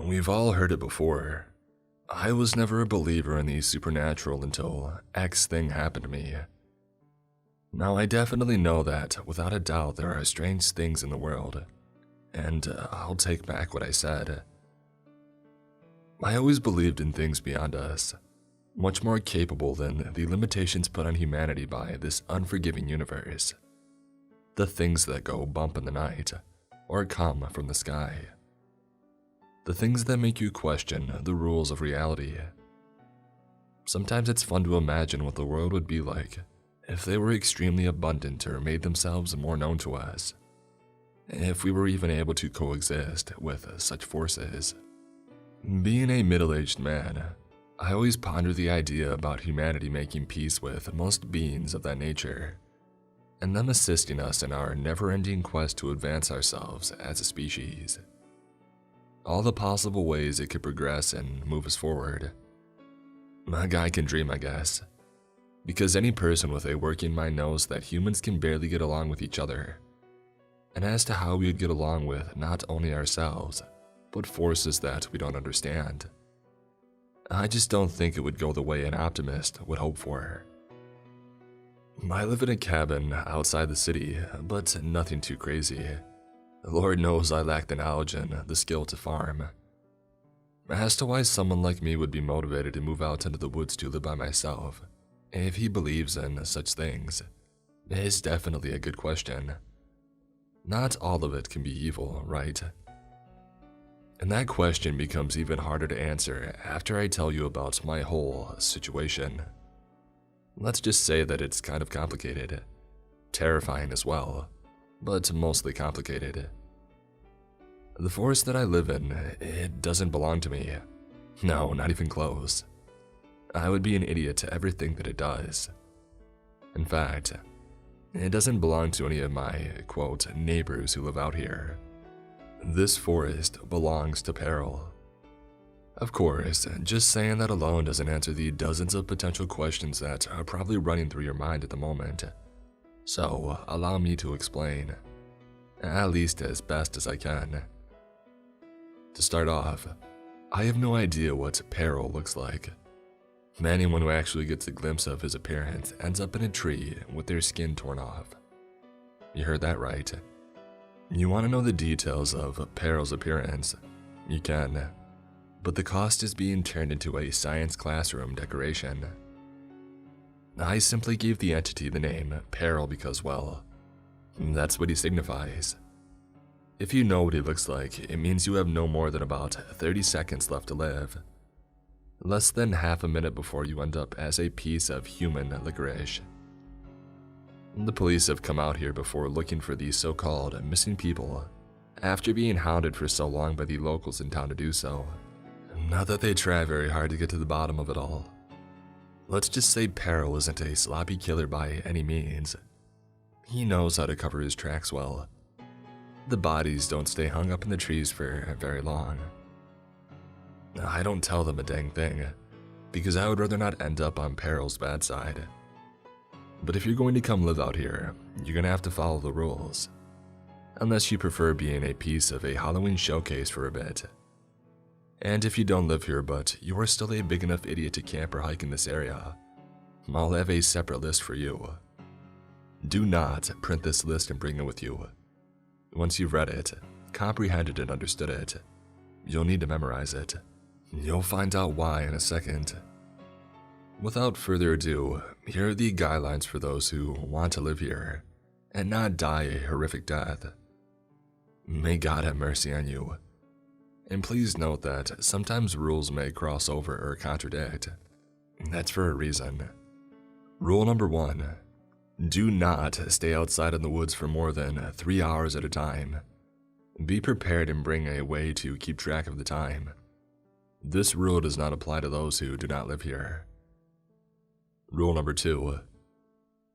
We've all heard it before. I was never a believer in the supernatural until X thing happened to me. Now, I definitely know that, without a doubt, there are strange things in the world. And I'll take back what I said. I always believed in things beyond us, much more capable than the limitations put on humanity by this unforgiving universe. The things that go bump in the night, or come from the sky. The things that make you question the rules of reality. Sometimes it's fun to imagine what the world would be like if they were extremely abundant or made themselves more known to us. If we were even able to coexist with such forces. Being a middle-aged man, I always ponder the idea about humanity making peace with most beings of that nature, and them assisting us in our never-ending quest to advance ourselves as a species. All the possible ways it could progress and move us forward. A guy can dream, I guess, because any person with a working mind knows that humans can barely get along with each other. And as to how we would get along with not only ourselves, but forces that we don't understand, I just don't think it would go the way an optimist would hope for. I live in a cabin outside the city, but nothing too crazy. Lord knows I lack the knowledge and the skill to farm. As to why someone like me would be motivated to move out into the woods to live by myself, if he believes in such things, is definitely a good question. Not all of it can be evil, right? And that question becomes even harder to answer after I tell you about my whole situation. Let's just say that it's kind of complicated. Terrifying as well, but mostly complicated. The forest that I live in, it doesn't belong to me. No, not even close. I would be an idiot to ever think that it does. In fact, it doesn't belong to any of my, quote, neighbors who live out here. This forest belongs to Peril. Of course, just saying that alone doesn't answer the dozens of potential questions that are probably running through your mind at the moment. So, allow me to explain, at least as best as I can. To start off, I have no idea what Peril looks like. Anyone who actually gets a glimpse of his appearance ends up in a tree with their skin torn off. You heard that right. You want to know the details of Peril's appearance? You can, but the cost is being turned into a science classroom decoration. I simply gave the entity the name Peril because, well, that's what he signifies. If you know what he looks like, it means you have no more than about 30 seconds left to live. Less than half a minute before you end up as a piece of human licorice. The police have come out here before looking for these so-called missing people, after being hounded for so long by the locals in town to do so. Not that they try very hard to get to the bottom of it all. Let's just say Peril isn't a sloppy killer by any means. He knows how to cover his tracks well. The bodies don't stay hung up in the trees for very long. I don't tell them a dang thing, because I would rather not end up on Peril's bad side. But if you're going to come live out here, you're gonna have to follow the rules. Unless you prefer being a piece of a Halloween showcase for a bit. And if you don't live here but you are still a big enough idiot to camp or hike in this area, I'll have a separate list for you. Do not print this list and bring it with you. Once you've read it, comprehended and understood it, you'll need to memorize it. You'll find out why in a second. Without further ado, here are the guidelines for those who want to live here and not die a horrific death. May God have mercy on you. And please note that sometimes rules may cross over or contradict. That's for a reason. Rule number 1. Do not stay outside in the woods for more than 3 hours at a time. Be prepared and bring a way to keep track of the time. This rule does not apply to those who do not live here. Rule number 2.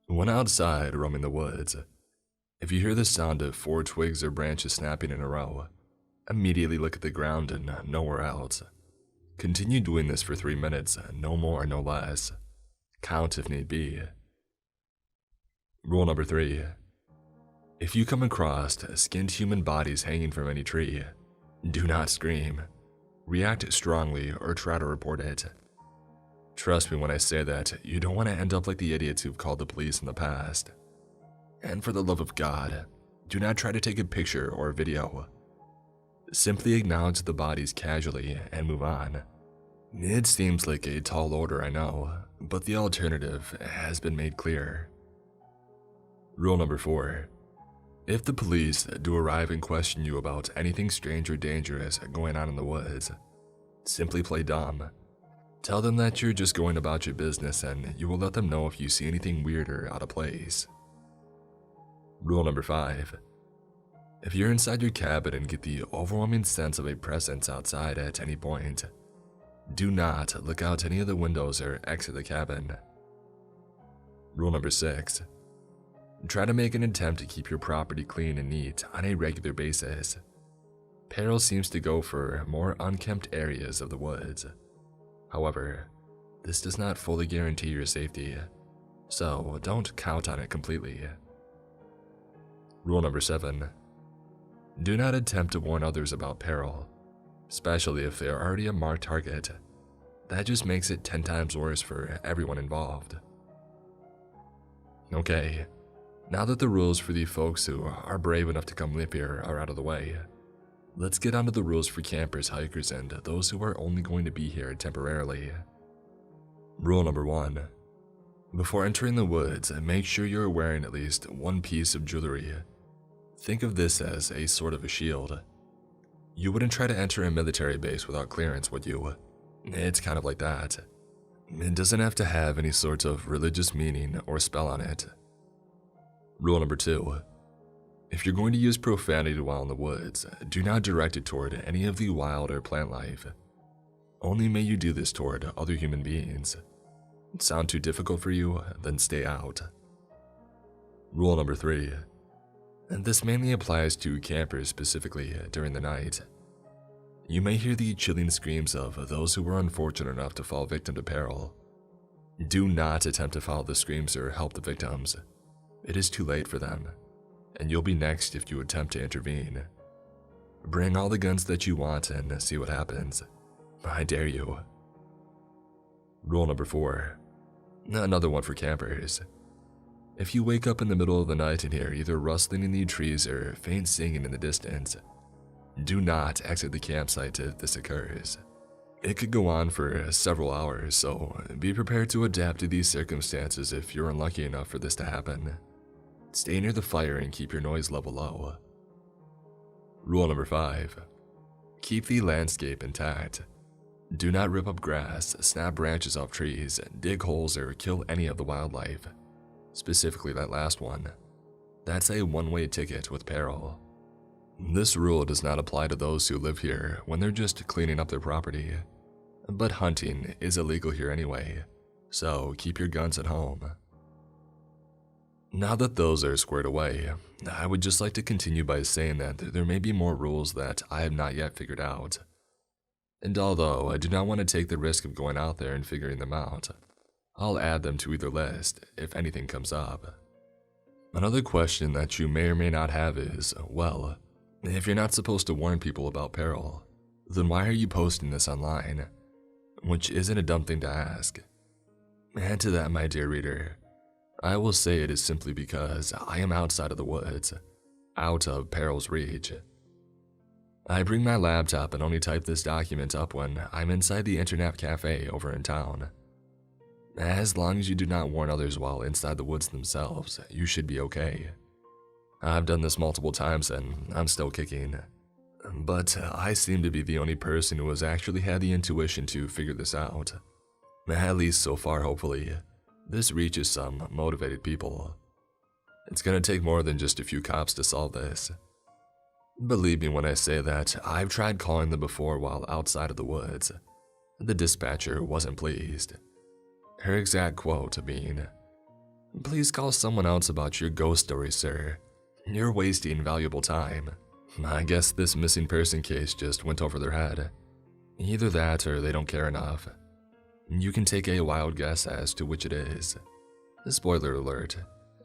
When outside roaming the woods, if you hear the sound of 4 twigs or branches snapping in a row, immediately look at the ground and nowhere else. Continue doing this for 3 minutes, no more, no less. Count if need be. Rule number 3. If you come across skinned human bodies hanging from any tree, do not scream. react strongly, or try to report it. Trust me when I say that you don't want to end up like the idiots who've called the police in the past. And for the love of God, do not try to take a picture or a video. Simply acknowledge the bodies casually and move on. It seems like a tall order, I know, but the alternative has been made clear. Rule number 4. If the police do arrive and question you about anything strange or dangerous going on in the woods, simply play dumb. Tell them that you're just going about your business and you will let them know if you see anything weird or out of place. Rule number 5. If you're inside your cabin and get the overwhelming sense of a presence outside at any point, do not look out any of the windows or exit the cabin. Rule number 6. Try to make an attempt to keep your property clean and neat on a regular basis. Peril seems to go for more unkempt areas of the woods. However, this does not fully guarantee your safety, so don't count on it completely. Rule number 7. Do not attempt to warn others about peril, especially if they are already a marked target. That just makes it 10 times worse for everyone involved. Okay, now that the rules for the folks who are brave enough to come live here are out of the way, let's get onto the rules for campers, hikers, and those who are only going to be here temporarily. Rule number 1. Before entering the woods, make sure you're wearing at least one piece of jewelry. Think of this as a sort of a shield. You wouldn't try to enter a military base without clearance, would you? It's kind of like that. It doesn't have to have any sort of religious meaning or spell on it. Rule number 2. If you're going to use profanity while in the woods, do not direct it toward any of the wild or plant life. Only may you do this toward other human beings. Sound too difficult for you? Then stay out. Rule number 3. And this mainly applies to campers specifically during the night. You may hear the chilling screams of those who were unfortunate enough to fall victim to peril. Do not attempt to follow the screams or help the victims. It is too late for them, and you'll be next if you attempt to intervene. Bring all the guns that you want and see what happens. I dare you. Rule number 4. Another one for campers. If you wake up in the middle of the night and hear either rustling in the trees or faint singing in the distance, do not exit the campsite if this occurs. It could go on for several hours, so be prepared to adapt to these circumstances if you're unlucky enough for this to happen. Stay near the fire and keep your noise level low. Rule number 5. Keep the landscape intact. Do not rip up grass, snap branches off trees, dig holes, or kill any of the wildlife. Specifically that last one. That's a one-way ticket with peril. This rule does not apply to those who live here when they're just cleaning up their property. But hunting is illegal here anyway, so keep your guns at home. Now that those are squared away, I would just like to continue by saying that there may be more rules that I have not yet figured out. And although I do not want to take the risk of going out there and figuring them out, I'll add them to either list if anything comes up. Another question that you may or may not have is, well, if you're not supposed to warn people about peril, then why are you posting this online? Which isn't a dumb thing to ask. And to that, my dear reader, I will say it is simply because I am outside of the woods, out of peril's reach. I bring my laptop and only type this document up when I'm inside the internet cafe over in town. As long as you do not warn others while inside the woods themselves, you should be okay. I've done this multiple times and I'm still kicking. But I seem to be the only person who has actually had the intuition to figure this out. At least so far, hopefully. This reaches some motivated people. It's gonna take more than just a few cops to solve this. Believe me when I say that I've tried calling them before while outside of the woods. The dispatcher wasn't pleased. Her exact quote being, "Please call someone else about your ghost story, sir. You're wasting valuable time." I guess this missing person case just went over their head. Either that or they don't care enough. You can take a wild guess as to which it is. Spoiler alert,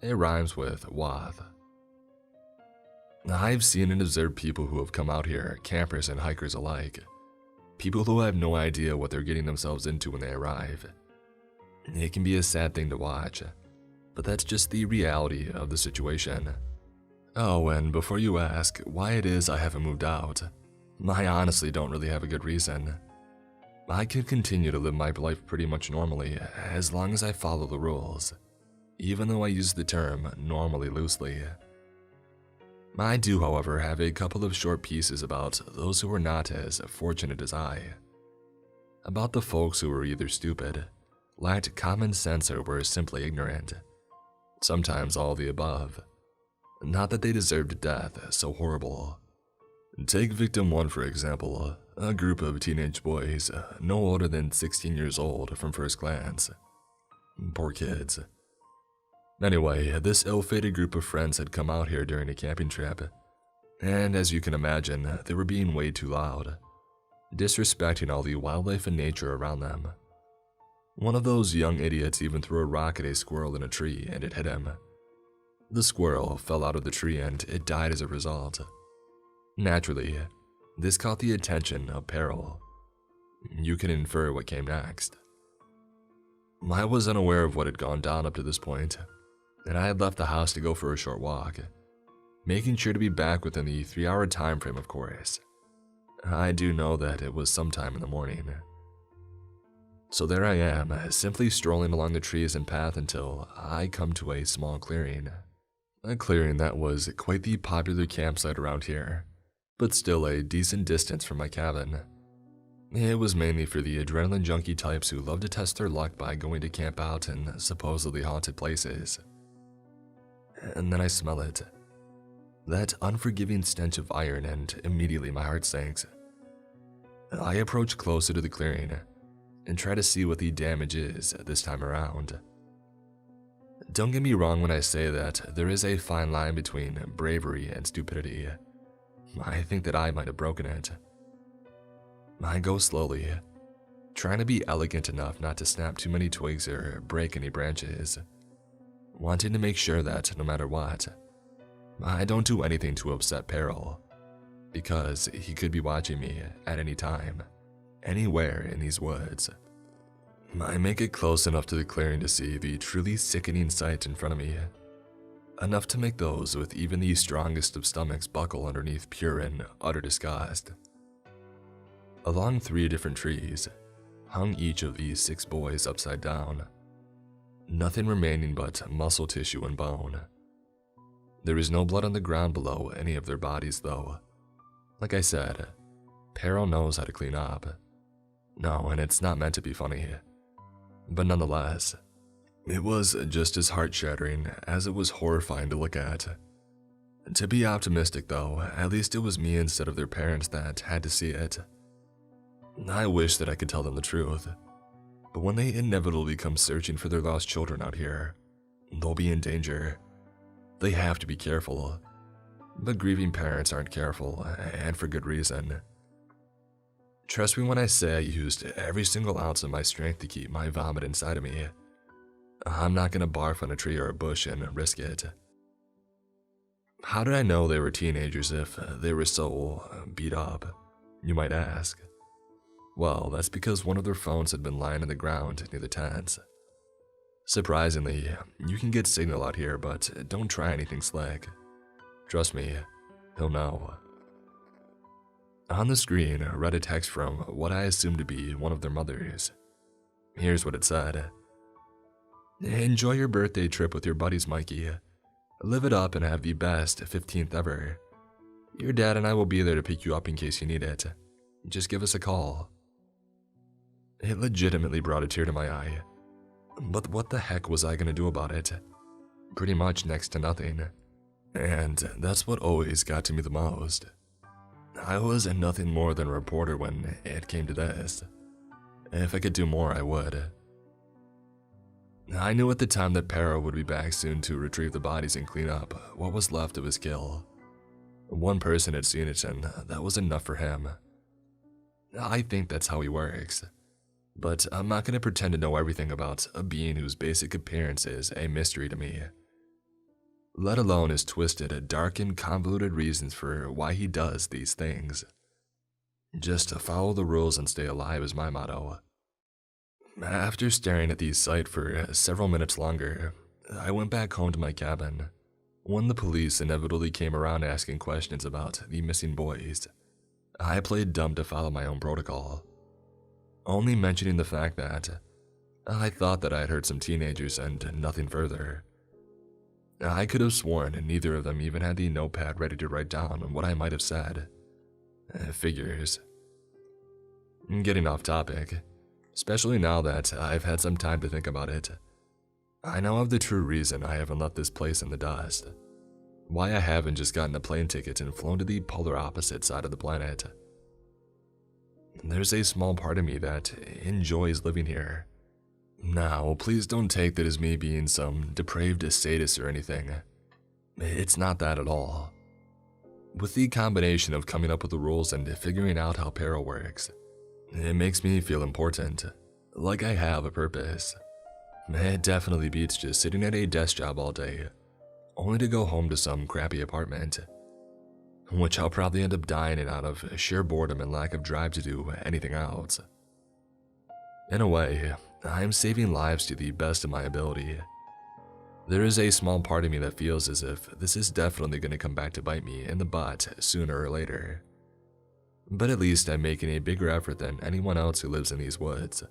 it rhymes with wath. I've seen and observed people who have come out here, campers and hikers alike. People who have no idea what they're getting themselves into when they arrive. It can be a sad thing to watch, but that's just the reality of the situation. Oh, and before you ask why it is I haven't moved out, I honestly don't really have a good reason. I can continue to live my life pretty much normally as long as I follow the rules, even though I use the term normally loosely. I do, however, have a couple of short pieces about those who are not as fortunate as I. About the folks who were either stupid, lacked common sense, or were simply ignorant. Sometimes all the above. Not that they deserved death, so horrible. Take victim 1 for example, a group of teenage boys, no older than 16 years old from first glance. Poor kids. Anyway, this ill-fated group of friends had come out here during a camping trip, and as you can imagine, they were being way too loud, disrespecting all the wildlife and nature around them. One of those young idiots even threw a rock at a squirrel in a tree, and it hit him. The squirrel fell out of the tree and it died as a result. Naturally, this caught the attention of Peril. You can infer what came next. I was unaware of what had gone down up to this point, and I had left the house to go for a short walk, making sure to be back within the 3-hour time frame, of course. I do know that it was sometime in the morning. So there I am, simply strolling along the trees and path until I come to a small clearing. A clearing that was quite the popular campsite around here, but still a decent distance from my cabin. It was mainly for the adrenaline junkie types who love to test their luck by going to camp out in supposedly haunted places. And then I smell it. That unforgiving stench of iron, and immediately my heart sinks. I approach closer to the clearing and try to see what the damage is this time around. Don't get me wrong when I say that there is a fine line between bravery and stupidity. I think that I might have broken it. I go slowly, trying to be elegant enough not to snap too many twigs or break any branches, wanting to make sure that no matter what, I don't do anything to upset Peril, because he could be watching me at any time, anywhere in these woods. I make it close enough to the clearing to see the truly sickening sight in front of me, enough to make those with even the strongest of stomachs buckle underneath pure and utter disgust. Along 3 different trees hung each of these 6 boys upside down, nothing remaining but muscle tissue and bone. There is no blood on the ground below any of their bodies though. Like I said, Peril knows how to clean up. No, and it's not meant to be funny. But nonetheless, it was just as heart-shattering as it was horrifying to look at. To be optimistic though, at least it was me instead of their parents that had to see it. I wish that I could tell them the truth, but when they inevitably come searching for their lost children out here, they'll be in danger. They have to be careful, but grieving parents aren't careful, and for good reason. Trust me when I say I used every single ounce of my strength to keep my vomit inside of me. I'm not gonna barf on a tree or a bush and risk it. How did I know they were teenagers if they were so beat up, you might ask? Well, that's because one of their phones had been lying on the ground near the tents. Surprisingly, you can get signal out here, but don't try anything slick. Trust me, he'll know. On the screen, I read a text from what I assumed to be one of their mothers. Here's what it said. Enjoy your birthday trip with your buddies, Mikey. Live it up and have the best 15th ever. Your dad and I will be there to pick you up in case you need it. Just give us a call. It legitimately brought a tear to my eye. But what the heck was I gonna do about it? Pretty much next to nothing. And that's what always got to me the most. I was nothing more than a reporter when it came to this. If I could do more, I would. I knew at the time that Peril would be back soon to retrieve the bodies and clean up what was left of his kill. One person had seen it, and that was enough for him. I think that's how he works. But I'm not going to pretend to know everything about a being whose basic appearance is a mystery to me. Let alone his twisted, dark, and convoluted reasons for why he does these things. Just follow the rules and stay alive is my motto. After staring at the sight for several minutes longer, I went back home to my cabin. When the police inevitably came around asking questions about the missing boys, I played dumb to follow my own protocol, only mentioning the fact that I thought that I had heard some teenagers and nothing further. I could have sworn neither of them even had the notepad ready to write down what I might have said. Figures. Getting off topic, especially now that I've had some time to think about it, I now have the true reason I haven't left this place in the dust. Why I haven't just gotten a plane ticket and flown to the polar opposite side of the planet. There's a small part of me that enjoys living here. Now, please don't take that as me being some depraved sadist or anything. It's not that at all. With the combination of coming up with the rules and figuring out how peril works, it makes me feel important, like I have a purpose. It definitely beats just sitting at a desk job all day, only to go home to some crappy apartment, which I'll probably end up dying in out of sheer boredom and lack of drive to do anything else. In a way, I'm saving lives to the best of my ability. There is a small part of me that feels as if this is definitely going to come back to bite me in the butt sooner or later. But at least I'm making a bigger effort than anyone else who lives in these woods,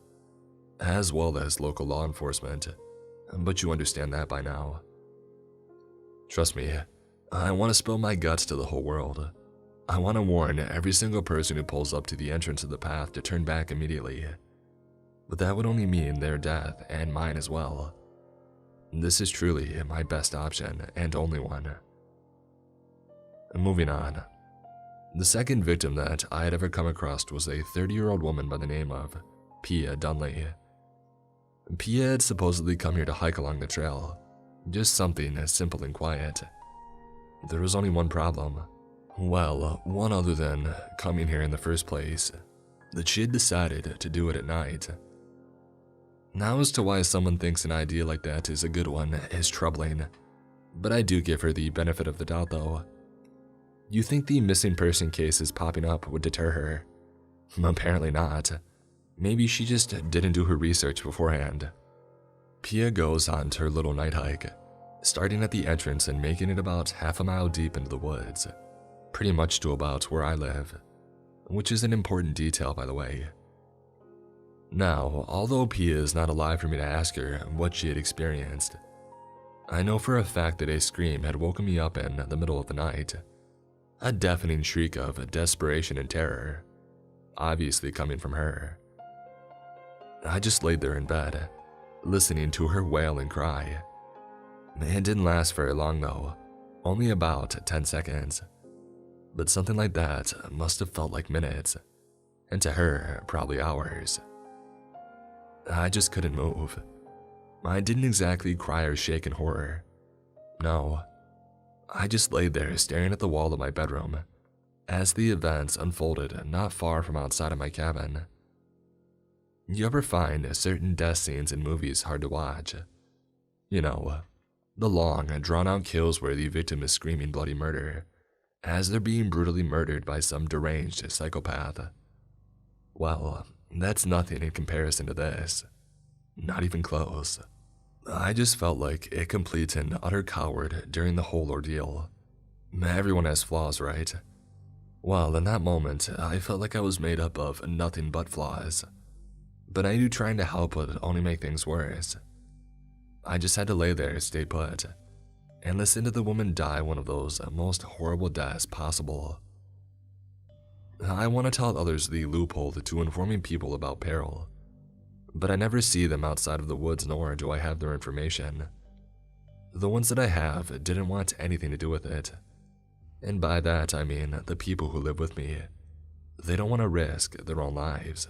as well as local law enforcement, but you understand that by now. Trust me, I want to spill my guts to the whole world. I want to warn every single person who pulls up to the entrance of the path to turn back immediately. But that would only mean their death and mine as well. This is truly my best option and only one. Moving on. The second victim that I had ever come across was a 30-year-old woman by the name of Pia Dunley. Pia had supposedly come here to hike along the trail, just something as simple and quiet. There was only one problem. Well, one other than coming here in the first place, that she had decided to do it at night. Now, as to why someone thinks an idea like that is a good one is troubling, but I do give her the benefit of the doubt though. You think the missing person cases popping up would deter her? Apparently not. Maybe she just didn't do her research beforehand. Pia goes on her little night hike, starting at the entrance and making it about half a mile deep into the woods, pretty much to about where I live, which is an important detail by the way. Now, although Pia is not alive for me to ask her what she had experienced, I know for a fact that a scream had woken me up in the middle of the night. A deafening shriek of desperation and terror, obviously coming from her. I just laid there in bed, listening to her wail and cry. It didn't last very long though, only about 10 seconds. But something like that must have felt like minutes, and to her, probably hours. I just couldn't move. I didn't exactly cry or shake in horror. No. I just laid there staring at the wall of my bedroom as the events unfolded not far from outside of my cabin. You ever find certain death scenes in movies hard to watch? You know, the long, drawn-out kills where the victim is screaming bloody murder as they're being brutally murdered by some deranged psychopath. Well, that's nothing in comparison to this. Not even close. I just felt like a complete and utter coward during the whole ordeal. Everyone has flaws, right? Well, in that moment, I felt like I was made up of nothing but flaws. But I knew trying to help would only make things worse. I just had to lay there, stay put, and listen to the woman die one of those most horrible deaths possible. I want to tell others the loophole to informing people about peril, but I never see them outside of the woods nor do I have their information. The ones that I have didn't want anything to do with it. And by that I mean the people who live with me. They don't want to risk their own lives.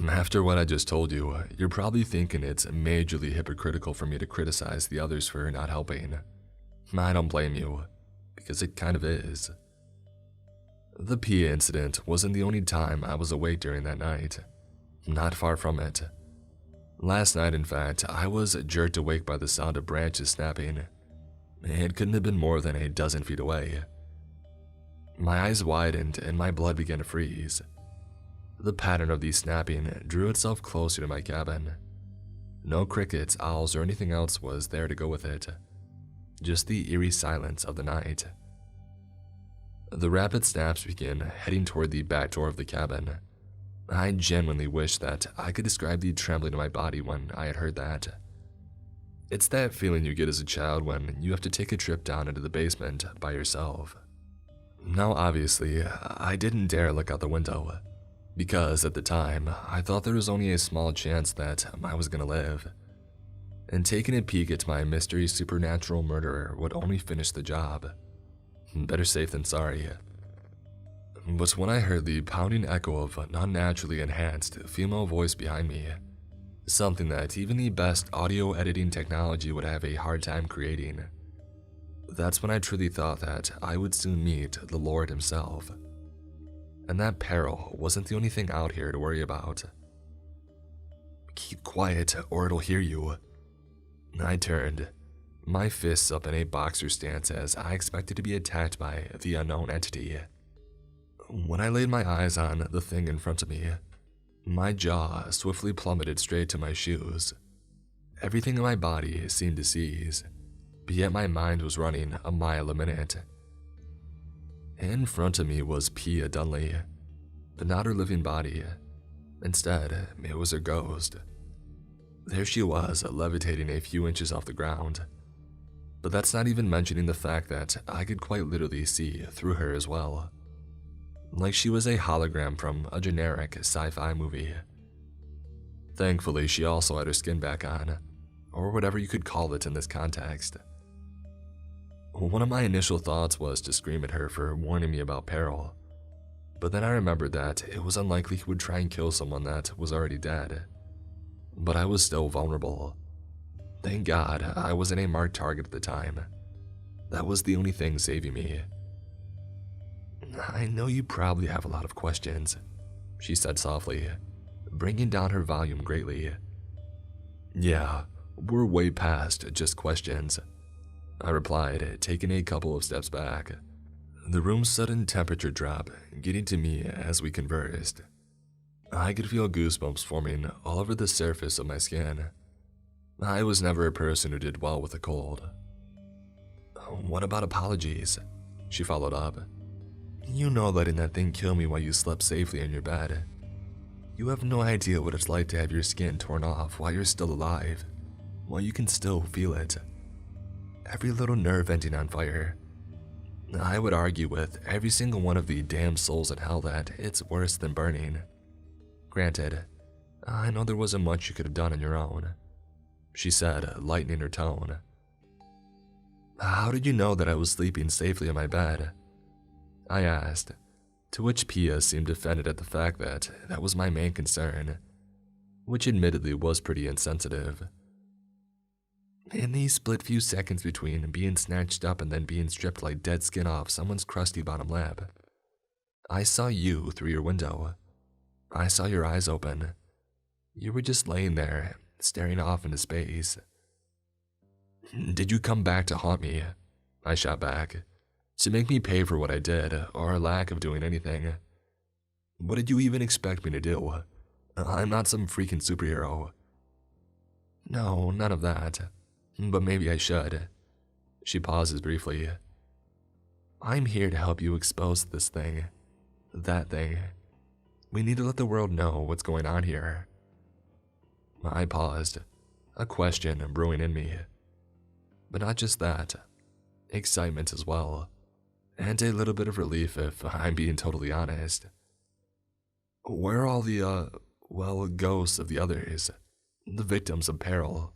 After what I just told you, you're probably thinking it's majorly hypocritical for me to criticize the others for not helping. I don't blame you, because it kind of is. The Pia incident wasn't the only time I was awake during that night. Not far from it. Last night, in fact, I was jerked awake by the sound of branches snapping. It couldn't have been more than a dozen feet away. My eyes widened and my blood began to freeze. The pattern of these snapping drew itself closer to my cabin. No crickets, owls, or anything else was there to go with it. Just the eerie silence of the night. The rapid snaps began heading toward the back door of the cabin. I genuinely wished that I could describe the trembling of my body when I had heard that. It's that feeling you get as a child when you have to take a trip down into the basement by yourself. Now obviously, I didn't dare look out the window, because at the time, I thought there was only a small chance that I was gonna live. And taking a peek at my mystery supernatural murderer would only finish the job. Better safe than sorry. But when I heard the pounding echo of an unnaturally enhanced female voice behind me, something that even the best audio editing technology would have a hard time creating, that's when I truly thought that I would soon meet the Lord himself. And that peril wasn't the only thing out here to worry about. Keep quiet or it'll hear you. I turned, my fists up in a boxer stance as I expected to be attacked by the unknown entity. When I laid my eyes on the thing in front of me, my jaw swiftly plummeted straight to my shoes. Everything in my body seemed to seize, but yet my mind was running a mile a minute. In front of me was Pia Dunley, but not her living body. Instead, it was her ghost. There she was, levitating a few inches off the ground. But that's not even mentioning the fact that I could quite literally see through her as well. Like she was a hologram from a generic sci-fi movie. Thankfully, she also had her skin back on, or whatever you could call it in this context. One of my initial thoughts was to scream at her for warning me about peril, but then I remembered that it was unlikely he would try and kill someone that was already dead. But I was still vulnerable. Thank God I wasn't a marked target at the time. That was the only thing saving me. I know you probably have a lot of questions, she said softly, bringing down her volume greatly. Yeah, we're way past just questions, I replied, taking a couple of steps back. The room's sudden temperature drop getting to me as we conversed. I could feel goosebumps forming all over the surface of my skin. I was never a person who did well with a cold. What about apologies? She followed up. You know letting that thing kill me while you slept safely in your bed. You have no idea what it's like to have your skin torn off while you're still alive, while you can still feel it. Every little nerve ending on fire. I would argue with every single one of the damn souls in hell that it's worse than burning. Granted, I know there wasn't much you could have done on your own, she said, lightening her tone. How did you know that I was sleeping safely in my bed? I asked, to which Pia seemed offended at the fact that that was my main concern, which admittedly was pretty insensitive. In the split few seconds between being snatched up and then being stripped like dead skin off someone's crusty bottom lip, I saw you through your window. I saw your eyes open. You were just laying there, staring off into space. Did you come back to haunt me? I shot back. To make me pay for what I did, or lack of doing anything. What did you even expect me to do? I'm not some freaking superhero. No, none of that. But maybe I should. She pauses briefly. I'm here to help you expose this thing. That thing. We need to let the world know what's going on here. I paused, a question brewing in me. But not just that. Excitement as well. And a little bit of relief if I'm being totally honest. Where are all the, ghosts of the others? The victims of peril?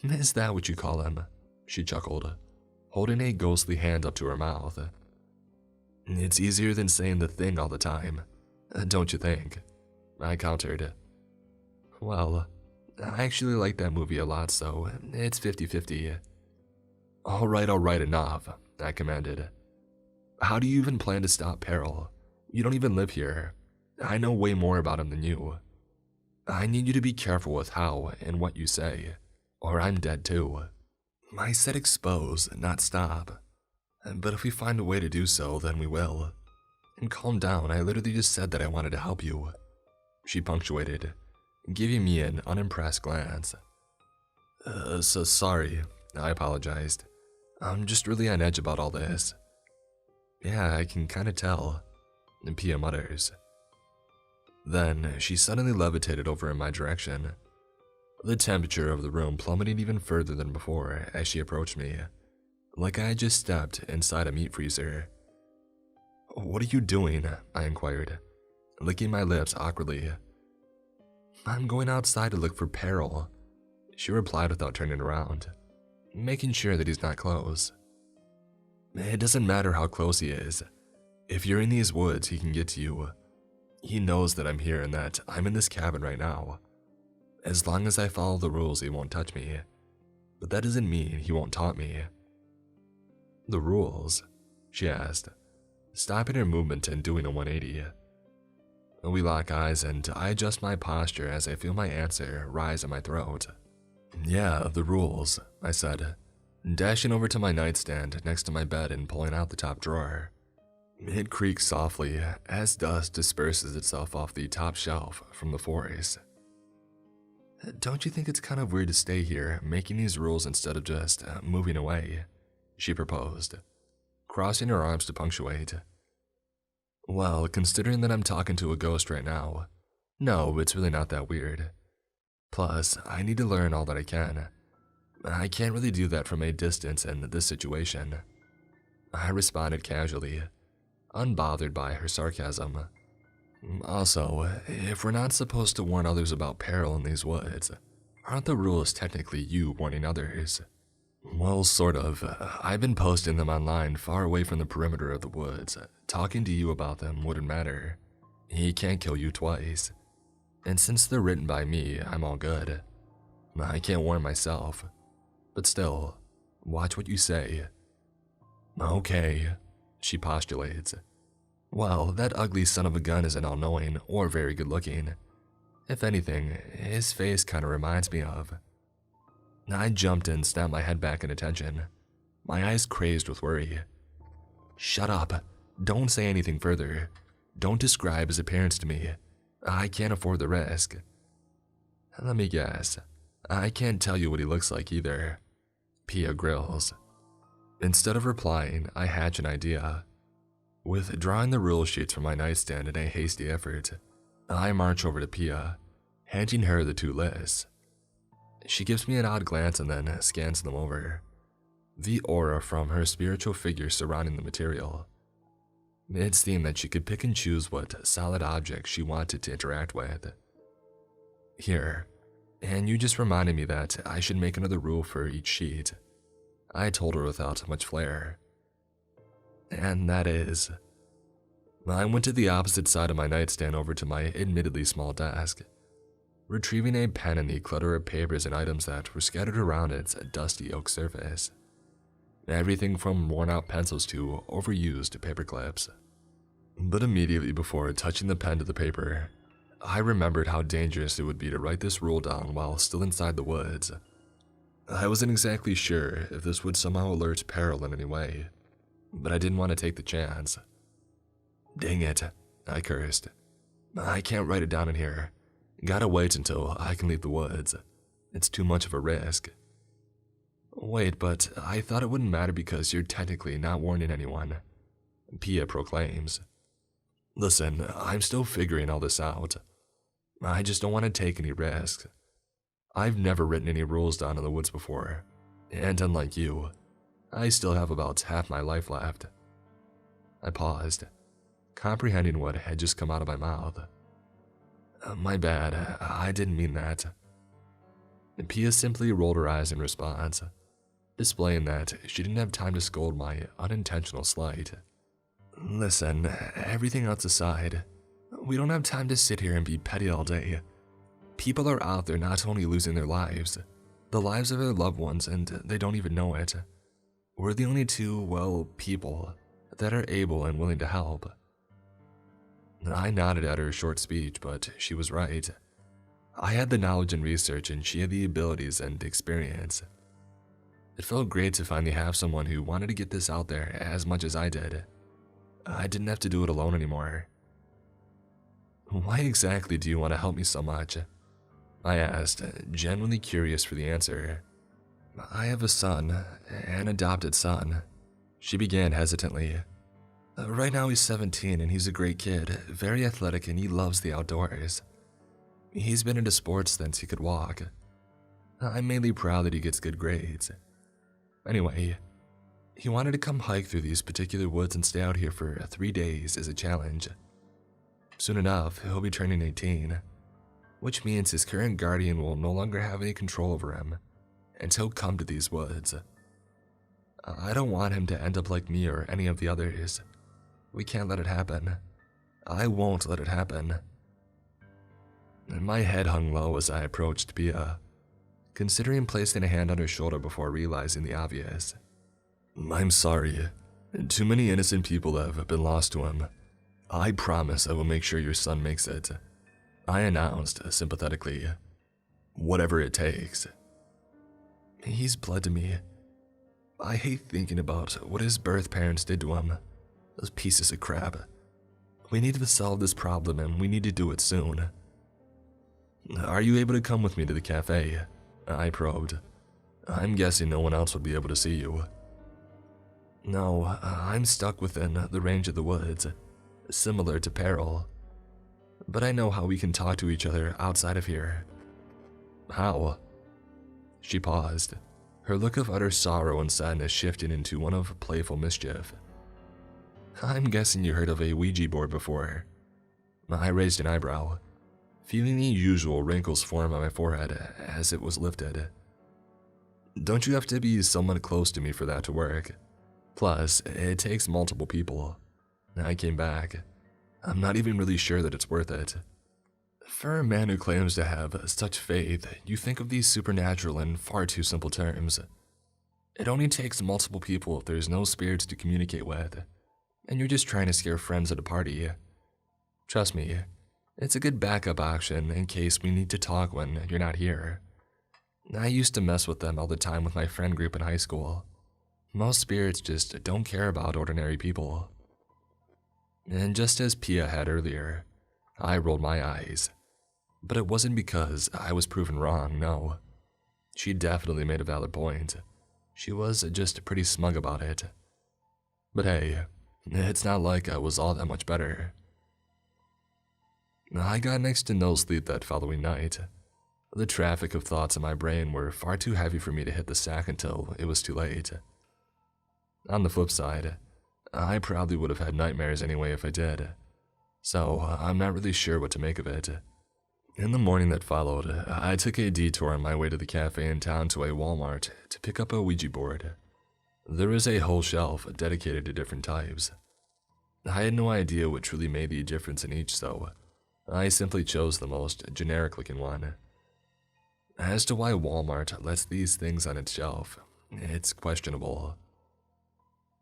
Is that what you call them? She chuckled, holding a ghostly hand up to her mouth. It's easier than saying the thing all the time, don't you think? I countered. Well, I actually like that movie a lot, so it's 50-50. All right, enough, I commanded. How do you even plan to stop peril? You don't even live here. I know way more about him than you. I need you to be careful with how and what you say, or I'm dead too. I said expose, not stop. But if we find a way to do so, then we will. And calm down, I literally just said that I wanted to help you. She punctuated, giving me an unimpressed glance. So sorry, I apologized. I'm just really on edge about all this. Yeah, I can kinda tell, Pia mutters. Then, she suddenly levitated over in my direction. The temperature of the room plummeted even further than before as she approached me, like I had just stepped inside a meat freezer. What are you doing? I inquired, licking my lips awkwardly. I'm going outside to look for peril, she replied without turning around, making sure that he's not close. It doesn't matter how close he is. If you're in these woods, he can get to you. He knows that I'm here and that I'm in this cabin right now. As long as I follow the rules, he won't touch me. But that doesn't mean he won't taunt me. The rules? She asked, stopping her movement and doing a 180. We lock eyes and I adjust my posture as I feel my answer rise in my throat. Yeah, the rules, I said, dashing over to my nightstand next to my bed and pulling out the top drawer. It creaks softly as dust disperses itself off the top shelf from the forest. Don't you think it's kind of weird to stay here, making these rules instead of just moving away? She proposed, crossing her arms to punctuate. Well, considering that I'm talking to a ghost right now, no, it's really not that weird. Plus, I need to learn all that I can. I can't really do that from a distance in this situation. I responded casually, unbothered by her sarcasm. Also, if we're not supposed to warn others about peril in these woods, aren't the rules technically you warning others? Well, sort of. I've been posting them online far away from the perimeter of the woods. Talking to you about them wouldn't matter. He can't kill you twice. And since they're written by me, I'm all good. I can't warn myself. But still, watch what you say. Okay, she postulates. Well, that ugly son of a gun isn't all-knowing or very good-looking. If anything, his face kind of reminds me of. I jumped and snapped my head back in attention, my eyes crazed with worry. Shut up. Don't say anything further. Don't describe his appearance to me. I can't afford the risk. Let me guess. I can't tell you what he looks like either. Pia grills. Instead of replying, I hatch an idea. Withdrawing the rule sheets from my nightstand in a hasty effort, I march over to Pia, handing her the two lists. She gives me an odd glance and then scans them over. The aura from her spiritual figure surrounding the material. It seemed that she could pick and choose what solid objects she wanted to interact with. Here, and you just reminded me that I should make another rule for each sheet. I told her without much flair. And that is... I went to the opposite side of my nightstand over to my admittedly small desk, retrieving a pen in the clutter of papers and items that were scattered around its dusty oak surface. Everything from worn-out pencils to overused paper clips. But immediately before touching the pen to the paper, I remembered how dangerous it would be to write this rule down while still inside the woods. I wasn't exactly sure if this would somehow alert peril in any way, but I didn't want to take the chance. Dang it, I cursed. I can't write it down in here. Gotta wait until I can leave the woods. It's too much of a risk. Wait, but I thought it wouldn't matter because you're technically not warning anyone, Pia proclaims. Listen, I'm still figuring all this out. I just don't want to take any risks. I've never written any rules down in the woods before, and unlike you, I still have about half my life left. I paused, comprehending what had just come out of my mouth. My bad, I didn't mean that. Pia simply rolled her eyes in response, displaying that she didn't have time to scold my unintentional slight. Listen, everything else aside, we don't have time to sit here and be petty all day. People are out there not only losing their lives, the lives of their loved ones, and they don't even know it. We're the only two, well, people that are able and willing to help. I nodded at her short speech, but she was right. I had the knowledge and research, and she had the abilities and experience. It felt great to finally have someone who wanted to get this out there as much as I did. I didn't have to do it alone anymore. Why exactly do you want to help me so much? I asked, genuinely curious for the answer. I have a son, an adopted son. She began hesitantly. Right now he's 17 and he's a great kid, very athletic, and he loves the outdoors. He's been into sports since he could walk. I'm mainly proud that he gets good grades. Anyway, he wanted to come hike through these particular woods and stay out here for 3 days as a challenge. Soon enough, he'll be turning 18, which means his current guardian will no longer have any control over him, and he'll come to these woods. I don't want him to end up like me or any of the others. We can't let it happen. I won't let it happen. My head hung low as I approached Pia, considering placing a hand on her shoulder before realizing the obvious. I'm sorry. Too many innocent people have been lost to him. I promise I will make sure your son makes it, I announced sympathetically. Whatever it takes. He's blood to me. I hate thinking about what his birth parents did to him. Those pieces of crap. We need to solve this problem and we need to do it soon. Are you able to come with me to the cafe? I probed. I'm guessing no one else would be able to see you. No, I'm stuck within the range of the woods, similar to Peril. But I know how we can talk to each other outside of here. How? She paused, her look of utter sorrow and sadness shifting into one of playful mischief. I'm guessing you heard of a Ouija board before. I raised an eyebrow, feeling the usual wrinkles form on my forehead as it was lifted. Don't you have to be someone close to me for that to work? Plus, it takes multiple people. I came back. I'm not even really sure that it's worth it. For a man who claims to have such faith, you think of these supernatural in far too simple terms. It only takes multiple people if there's no spirits to communicate with, and you're just trying to scare friends at a party. Trust me, it's a good backup option in case we need to talk when you're not here. I used to mess with them all the time with my friend group in high school. Most spirits just don't care about ordinary people. And just as Pia had earlier, I rolled my eyes. But it wasn't because I was proven wrong, no. She definitely made a valid point. She was just pretty smug about it. But hey, it's not like I was all that much better. I got next to no sleep that following night. The traffic of thoughts in my brain were far too heavy for me to hit the sack until it was too late. On the flip side, I probably would have had nightmares anyway if I did, so I'm not really sure what to make of it. In the morning that followed, I took a detour on my way to the cafe in town to a Walmart to pick up a Ouija board. There was a whole shelf dedicated to different types. I had no idea what truly made the difference in each, so I simply chose the most generic-looking one. As to why Walmart lets these things on its shelf, it's questionable.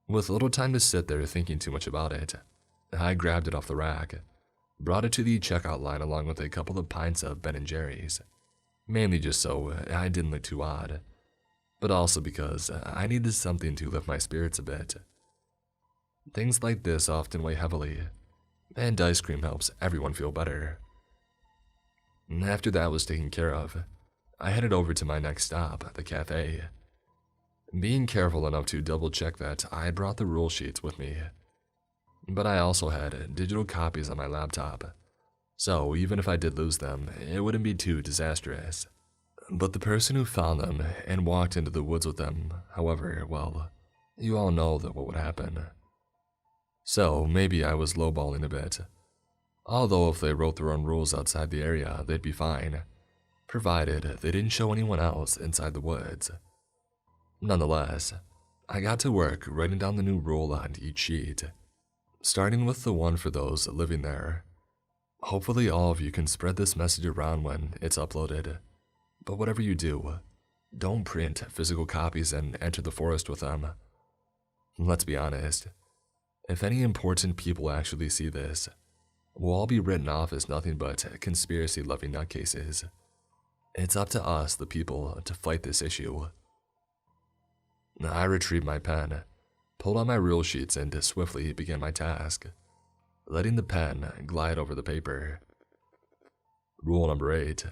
With little time to sit there thinking too much about it, I grabbed it off the rack, brought it to the checkout line along with a couple of pints of Ben & Jerry's, mainly just so I didn't look too odd, but also because I needed something to lift my spirits a bit. Things like this often weigh heavily, and ice cream helps everyone feel better. After that was taken care of, I headed over to my next stop, the cafe, being careful enough to double-check that I had brought the rule sheets with me. But I also had digital copies on my laptop, so even if I did lose them, it wouldn't be too disastrous. But the person who found them and walked into the woods with them, however, well, you all know that what would happen. So maybe I was lowballing a bit. Although if they wrote their own rules outside the area, they'd be fine, provided they didn't show anyone else inside the woods. Nonetheless, I got to work writing down the new rule on each sheet, starting with the one for those living there. Hopefully all of you can spread this message around when it's uploaded, but whatever you do, don't print physical copies and enter the forest with them. Let's be honest, if any important people actually see this, we'll all be written off as nothing but conspiracy-loving nutcases. It's up to us, the people, to fight this issue. I retrieved my pen, pulled out my rule sheets, and swiftly began my task, letting the pen glide over the paper. Rule number 8.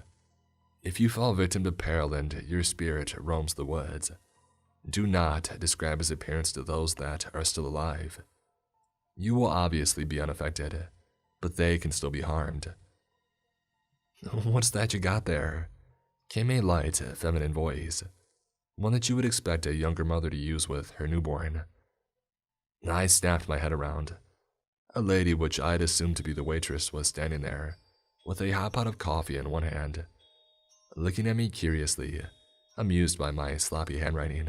If you fall victim to peril and your spirit roams the woods, do not describe his appearance to those that are still alive. You will obviously be unaffected, but they can still be harmed. What's that you got there? Came a light, feminine voice, one that you would expect a younger mother to use with her newborn. I snapped my head around. A lady, which I had assumed to be the waitress, was standing there, with a hot pot of coffee in one hand, looking at me curiously, amused by my sloppy handwriting.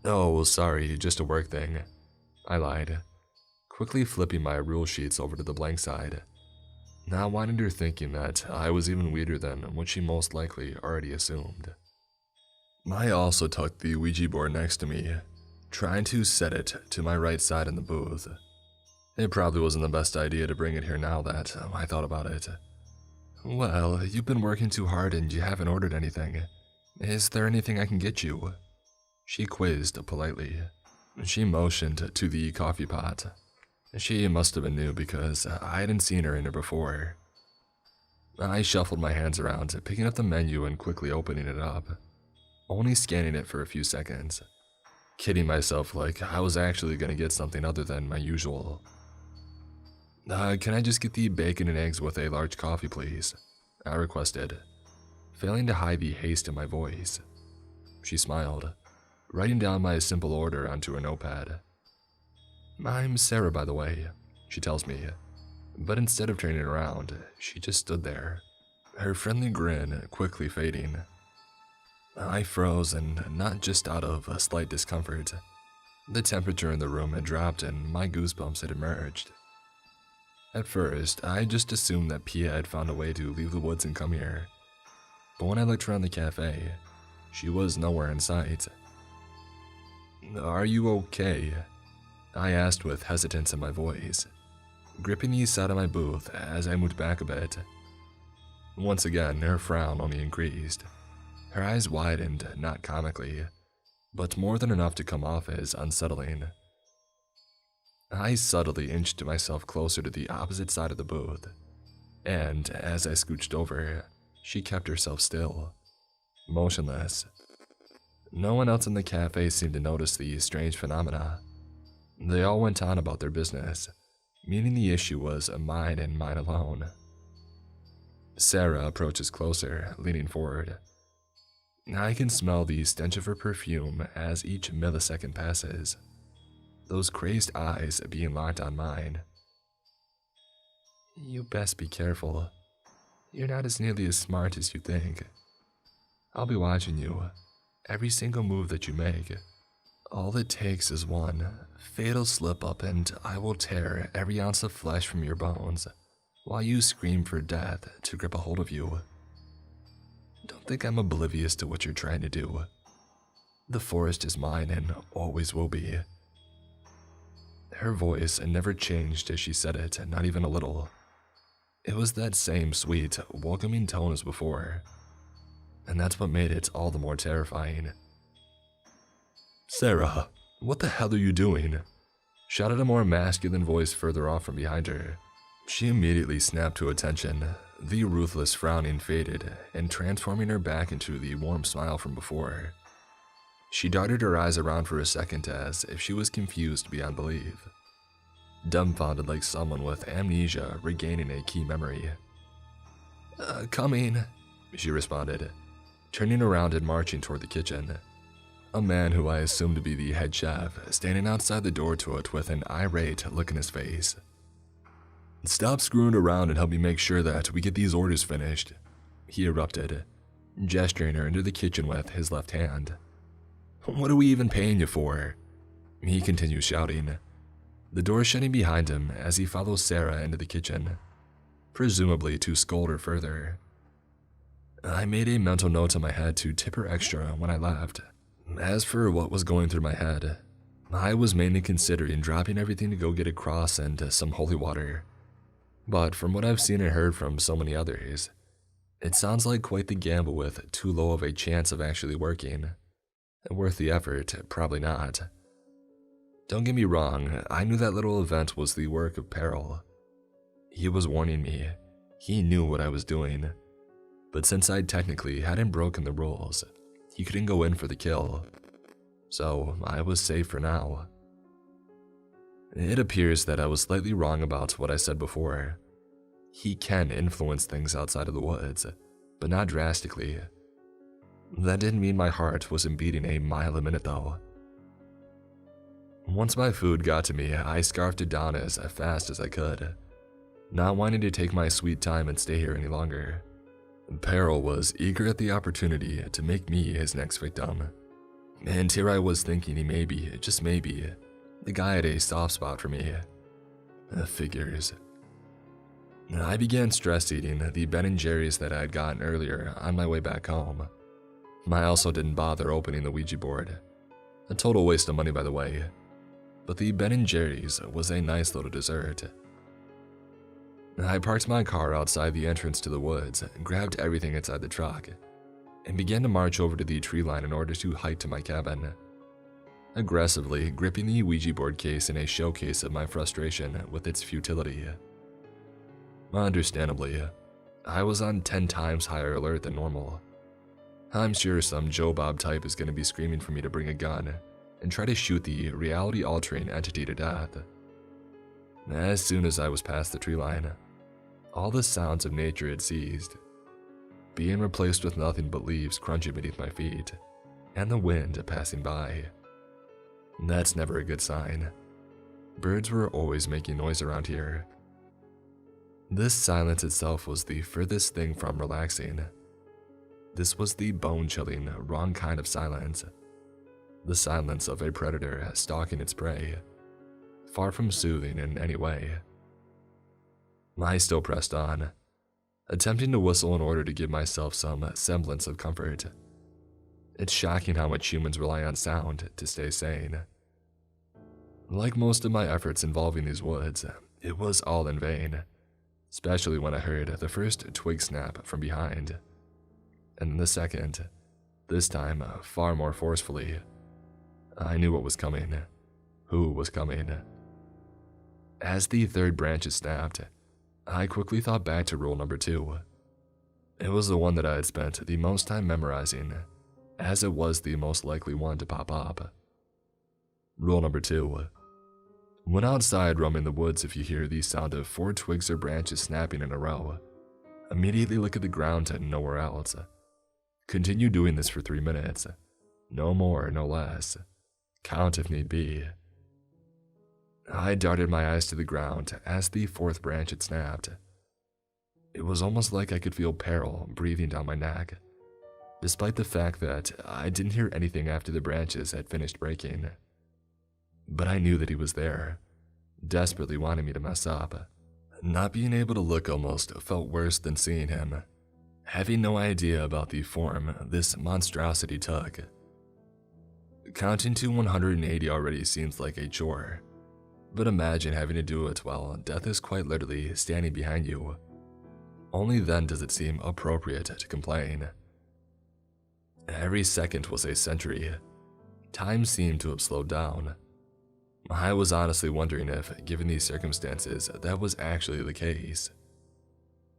Oh, sorry, just a work thing, I lied, quickly flipping my rule sheets over to the blank side, not wanting her thinking that I was even weirder than what she most likely already assumed. I also tucked the Ouija board next to me, trying to set it to my right side in the booth. It probably wasn't the best idea to bring it here now that I thought about it. Well, you've been working too hard and you haven't ordered anything. Is there anything I can get you? She quizzed politely. She motioned to the coffee pot. She must have been new because I hadn't seen her in her before. I shuffled my hands around, picking up the menu and quickly opening it up, only scanning it for a few seconds, kidding myself like I was actually going to get something other than my usual. Can I just get the bacon and eggs with a large coffee, please? I requested, failing to hide the haste in my voice. She smiled, writing down my simple order onto a notepad. I'm Sarah, by the way, she tells me, but instead of turning around, she just stood there, her friendly grin quickly fading. I froze, and not just out of a slight discomfort. The temperature in the room had dropped and my goosebumps had emerged. At first, I just assumed that Pia had found a way to leave the woods and come here, but when I looked around the cafe, she was nowhere in sight. Are you okay? I asked with hesitance in my voice, gripping the side of my booth as I moved back a bit. Once again, her frown only increased. Her eyes widened, not comically, but more than enough to come off as unsettling. I subtly inched myself closer to the opposite side of the booth, and as I scooched over, she kept herself still, motionless. No one else in the cafe seemed to notice the strange phenomena. They all went on about their business, meaning the issue was mine and mine alone. Sarah approaches closer, leaning forward. I can smell the stench of her perfume as each millisecond passes, those crazed eyes being locked on mine. You best be careful. You're not as nearly as smart as you think. I'll be watching you, every single move that you make. All it takes is one fatal slip-up and I will tear every ounce of flesh from your bones while you scream for death to grip a hold of you. Don't think I'm oblivious to what you're trying to do. The forest is mine and always will be. Her voice never changed as she said it, not even a little. It was that same sweet, welcoming tone as before, and that's what made it all the more terrifying. Sarah, what the hell are you doing? Shouted a more masculine voice further off from behind her. She immediately snapped to attention, the ruthless frowning faded and transforming her back into the warm smile from before. She darted her eyes around for a second as if she was confused beyond belief, dumbfounded like someone with amnesia regaining a key memory. Coming, she responded, turning around and marching toward the kitchen. A man who I assumed to be the head chef, standing outside the door to it with an irate look in his face. Stop screwing around and help me make sure that we get these orders finished, he erupted, gesturing her into the kitchen with his left hand. What are we even paying you for? He continues shouting, the door shutting behind him as he follows Sarah into the kitchen, presumably to scold her further. I made a mental note in my head to tip her extra when I left. As for what was going through my head, I was mainly considering dropping everything to go get a cross and some holy water. But from what I've seen and heard from so many others, it sounds like quite the gamble with too low of a chance of actually working. Worth the effort? Probably not. Don't get me wrong, I knew that little event was the work of Peril. He was warning me. He knew what I was doing. But since I technically hadn't broken the rules, he couldn't go in for the kill. So I was safe for now. It appears that I was slightly wrong about what I said before. He can influence things outside of the woods, but not drastically. That didn't mean my heart wasn't beating a mile a minute though. Once my food got to me, I scarfed it down as fast as I could, not wanting to take my sweet time and stay here any longer. Peril was eager at the opportunity to make me his next victim. And here I was thinking he maybe, just maybe, the guy had a soft spot for me. Figures. I began stress eating the Ben & Jerry's that I had gotten earlier on my way back home. I also didn't bother opening the Ouija board. A total waste of money, by the way. But the Ben & Jerry's was a nice little dessert. I parked my car outside the entrance to the woods, grabbed everything inside the truck, and began to march over to the tree line in order to hike to my cabin, aggressively gripping the Ouija board case in a showcase of my frustration with its futility. Understandably, I was on 10 times higher alert than normal. I'm sure some Joe Bob type is going to be screaming for me to bring a gun and try to shoot the reality-altering entity to death. As soon as I was past the tree line, all the sounds of nature had ceased, being replaced with nothing but leaves crunching beneath my feet and the wind passing by. That's never a good sign. Birds were always making noise around here. This silence itself was the furthest thing from relaxing. This was the bone-chilling, wrong kind of silence. The silence of a predator stalking its prey, far from soothing in any way. I still pressed on, attempting to whistle in order to give myself some semblance of comfort. It's shocking how much humans rely on sound to stay sane. Like most of my efforts involving these woods, it was all in vain, especially when I heard the first twig snap from behind. And the second, this time far more forcefully. I knew what was coming, who was coming. As the third branches snapped, I quickly thought back to rule number 2. It was the one that I had spent the most time memorizing, as it was the most likely one to pop up. Rule number 2. When outside roaming the woods, if you hear the sound of 4 twigs or branches snapping in a row, immediately look at the ground and nowhere else. Continue doing this for 3 minutes. No more, no less. Count if need be. I darted my eyes to the ground as the 4th branch had snapped. It was almost like I could feel Peril breathing down my neck, despite the fact that I didn't hear anything after the branches had finished breaking. But I knew that he was there, desperately wanting me to mess up. Not being able to look almost felt worse than seeing him, having no idea about the form this monstrosity took. Counting to 180 already seems like a chore, but imagine having to do it while death is quite literally standing behind you. Only then does it seem appropriate to complain. Every second was a century. Time seemed to have slowed down. I was honestly wondering if, given these circumstances, that was actually the case.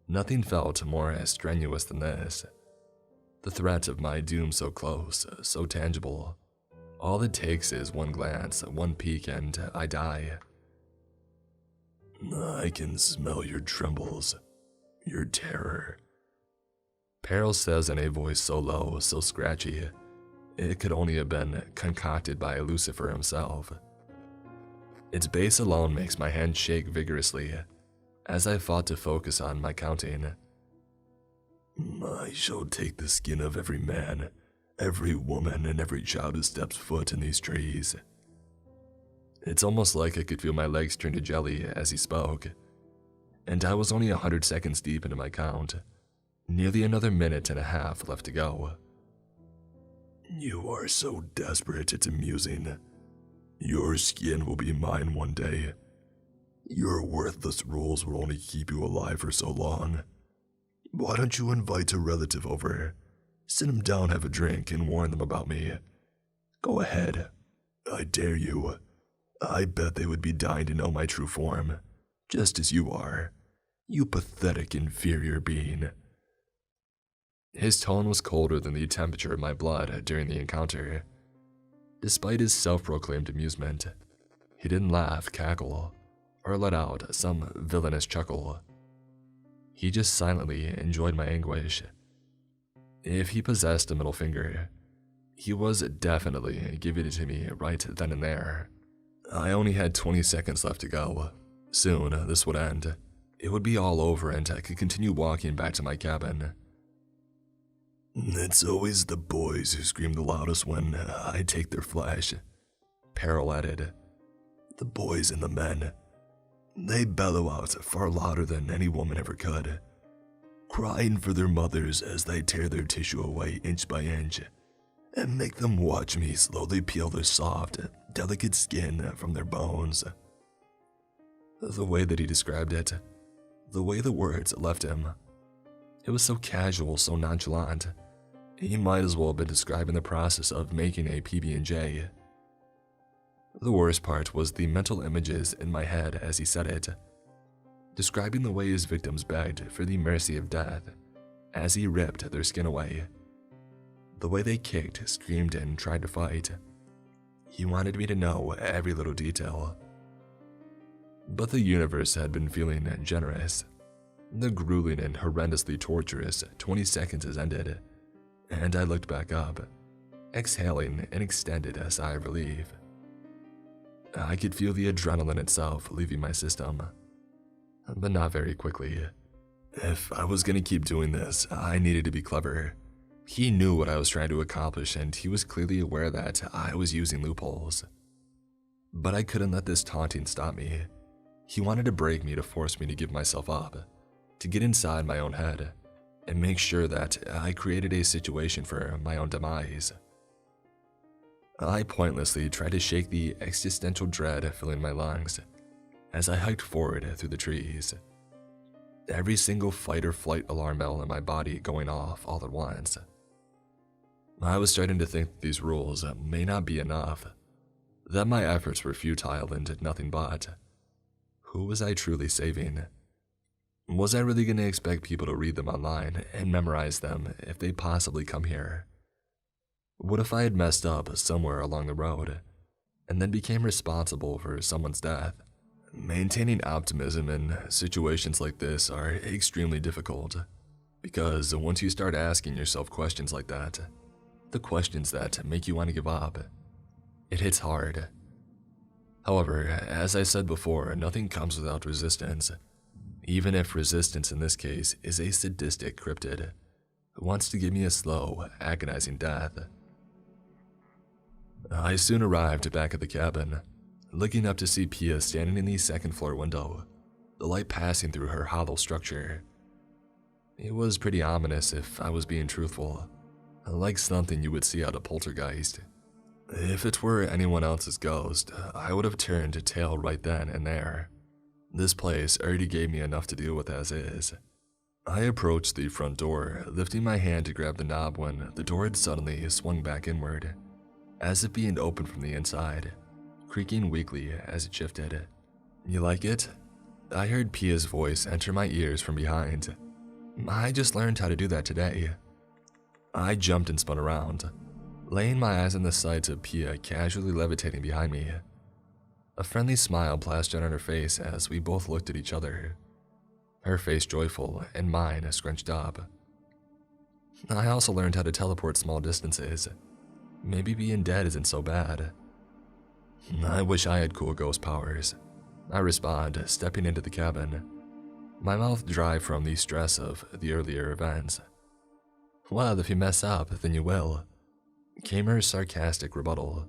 Nothing felt more strenuous than this. The threat of my doom so close, so tangible. All it takes is one glance, one peek, and I die. I can smell your trembles, your terror. Peril says in a voice so low, so scratchy, it could only have been concocted by Lucifer himself. Its bass alone makes my hand shake vigorously as I fought to focus on my counting. I shall take the skin of every man, every woman, and every child who steps foot in these trees. It's almost like I could feel my legs turn to jelly as he spoke, and I was only 100 seconds deep into my count, nearly another minute and a half left to go. You are so desperate, it's amusing. Your skin will be mine one day. Your worthless rules will only keep you alive for so long. Why don't you invite a relative over? Sit them down, have a drink, and warn them about me. Go ahead. I dare you. I bet they would be dying to know my true form, just as you are. You pathetic, inferior being. His tone was colder than the temperature of my blood during the encounter. Despite his self-proclaimed amusement, he didn't laugh, cackle, or let out some villainous chuckle. He just silently enjoyed my anguish. If he possessed a middle finger, he was definitely giving it to me right then and there. I only had 20 seconds left to go. Soon, this would end. It would be all over and I could continue walking back to my cabin. It's always the boys who scream the loudest when I take their flesh, Peril added. The boys and the men. They bellow out far louder than any woman ever could, crying for their mothers as they tear their tissue away inch by inch, and make them watch me slowly peel their soft, delicate skin from their bones. The way that he described it, the way the words left him, it was so casual, so nonchalant. He might as well have been describing the process of making a PB&J. The worst part was the mental images in my head as he said it, describing the way his victims begged for the mercy of death as he ripped their skin away. The way they kicked, screamed, and tried to fight. He wanted me to know every little detail. But the universe had been feeling generous. The grueling and horrendously torturous 20 seconds has ended, and I looked back up, exhaling an extended sigh of relief. I could feel the adrenaline itself leaving my system, but not very quickly. If I was going to keep doing this, I needed to be clever. He knew what I was trying to accomplish, and he was clearly aware that I was using loopholes. But I couldn't let this taunting stop me. He wanted to break me to force me to give myself up, to get inside my own head, and make sure that I created a situation for my own demise. I pointlessly tried to shake the existential dread filling my lungs as I hiked forward through the trees. Every single fight or flight alarm bell in my body going off all at once. I was starting to think that these rules may not be enough, that my efforts were futile and did nothing but. Who was I truly saving? Was I really going to expect people to read them online and memorize them if they possibly come here? What if I had messed up somewhere along the road and then became responsible for someone's death? Maintaining optimism in situations like this are extremely difficult, because once you start asking yourself questions like that, the questions that make you want to give up, it hits hard. However, as I said before, nothing comes without resistance, even if resistance in this case is a sadistic cryptid who wants to give me a slow, agonizing death. I soon arrived back at the cabin, looking up to see Pia standing in the second-floor window, the light passing through her hollow structure. It was pretty ominous if I was being truthful, like something you would see out of Poltergeist. If it were anyone else's ghost, I would have turned tail right then and there. This place already gave me enough to deal with as is. I approached the front door, lifting my hand to grab the knob when the door had suddenly swung back inward, as if being opened from the inside, creaking weakly as it shifted. You like it? I heard Pia's voice enter my ears from behind. I just learned how to do that today. I jumped and spun around, laying my eyes on the sight of Pia casually levitating behind me. A friendly smile plastered on her face as we both looked at each other, her face joyful and mine scrunched up. I also learned how to teleport small distances. Maybe being dead isn't so bad. I wish I had cool ghost powers, I respond, stepping into the cabin, my mouth dry from the stress of the earlier events. Well, if you mess up, then you will, came her sarcastic rebuttal.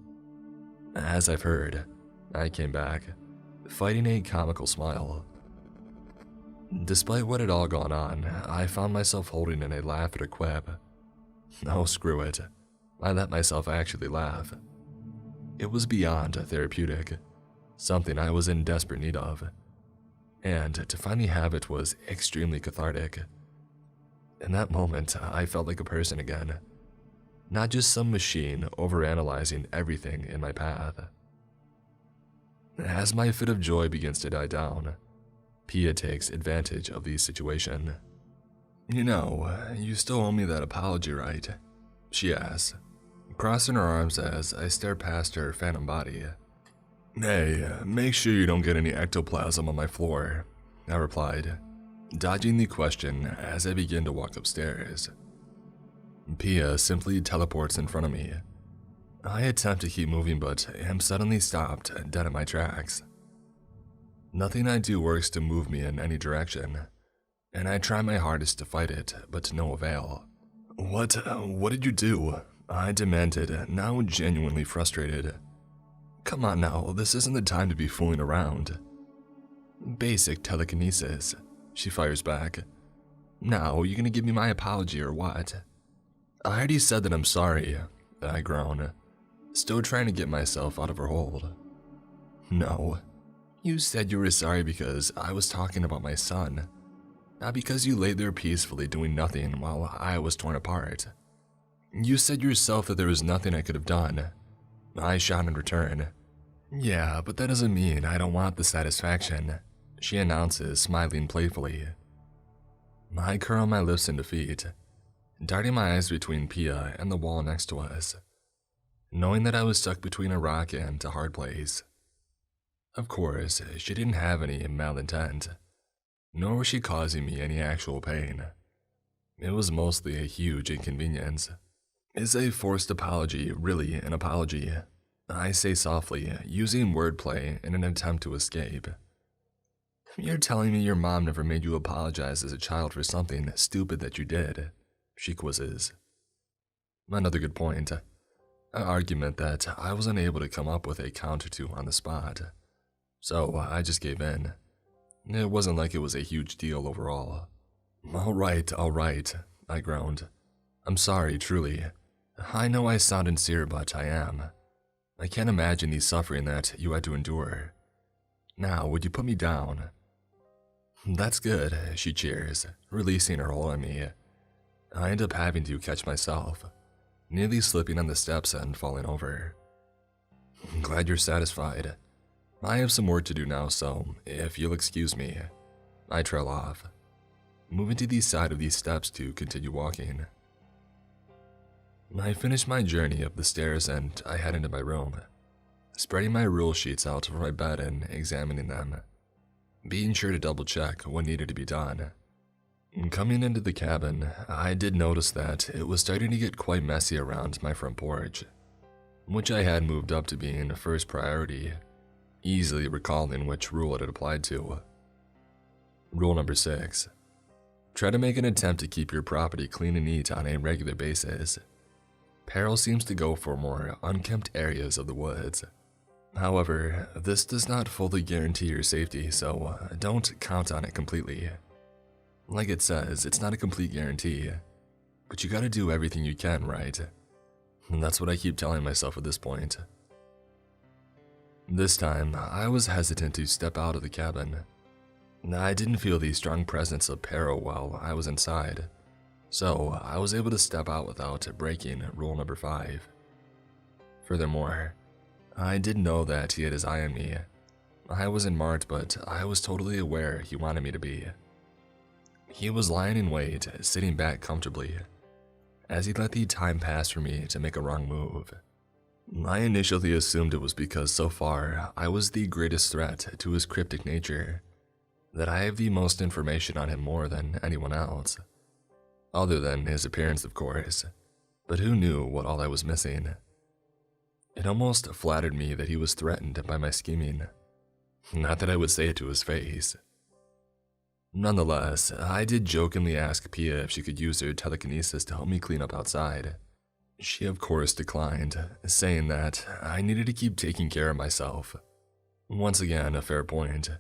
As I've heard, I came back, fighting a comical smile. Despite what had all gone on, I found myself holding in a laugh at her quip. Oh, screw it. I let myself actually laugh. It was beyond therapeutic, something I was in desperate need of, and to finally have it was extremely cathartic. In that moment, I felt like a person again. not just some machine overanalyzing everything in my path. As my fit of joy begins to die down, Pia takes advantage of the situation. "You know, you still owe me that apology, right?" she asks, crossing her arms as I stare past her phantom body. "Hey, make sure you don't get any ectoplasm on my floor," I replied, dodging the question as I begin to walk upstairs. Pia simply teleports in front of me. I attempt to keep moving but am suddenly stopped dead in my tracks. Nothing I do works to move me in any direction, and I try my hardest to fight it, but to no avail. What did you do?" I demanded, now genuinely frustrated. "Come on now, this isn't the time to be fooling around." "Basic telekinesis," she fires back. "Now, you gonna give me my apology or what?" "I already said that I'm sorry," I groan, still trying to get myself out of her hold. "No, you said you were sorry because I was talking about my son, not because you laid there peacefully doing nothing while I was torn apart. You said yourself that there was nothing I could have done," I shot in return. "Yeah, but that doesn't mean I don't want the satisfaction," she announces, smiling playfully. I curl my lips in defeat, darting my eyes between Pia and the wall next to us, knowing that I was stuck between a rock and a hard place. Of course, she didn't have any malintent, nor was she causing me any actual pain. It was mostly a huge inconvenience. "Is a forced apology really an apology?" I say softly, using wordplay in an attempt to escape. "You're telling me your mom never made you apologize as a child for something stupid that you did?" she quizzes. Another good point. An argument that I was unable to come up with a counter to on the spot. So I just gave in. It wasn't like it was a huge deal overall. All right, I groaned. "I'm sorry, truly. I know I sound sincere, but I am. I can't imagine the suffering that you had to endure. Now, would you put me down?" "That's good," she cheers, releasing her hold on me. I end up having to catch myself, nearly slipping on the steps and falling over. "I'm glad you're satisfied. I have some work to do now, so if you'll excuse me," I trail off, moving to the side of these steps to continue walking. I finish my journey up the stairs and I head into my room, spreading my rule sheets out over my bed and examining them, being sure to double check what needed to be done. Coming into the cabin, I did notice that it was starting to get quite messy around my front porch, which I had moved up to being first priority, easily recalling which rule it had applied to. Rule number 6. Try to make an attempt to keep your property clean and neat on a regular basis. Peril seems to go for more unkempt areas of the woods. However, this does not fully guarantee your safety, so don't count on it completely. Like it says, it's not a complete guarantee, but you gotta do everything you can, right? And that's what I keep telling myself at this point. This time, I was hesitant to step out of the cabin. I didn't feel the strong presence of peril while I was inside, so I was able to step out without breaking rule number 5. Furthermore, I did know that he had his eye on me. I wasn't marked, but I was totally aware he wanted me to be. He was lying in wait, sitting back comfortably, as he let the time pass for me to make a wrong move. I initially assumed it was because so far I was the greatest threat to his cryptic nature, that I have the most information on him more than anyone else. Other than his appearance, of course, but who knew what all I was missing? It almost flattered me that he was threatened by my scheming. Not that I would say it to his face. Nonetheless, I did jokingly ask Pia if she could use her telekinesis to help me clean up outside. She of course declined, saying that I needed to keep taking care of myself. Once again, a fair point.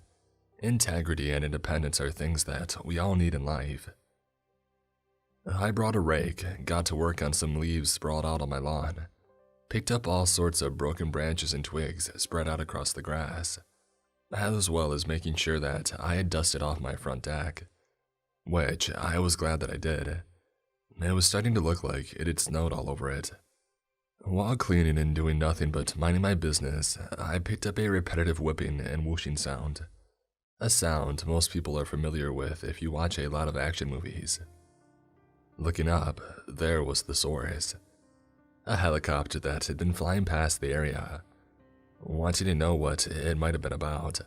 Integrity and independence are things that we all need in life. I brought a rake, got to work on some leaves sprawled out on my lawn, picked up all sorts of broken branches and twigs spread out across the grass, as well as making sure that I had dusted off my front deck, which I was glad that I did. It was starting to look like it had snowed all over it. While cleaning and doing nothing but minding my business, I picked up a repetitive whipping and whooshing sound. A sound most people are familiar with if you watch a lot of action movies. Looking up, there was the source. A helicopter that had been flying past the area. Wanting to know what it might have been about,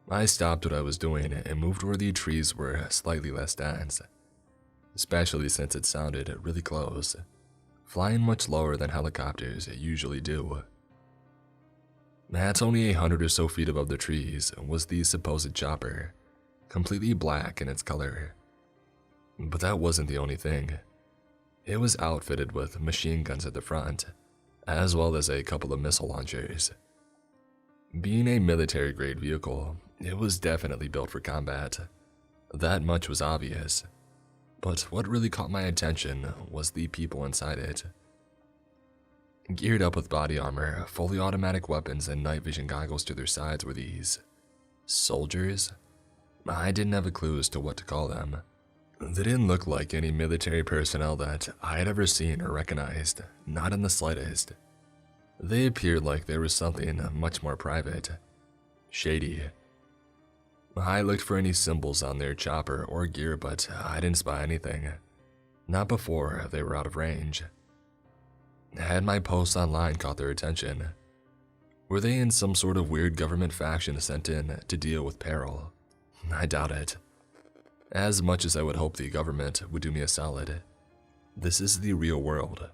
I stopped what I was doing and moved where the trees were slightly less dense, especially since it sounded really close, flying much lower than helicopters usually do. At only 100 or so feet above the trees was the supposed chopper, completely black in its color. But that wasn't the only thing. It was outfitted with machine guns at the front, as well as a couple of missile launchers. Being a military-grade vehicle, it was definitely built for combat. That much was obvious. But what really caught my attention was the people inside it. Geared up with body armor, fully automatic weapons, and night vision goggles to their sides were these soldiers? I didn't have a clue as to what to call them. They didn't look like any military personnel that I had ever seen or recognized, not in the slightest. They appeared like there was something much more private, shady. I looked for any symbols on their chopper or gear, but I didn't spy anything. Not before they were out of range. Had my posts online caught their attention? Were they in some sort of weird government faction sent in to deal with peril? I doubt it. As much as I would hope the government would do me a solid. This is the real world.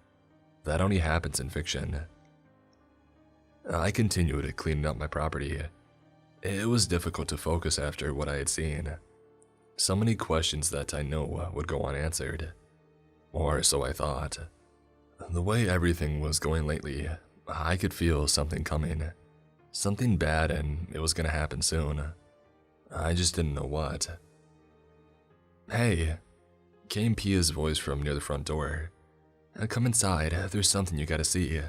That only happens in fiction. I continued cleaning up my property. It was difficult to focus after what I had seen. So many questions that I know would go unanswered. Or so I thought. The way everything was going lately, I could feel something coming. Something bad, and it was gonna happen soon. I just didn't know what. "Hey," came Pia's voice from near the front door. "Come inside, there's something you gotta see."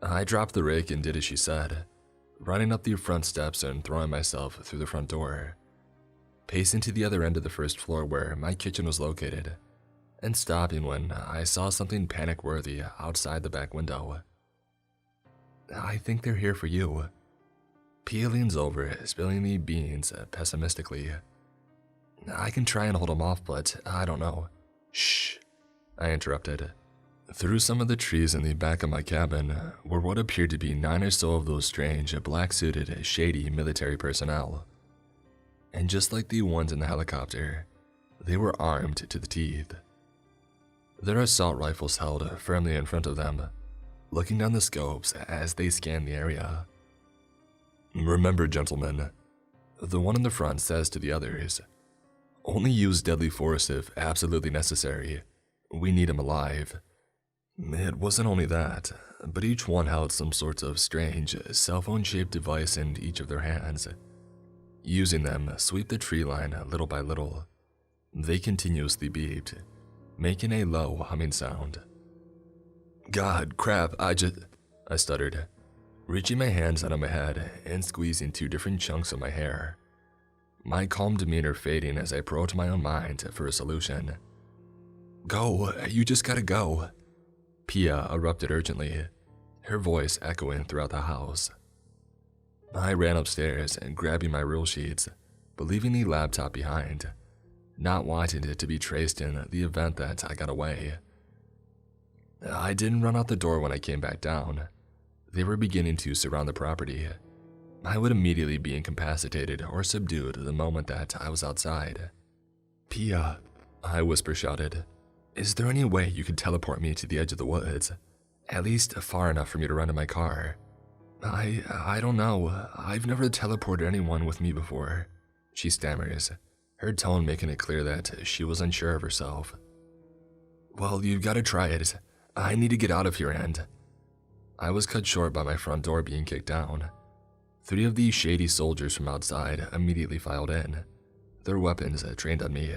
I dropped the rake and did as she said, running up the front steps and throwing myself through the front door, pacing to the other end of the first floor where my kitchen was located, and stopping when I saw something panic-worthy outside the back window. "I think they're here for you." Pia leans over, spilling the beans pessimistically. "I can try and hold them off, but I don't know." "Shh," I interrupted. Through some of the trees in the back of my cabin were what appeared to be 9 or so of those strange, black-suited, shady military personnel. And just like the ones in the helicopter, they were armed to the teeth. Their assault rifles held firmly in front of them, looking down the scopes as they scanned the area. "Remember, gentlemen," the one in the front says to the others, "only use deadly force if absolutely necessary. We need him alive." It wasn't only that, but each one held some sort of strange, cell phone-shaped device in each of their hands. Using them, sweep the tree line little by little. They continuously beeped, making a low humming sound. "God, crap, I stuttered, reaching my hands out of my head and squeezing 2 different chunks of my hair. My calm demeanor fading as I probed my own mind for a solution. "Go, you just gotta go," Pia erupted urgently, her voice echoing throughout the house. I ran upstairs and grabbing my rule sheets, but leaving the laptop behind, not wanting it to be traced in the event that I got away. I didn't run out the door when I came back down. They were beginning to surround the property. I would immediately be incapacitated or subdued the moment that I was outside. "Pia," I whisper-shouted, "is there any way you could teleport me to the edge of the woods? At least far enough for me to run to my car." I don't know. I've never teleported anyone with me before," she stammers, her tone making it clear that she was unsure of herself. "Well, you've got to try it. I need to get out of here and..." I was cut short by my front door being kicked down. 3 of these shady soldiers from outside immediately filed in, their weapons trained on me.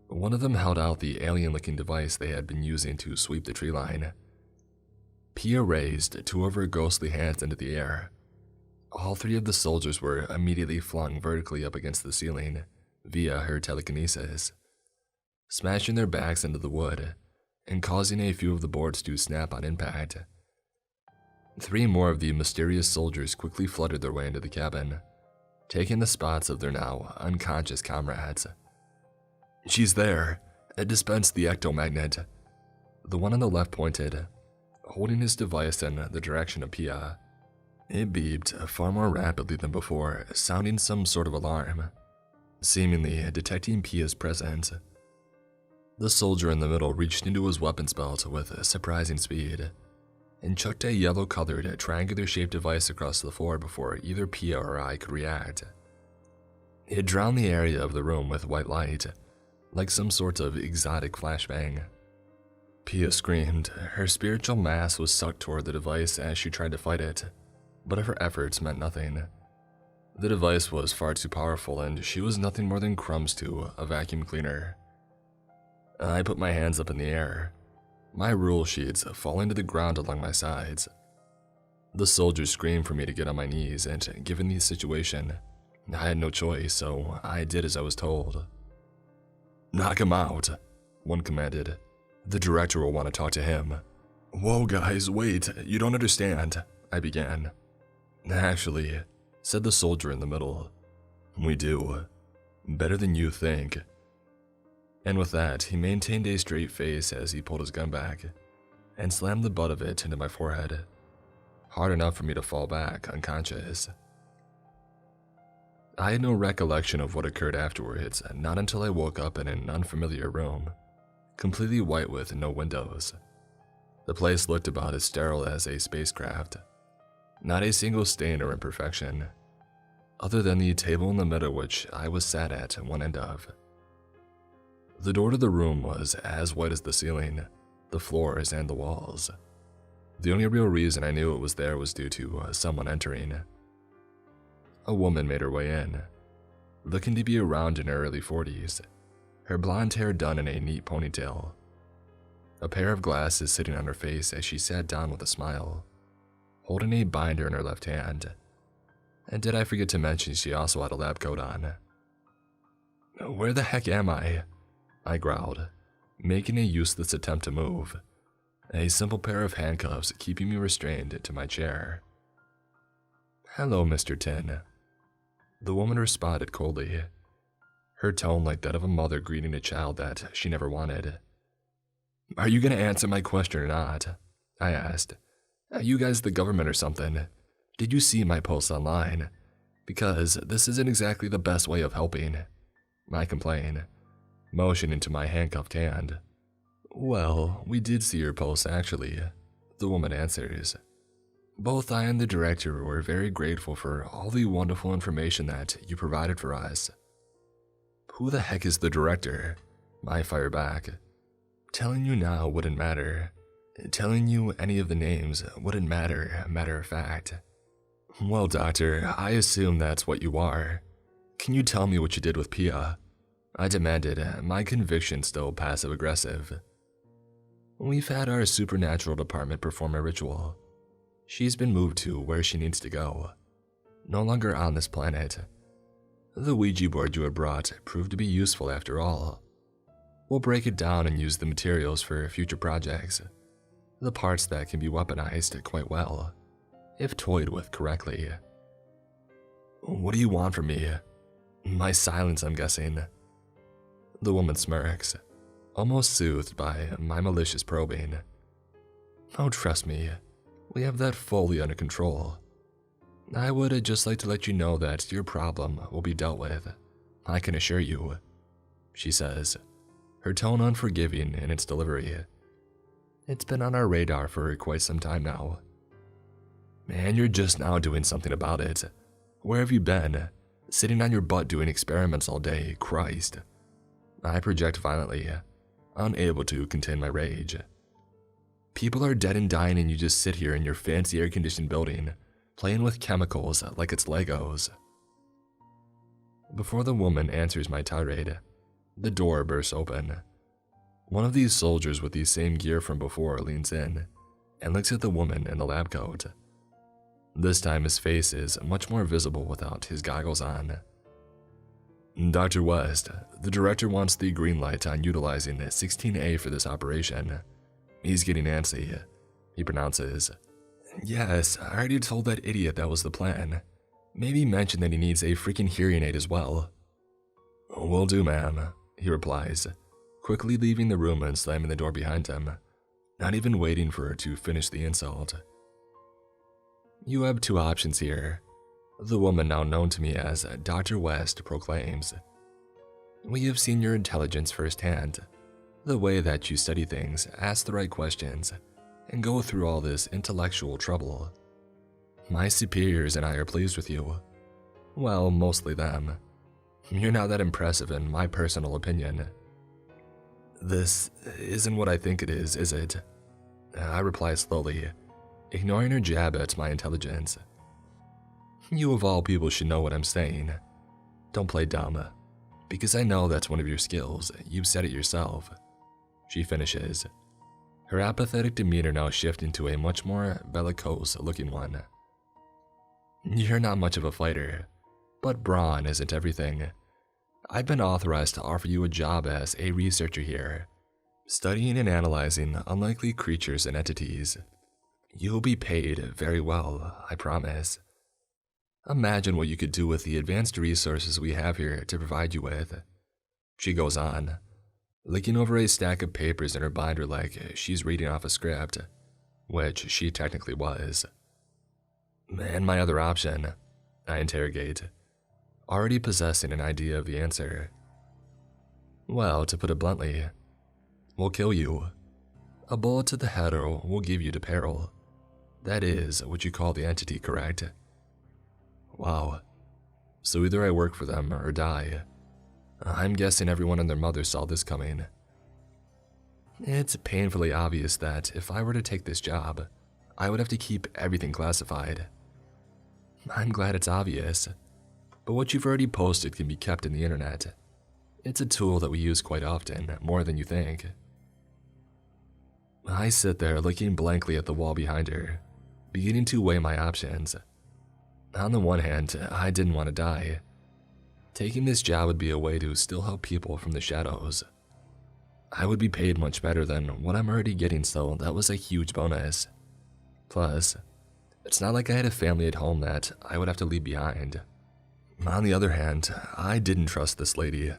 One of them held out the alien-looking device they had been using to sweep the tree line. Pia raised 2 of her ghostly hands into the air. All 3 of the soldiers were immediately flung vertically up against the ceiling via her telekinesis. smashing their backs into the wood and causing a few of the boards to snap on impact. 3 more of the mysterious soldiers quickly fluttered their way into the cabin, taking the spots of their now unconscious comrades. "She's there. It dispensed the ectomagnet." The one on the left pointed, holding his device in the direction of Pia. It beeped far more rapidly than before, sounding some sort of alarm, seemingly detecting Pia's presence. The soldier in the middle reached into his weapons belt with surprising speed and chucked a yellow-colored, triangular-shaped device across the floor before either Pia or I could react. It drowned the area of the room with white light, like some sort of exotic flashbang. Pia screamed. Her spiritual mass was sucked toward the device as she tried to fight it, but her efforts meant nothing. The device was far too powerful, and she was nothing more than crumbs to a vacuum cleaner. I put my hands up in the air, my rule sheets falling to the ground along my sides. The soldiers screamed for me to get on my knees, and given the situation, I had no choice, so I did as I was told. "Knock him out," one commanded. "The director will want to talk to him." "Whoa guys, wait, you don't understand," I began. "Actually," said the soldier in the middle, "we do. Better than you think." And with that, he maintained a straight face as he pulled his gun back and slammed the butt of it into my forehead, hard enough for me to fall back unconscious. I had no recollection of what occurred afterwards, not until I woke up in an unfamiliar room, completely white with no windows. The place looked about as sterile as a spacecraft. Not a single stain or imperfection, other than the table in the middle which I was sat at one end of. The door to the room was as white as the ceiling, the floors, and the walls. The only real reason I knew it was there was due to someone entering. A woman made her way in, looking to be around in her early 40s, her blonde hair done in a neat ponytail. A pair of glasses sitting on her face as she sat down with a smile, holding a binder in her left hand. And did I forget to mention she also had a lab coat on? "Where the heck am I?" I growled, making a useless attempt to move, a simple pair of handcuffs keeping me restrained to my chair. "Hello, Mr. Tin." The woman responded coldly, her tone like that of a mother greeting a child that she never wanted. "Are you going to answer my question or not?" I asked. "Are you guys the government or something? Did you see my post online? Because this isn't exactly the best way of helping," I complained, motioning to my handcuffed hand. "Well, we did see your post actually," the woman answers. "Both I and the director were very grateful for all the wonderful information that you provided for us." "Who the heck is the director?" I fire back. "Telling you now wouldn't matter. Telling you any of the names wouldn't matter, matter of fact." "Well, doctor, I assume that's what you are. Can you tell me what you did with Pia?" I demanded, my conviction still passive-aggressive. "We've had our supernatural department perform a ritual. She's been moved to where she needs to go. No longer on this planet. The Ouija board you had brought proved to be useful after all. We'll break it down and use the materials for future projects. The parts that can be weaponized quite well, if toyed with correctly." "What do you want from me?" "My silence, I'm guessing." The woman smirks, almost soothed by my malicious probing. "Oh, trust me, we have that fully under control. I would just like to let you know that your problem will be dealt with, I can assure you," she says, her tone unforgiving in its delivery. "It's been on our radar for quite some time now." "And you're just now doing something about it. Where have you been? Sitting on your butt doing experiments all day, Christ." I project violently, unable to contain my rage. "People are dead and dying and you just sit here in your fancy air-conditioned building, playing with chemicals like it's Legos." Before the woman answers my tirade, the door bursts open. One of these soldiers with the same gear from before leans in and looks at the woman in the lab coat. This time his face is much more visible without his goggles on. Dr. West, the director wants the green light on utilizing 16A for this operation. He's getting antsy. He pronounces. Yes, I already told that idiot that was the plan. Maybe mention that he needs a freaking hearing aid as well. Will do, ma'am, he replies, quickly leaving the room and slamming the door behind him, not even waiting for her to finish the insult. You have two options here, the woman now known to me as Dr. West proclaims. We have seen your intelligence firsthand, the way that you study things, ask the right questions, and go through all this intellectual trouble. My superiors and I are pleased with you. Well, mostly them. You're not that impressive in my personal opinion. This isn't what I think it is it? I reply slowly, ignoring her jab at my intelligence. You of all people should know what I'm saying. Don't play dumb, because I know that's one of your skills. You've said it yourself. She finishes, her apathetic demeanor now shifting to a much more bellicose-looking one. You're not much of a fighter, but brawn isn't everything. I've been authorized to offer you a job as a researcher here, studying and analyzing unlikely creatures and entities. You'll be paid very well, I promise. Imagine what you could do with the advanced resources we have here to provide you with. She goes on, looking over a stack of papers in her binder like she's reading off a script, which she technically was. And my other option, I interrogate, already possessing an idea of the answer. Well, to put it bluntly, we'll kill you. A bullet to the head or we'll give you to peril. That is what you call the entity, correct? Wow. So either I work for them or die. I'm guessing everyone and their mother saw this coming. It's painfully obvious that if I were to take this job, I would have to keep everything classified. I'm glad it's obvious, but what you've already posted can be kept in the internet. It's a tool that we use quite often, more than you think. I sit there looking blankly at the wall behind her, beginning to weigh my options. On the one hand, I didn't want to die. Taking this job would be a way to still help people from the shadows. I would be paid much better than what I'm already getting, so that was a huge bonus. Plus, it's not like I had a family at home that I would have to leave behind. On the other hand, I didn't trust this lady,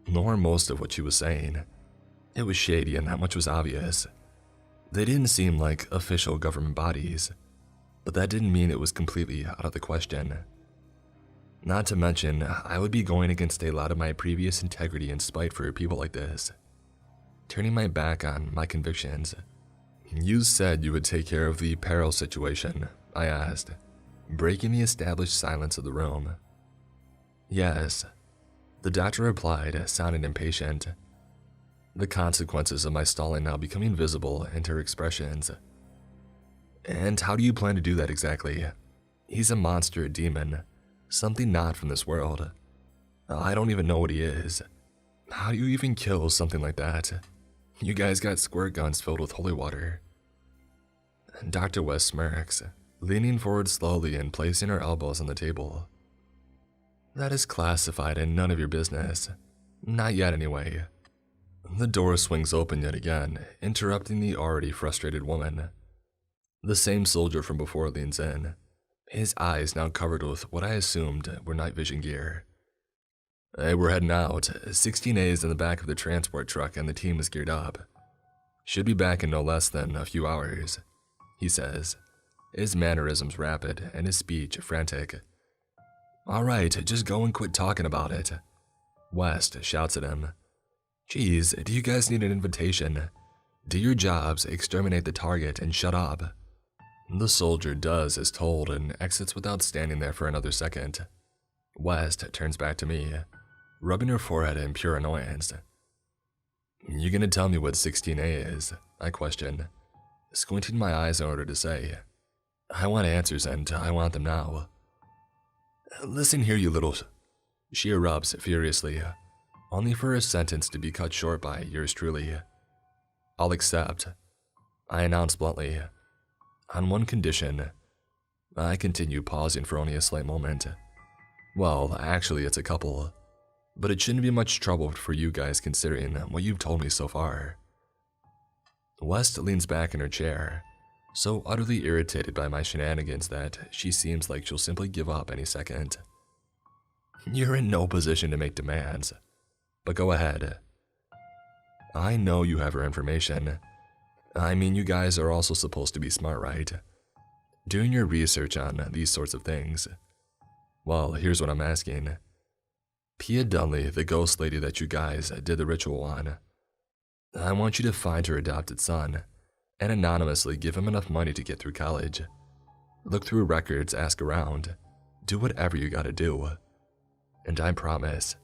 nor most of what she was saying. It was shady and that much was obvious. They didn't seem like official government bodies, but that didn't mean it was completely out of the question. Not to mention, I would be going against a lot of my previous integrity and spite for people like this, turning my back on my convictions. You said you would take care of the peril situation, I asked, breaking the established silence of the room. Yes, the doctor replied, sounding impatient, the consequences of my stalling now becoming visible in her expressions. And how do you plan to do that exactly? He's a monster, a demon, something not from this world. I don't even know what he is. How do you even kill something like that? You guys got squirt guns filled with holy water. Dr. West smirks, leaning forward slowly and placing her elbows on the table. That is classified and none of your business. Not yet, anyway. The door swings open yet again, interrupting the already frustrated woman. The same soldier from before leans in, his eyes now covered with what I assumed were night vision gear. Hey, we're heading out. 16A is in the back of the transport truck and the team is geared up. Should be back in no less than a few hours, he says, his mannerisms rapid and his speech frantic. All right, just go and quit talking about it. West shouts at him. Geez, do you guys need an invitation? Do your jobs, exterminate the target, and shut up. The soldier does as told and exits without standing there for another second. West turns back to me, rubbing her forehead in pure annoyance. You gonna tell me what 16A is? I question, squinting my eyes in order to say. I want answers and I want them now. Listen here, you little... She erupts furiously, only for her sentence to be cut short by yours truly. I'll accept, I announce bluntly. On one condition. I continue, pausing for only a slight moment. Well, actually it's a couple. but it shouldn't be much trouble for you guys considering what you've told me so far. West leans back in her chair, so utterly irritated by my shenanigans that she seems like she'll simply give up any second. You're in no position to make demands, but go ahead. I know you have her information. I mean, you guys are also supposed to be smart, right? Doing your research on these sorts of things. Well, here's what I'm asking. Pia Dunley, the ghost lady that you guys did the ritual on, I want you to find her adopted son and anonymously give him enough money to get through college. Look through records, ask around, do whatever you gotta do. And I promise,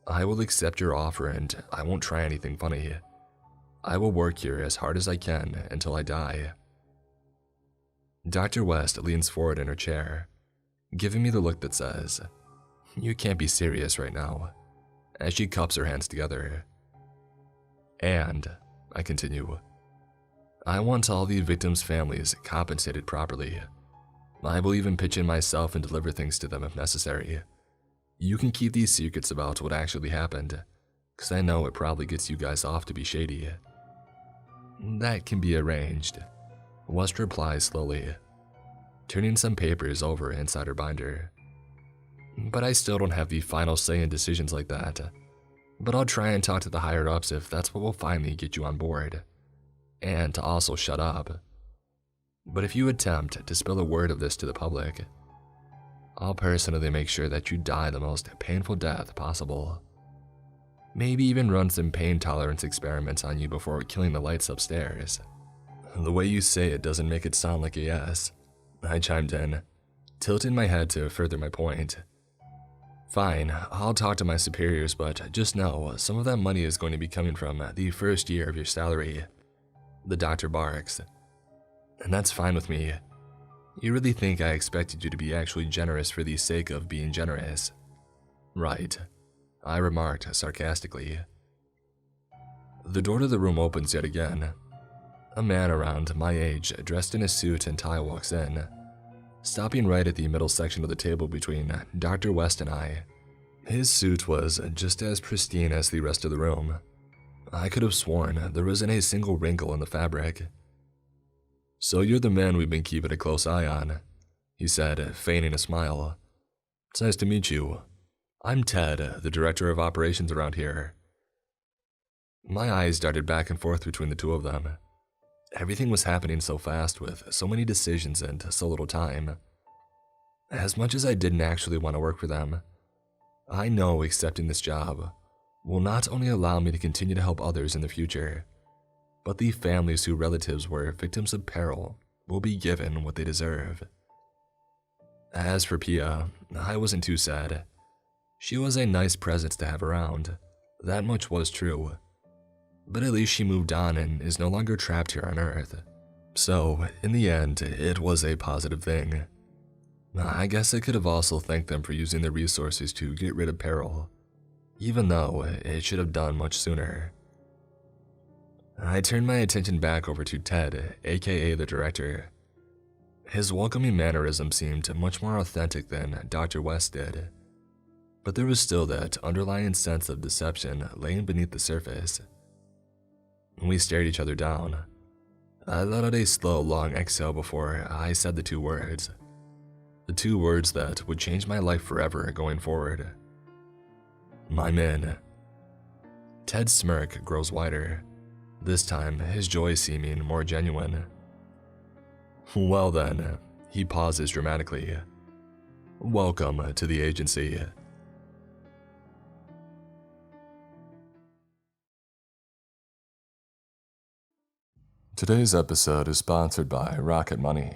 I will accept your offer and I won't try anything funny. I will work here as hard as I can until I die. Dr. West leans forward in her chair, giving me the look that says, you can't be serious right now, as she cups her hands together. And, I continue, I want all the victims' families compensated properly. I will even pitch in myself and deliver things to them if necessary. You can keep these secrets about what actually happened, because I know it probably gets you guys off to be shady. That can be arranged, West replies slowly, turning some papers over inside her binder. But I still don't have the final say in decisions like that. But I'll try and talk to the higher-ups if that's what will finally get you on board. And to also shut up. But if you attempt to spill a word of this to the public, I'll personally make sure that you die the most painful death possible. Maybe even run some pain tolerance experiments on you before killing the lights upstairs. The way you say it doesn't make it sound like a yes, I chimed in, tilting my head to further my point. Fine, I'll talk to my superiors, but just know some of that money is going to be coming from the first year of your salary. The doctor barks. And that's fine with me. You really think I expected you to be actually generous for the sake of being generous? Right, I remarked sarcastically. The door to the room opens yet again. A man around my age, dressed in a suit and tie, walks in, stopping right at the middle section of the table between Dr. West and I. His suit was just as pristine as the rest of the room. I could have sworn there wasn't a single wrinkle in the fabric. So you're the man we've been keeping a close eye on, he said, feigning a smile. It's nice to meet you. I'm Ted, the director of operations around here. My eyes darted back and forth between the two of them. Everything was happening so fast with so many decisions and so little time. As much as I didn't actually want to work for them, I know accepting this job will not only allow me to continue to help others in the future, but the families whose relatives were victims of peril will be given what they deserve. As for Pia, I wasn't too sad. She was a nice presence to have around, that much was true. But at least she moved on and is no longer trapped here on Earth. So, in the end, it was a positive thing. I guess I could have also thanked them for using their resources to get rid of peril, even though it should have done much sooner. I turned my attention back over to Ted, aka the director. His welcoming mannerism seemed much more authentic than Dr. West did, but there was still that underlying sense of deception laying beneath the surface. We stared each other down. I let out a slow, long exhale before I said the two words. The two words that would change my life forever going forward. I'm in. Ted's smirk grows wider, this time his joy seeming more genuine. Well then, he pauses dramatically. Welcome to the agency. Today's episode is sponsored by Rocket Money.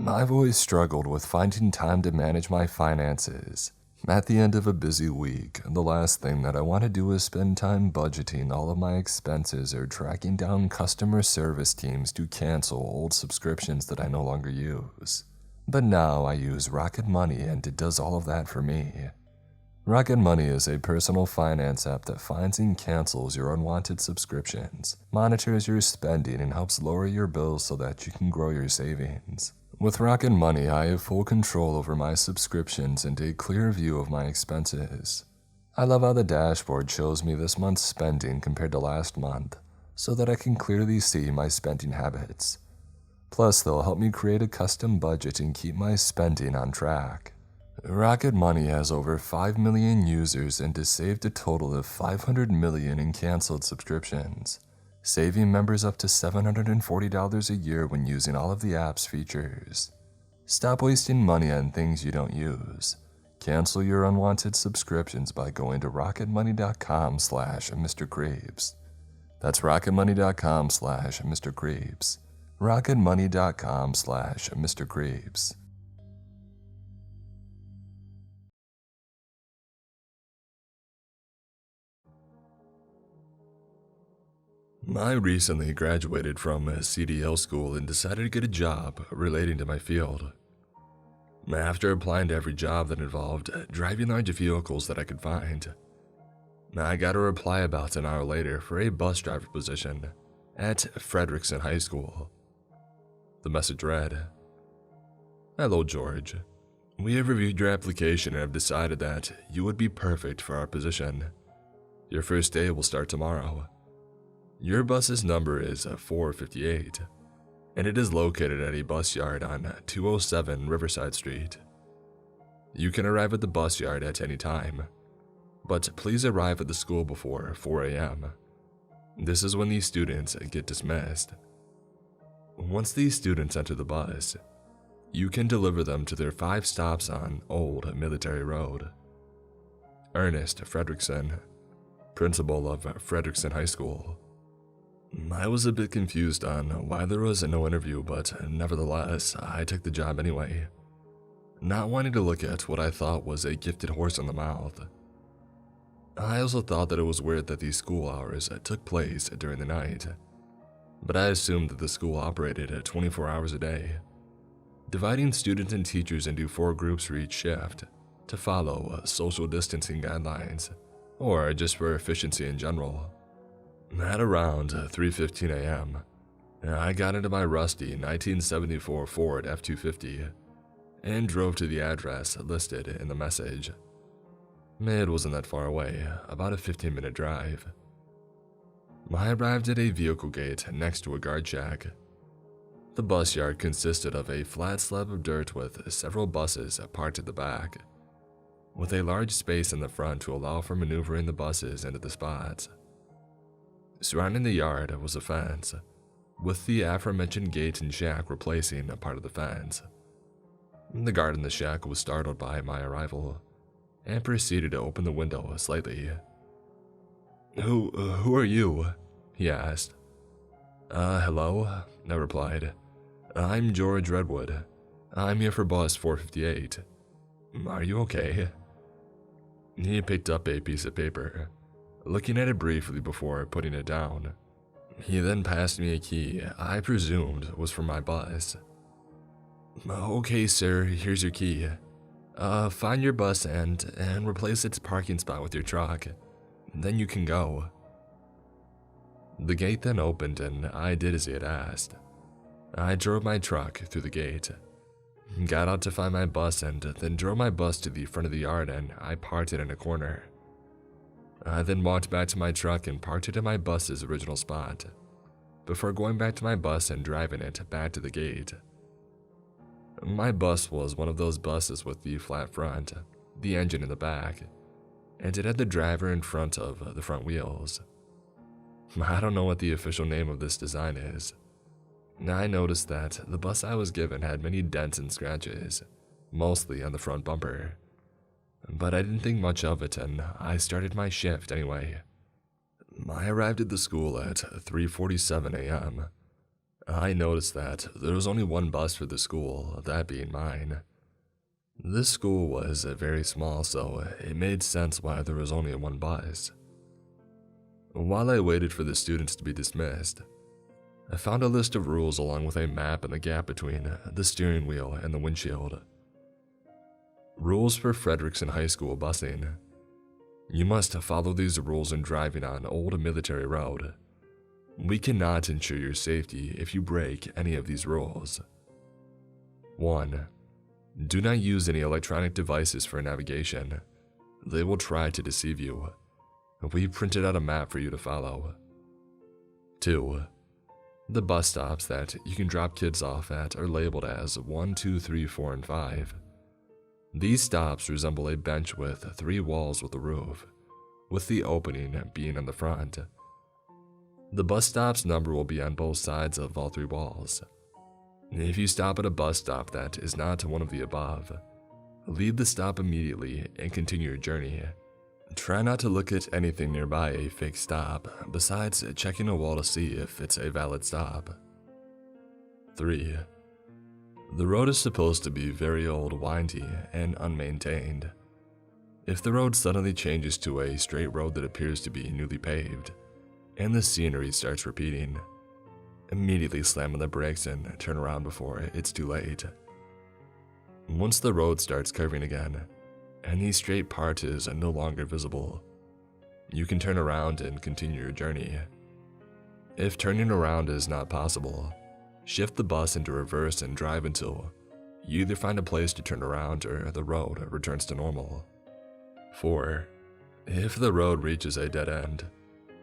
I've always struggled with finding time to manage my finances. At the end of a busy week, the last thing that I want to do is spend time budgeting all of my expenses or tracking down customer service teams to cancel old subscriptions that I no longer use. But now I use Rocket Money and it does all of that for me. Rocket Money is a personal finance app that finds and cancels your unwanted subscriptions, monitors your spending, and helps lower your bills so that you can grow your savings. With Rocket Money, I have full control over my subscriptions and a clear view of my expenses. I love how the dashboard shows me this month's spending compared to last month, so that I can clearly see my spending habits. Plus, they'll help me create a custom budget and keep my spending on track. Rocket Money has over 5 million users and has saved a total of 500 million in canceled subscriptions, saving members up to $740 a year when using all of the app's features. Stop wasting money on things you don't use. Cancel your unwanted subscriptions by going to rocketmoney.com/Mr. Creeps. That's rocketmoney.com/Mr. Creeps. rocketmoney.com/Mr. Creeps. I recently graduated from a CDL school and decided to get a job relating to my field. After applying to every job that involved driving large vehicles that I could find, I got a reply about an hour later for a bus driver position at Frederickson High School. The message read, "Hello, George. We have reviewed your application and have decided that you would be perfect for our position. Your first day will start tomorrow. Your bus's number is 458, and it is located at a bus yard on 207 Riverside Street. You can arrive at the bus yard at any time, but please arrive at the school before 4 a.m. This is when these students get dismissed. Once these students enter the bus, you can deliver them to their 5 stops on Old Military Road. Ernest Frederickson, principal of Frederickson High School." I was a bit confused on why there was no interview, but nevertheless, I took the job anyway, not wanting to look at what I thought was a gifted horse in the mouth. I also thought that it was weird that these school hours took place during the night, but I assumed that the school operated 24 hours a day, dividing students and teachers into 4 groups for each shift to follow social distancing guidelines, or just for efficiency in general. At around 3:15 a.m., I got into my rusty 1974 Ford F-250 and drove to the address listed in the message. It wasn't that far away, about a 15-minute drive. I arrived at a vehicle gate next to a guard shack. The bus yard consisted of a flat slab of dirt with several buses parked at the back, with a large space in the front to allow for maneuvering the buses into the spots. Surrounding the yard was a fence, with the aforementioned gate and shack replacing a part of the fence. The guard in the shack was startled by my arrival and proceeded to open the window slightly. Who are you?" he asked. Hello," I replied. "I'm George Redwood. I'm here for bus 458. Are you okay?" He picked up a piece of paper, looking at it briefly before putting it down. He then passed me a key I presumed was for my bus. "Okay, sir, here's your key. Find your bus and replace its parking spot with your truck. Then you can go." The gate then opened and I did as he had asked. I drove my truck through the gate, got out to find my bus, and then drove my bus to the front of the yard and I parked it in a corner. I then walked back to my truck and parked it in my bus's original spot, before going back to my bus and driving it back to the gate. My bus was one of those buses with the flat front, the engine in the back, and it had the driver in front of the front wheels. I don't know what the official name of this design is. I noticed that the bus I was given had many dents and scratches, mostly on the front bumper. But I didn't think much of it and I started my shift anyway. I arrived at the school at 3:47 a.m. I noticed that there was only one bus for the school, that being mine. This school was very small, so it made sense why there was only one bus. While I waited for the students to be dismissed, I found a list of rules along with a map and the gap between the steering wheel and the windshield. Rules for Frederickson High School busing. You must follow these rules in driving on Old Military Road. We cannot ensure your safety if you break any of these rules. 1. Do not use any electronic devices for navigation. They will try to deceive you. We printed out a map for you to follow. 2. The bus stops that you can drop kids off at are labeled as 1, 2, 3, 4, and 5. These stops resemble a bench with 3 walls with a roof, with the opening being on the front. The bus stop's number will be on both sides of all 3 walls. If you stop at a bus stop that is not one of the above, leave the stop immediately and continue your journey. Try not to look at anything nearby a fake stop, besides checking a wall to see if it's a valid stop. 3. The road is supposed to be very old, windy, and unmaintained. If the road suddenly changes to a straight road that appears to be newly paved, and the scenery starts repeating, immediately slam on the brakes and turn around before it's too late. Once the road starts curving again, and the straight part is no longer visible, you can turn around and continue your journey. If turning around is not possible, shift the bus into reverse and drive until you either find a place to turn around or the road returns to normal. 4. If the road reaches a dead end,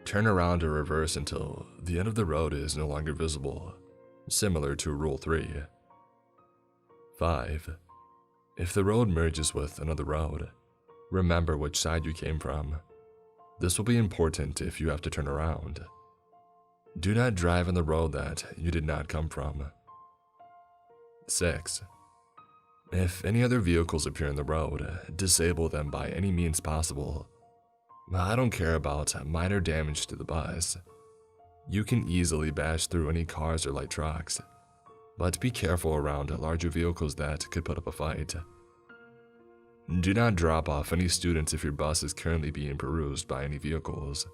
turn around or reverse until the end of the road is no longer visible, similar to Rule 3. 5. If the road merges with another road, remember which side you came from. This will be important if you have to turn around. Do not drive on the road that you did not come from. 6. If any other vehicles appear in the road, disable them by any means possible. I don't care about minor damage to the bus. You can easily bash through any cars or light trucks, but be careful around larger vehicles that could put up a fight. Do not drop off any students if your bus is currently being perused by any vehicles,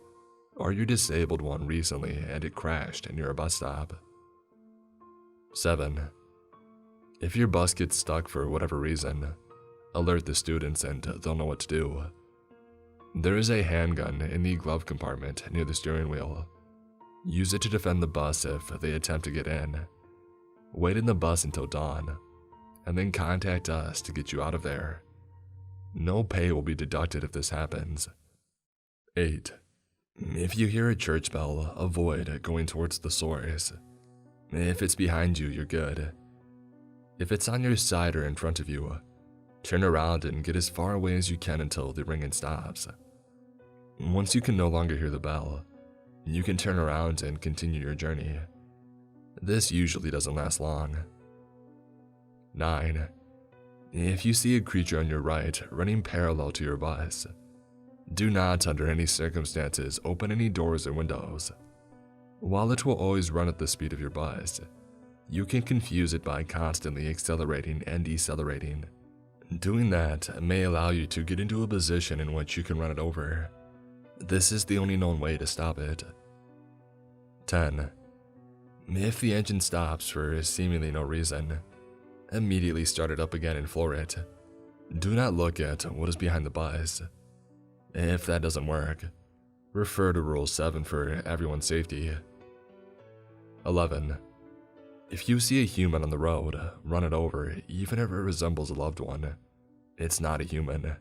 or you disabled one recently and it crashed near a bus stop. 7. If your bus gets stuck for whatever reason, alert the students and they'll know what to do. There is a handgun in the glove compartment near the steering wheel. Use it to defend the bus if they attempt to get in. Wait in the bus until dawn, and then contact us to get you out of there. No pay will be deducted if this happens. 8. If you hear a church bell, avoid going towards the source. If it's behind you, you're good. If it's on your side or in front of you, turn around and get as far away as you can until the ringing stops. Once you can no longer hear the bell, you can turn around and continue your journey. This usually doesn't last long. 9. If you see a creature on your right running parallel to your bus, do not under any circumstances open any doors or windows. While it will always run at the speed of your bus, you can confuse it by constantly accelerating and decelerating. Doing that may allow you to get into a position in which you can run it over. This is the only known way to stop it. 10. If the engine stops for seemingly no reason, immediately start it up again and floor it. Do not look at what is behind the bus. If that doesn't work, refer to Rule 7 for everyone's safety. 11. If you see a human on the road, run it over, even if it resembles a loved one. It's not a human.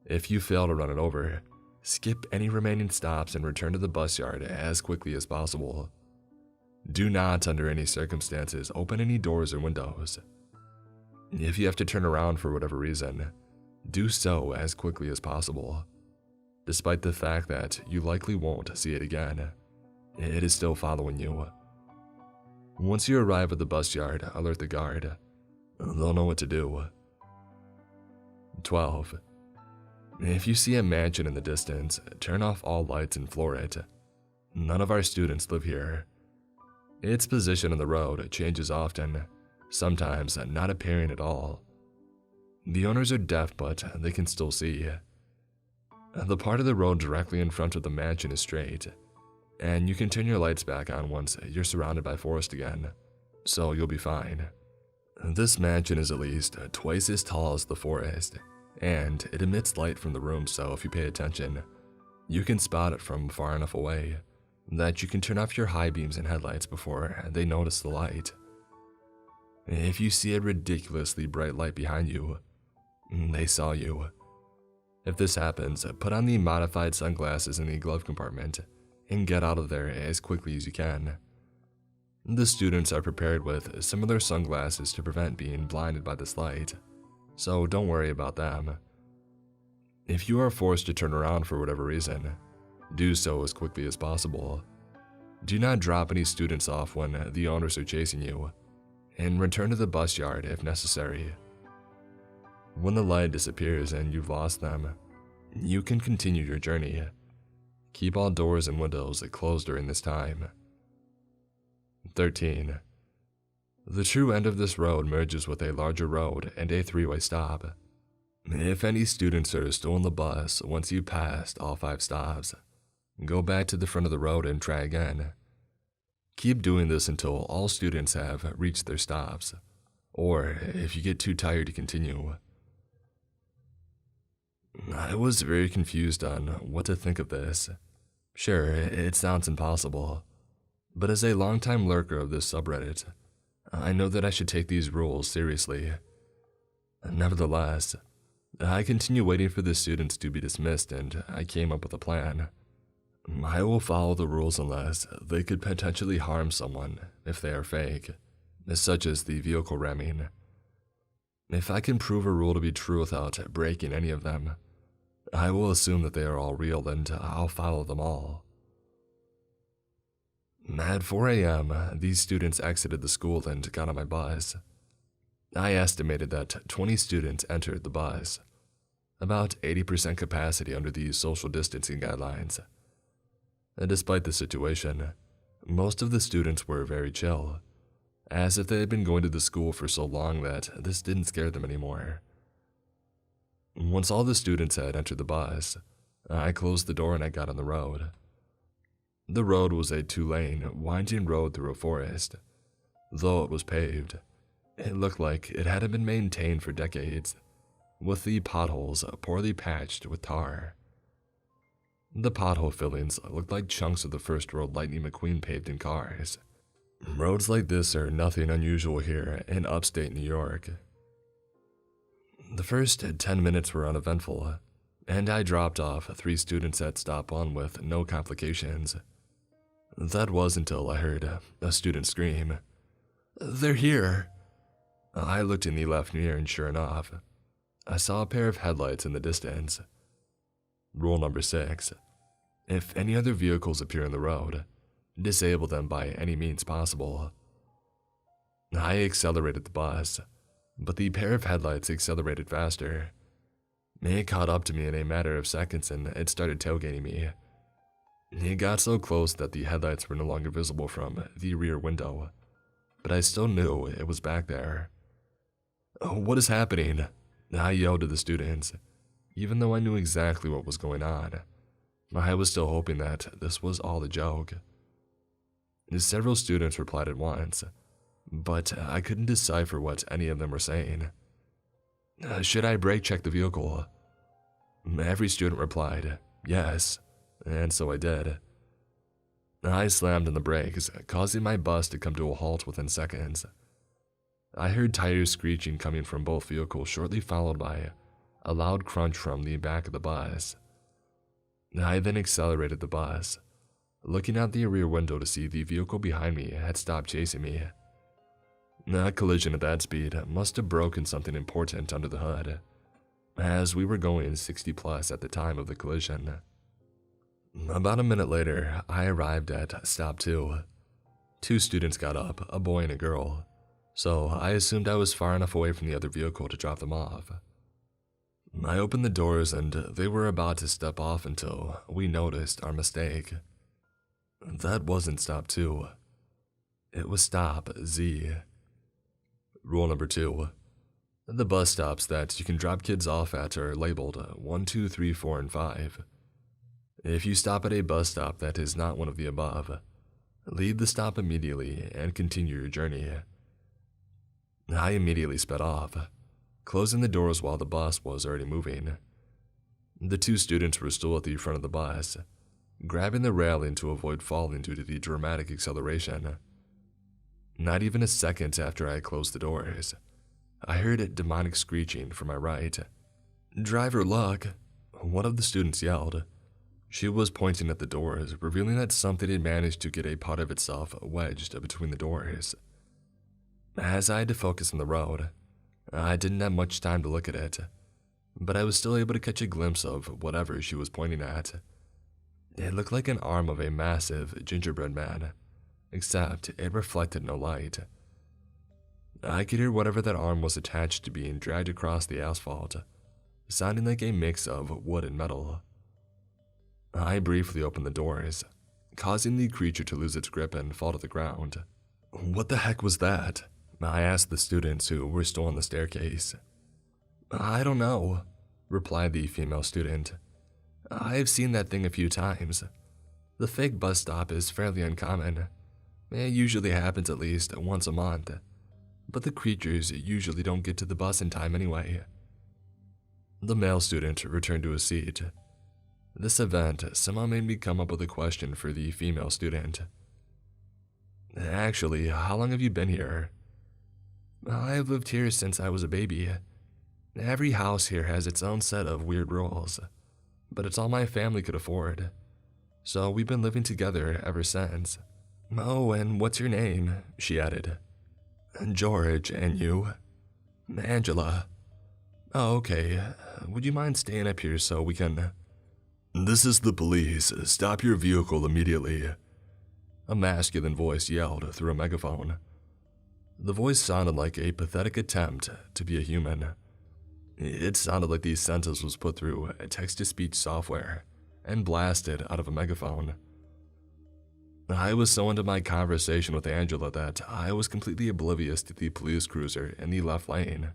If you fail to run it over, skip any remaining stops and return to the bus yard as quickly as possible. Do not, under any circumstances, open any doors or windows. If you have to turn around for whatever reason, do so as quickly as possible. Despite the fact that you likely won't see it again, it is still following you. Once you arrive at the bus yard, alert the guard. They'll know what to do. 12. If you see a mansion in the distance, turn off all lights and floor it. None of our students live here. Its position on the road changes often, sometimes not appearing at all. The owners are deaf, but they can still see. The part of the road directly in front of the mansion is straight, and you can turn your lights back on once you're surrounded by forest again, so you'll be fine. This mansion is at least twice as tall as the forest, and it emits light from the room, so if you pay attention, you can spot it from far enough away that you can turn off your high beams and headlights before they notice the light. If you see a ridiculously bright light behind you, they saw you. If this happens, put on the modified sunglasses in the glove compartment and get out of there as quickly as you can. The students are prepared with similar sunglasses to prevent being blinded by this light, so don't worry about them. If you are forced to turn around for whatever reason, do so as quickly as possible. Do not drop any students off when the owners are chasing you, and return to the bus yard if necessary. When the light disappears and you've lost them, you can continue your journey. Keep all doors and windows closed during this time. 13. The true end of this road merges with a larger road and a three-way stop. If any students are still on the bus once you've passed all 5 stops, go back to the front of the road and try again. Keep doing this until all students have reached their stops, or if you get too tired to continue. I was very confused on what to think of this. Sure, it sounds impossible, but as a longtime lurker of this subreddit, I know that I should take these rules seriously. Nevertheless, I continue waiting for the students to be dismissed, and I came up with a plan. I will follow the rules unless they could potentially harm someone if they are fake, such as the vehicle ramming. If I can prove a rule to be true without breaking any of them, I will assume that they are all real and I'll follow them all. At 4 a.m., these students exited the school and got on my bus. I estimated that 20 students entered the bus, about 80% capacity under the social distancing guidelines. Despite the situation, most of the students were very chill, as if they had been going to the school for so long that this didn't scare them anymore. Once all the students had entered the bus, I closed the door and I got on the road. The road was a 2-lane, winding road through a forest. Though it was paved, it looked like it hadn't been maintained for decades, with the potholes poorly patched with tar. The pothole fillings looked like chunks of the first road Lightning McQueen paved in cars. Roads like this are nothing unusual here in upstate New York. The first 10 minutes were uneventful, and I dropped off 3 students at stop 1 with no complications. That was until I heard a student scream, "They're here!" I looked in the left mirror and sure enough, I saw a pair of headlights in the distance. Rule number 6. If any other vehicles appear on the road, disable them by any means possible. I accelerated the bus, but the pair of headlights accelerated faster. It caught up to me in a matter of seconds and it started tailgating me. It got so close that the headlights were no longer visible from the rear window, but I still knew it was back there. "What is happening?" I yelled to the students, even though I knew exactly what was going on. I was still hoping that this was all a joke. Several students replied at once, but I couldn't decipher what any of them were saying. "Should I brake check the vehicle?" Every student replied, "Yes," and so I did. I slammed on the brakes, causing my bus to come to a halt within seconds. I heard tires screeching coming from both vehicles, shortly followed by a loud crunch from the back of the bus. I then accelerated the bus, looking out the rear window to see the vehicle behind me had stopped chasing me. A collision at that speed must have broken something important under the hood, as we were going 60 plus at the time of the collision. About a minute later, I arrived at stop 2. 2 students got up, a boy and a girl, so I assumed I was far enough away from the other vehicle to drop them off. I opened the doors and they were about to step off until we noticed our mistake. That wasn't stop 2. It was stop Z. Rule number 2. The bus stops that you can drop kids off at are labeled 1, 2, 3, 4, and 5. If you stop at a bus stop that is not one of the above, leave the stop immediately and continue your journey. I immediately sped off, closing the doors while the bus was already moving. The 2 students were still at the front of the bus, grabbing the railing to avoid falling due to the dramatic acceleration. Not even a second after I closed the doors, I heard demonic screeching from my right. "Driver luck! One of the students yelled. She was pointing at the doors, revealing that something had managed to get a part of itself wedged between the doors. As I had to focus on the road, I didn't have much time to look at it, but I was still able to catch a glimpse of whatever she was pointing at. It looked like an arm of a massive gingerbread man, except it reflected no light. I could hear whatever that arm was attached to being dragged across the asphalt, sounding like a mix of wood and metal. I briefly opened the doors, causing the creature to lose its grip and fall to the ground. "What the heck was that?" I asked the students who were still on the staircase. "I don't know," replied the female student. "I've seen that thing a few times. The fake bus stop is fairly uncommon. It usually happens at least once a month, but the creatures usually don't get to the bus in time anyway." The male student returned to his seat. This event somehow made me come up with a question for the female student. "Actually, how long have you been here?" "I've lived here since I was a baby. Every house here has its own set of weird rules, but it's all my family could afford. So we've been living together ever since." "Oh, and what's your name?" she added. "George, and you?" "Angela." "Oh, okay. Would you mind staying up here so we can—" "This is the police. Stop your vehicle immediately," a masculine voice yelled through a megaphone. The voice sounded like a pathetic attempt to be a human. It sounded like the sentence was put through a text-to-speech software and blasted out of a megaphone. I was so into my conversation with Angela that I was completely oblivious to the police cruiser in the left lane.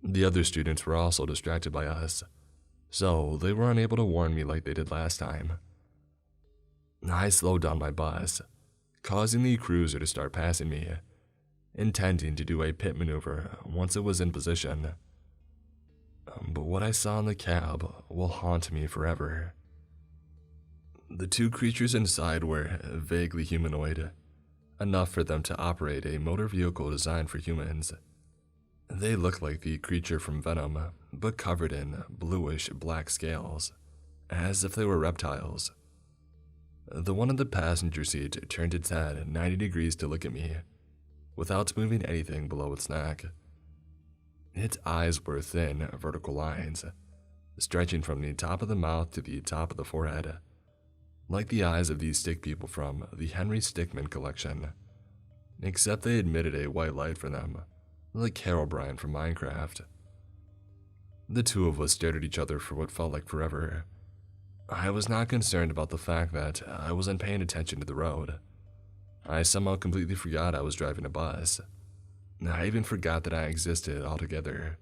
The other students were also distracted by us, so they were unable to warn me like they did last time. I slowed down my bus, causing the cruiser to start passing me, intending to do a pit maneuver once it was in position. But what I saw in the cab will haunt me forever. The two creatures inside were vaguely humanoid, enough for them to operate a motor vehicle designed for humans. They looked like the creature from Venom, but covered in bluish black scales, as if they were reptiles. The one in the passenger seat turned its head 90 degrees to look at me, without moving anything below its neck. Its eyes were thin, vertical lines, stretching from the top of the mouth to the top of the forehead, like the eyes of these stick people from the Henry Stickmin collection, except they emitted a white light for them, like Herobrine from Minecraft. The two of us stared at each other for what felt like forever. I was not concerned about the fact that I wasn't paying attention to the road. I somehow completely forgot I was driving a bus. I even forgot that I existed altogether.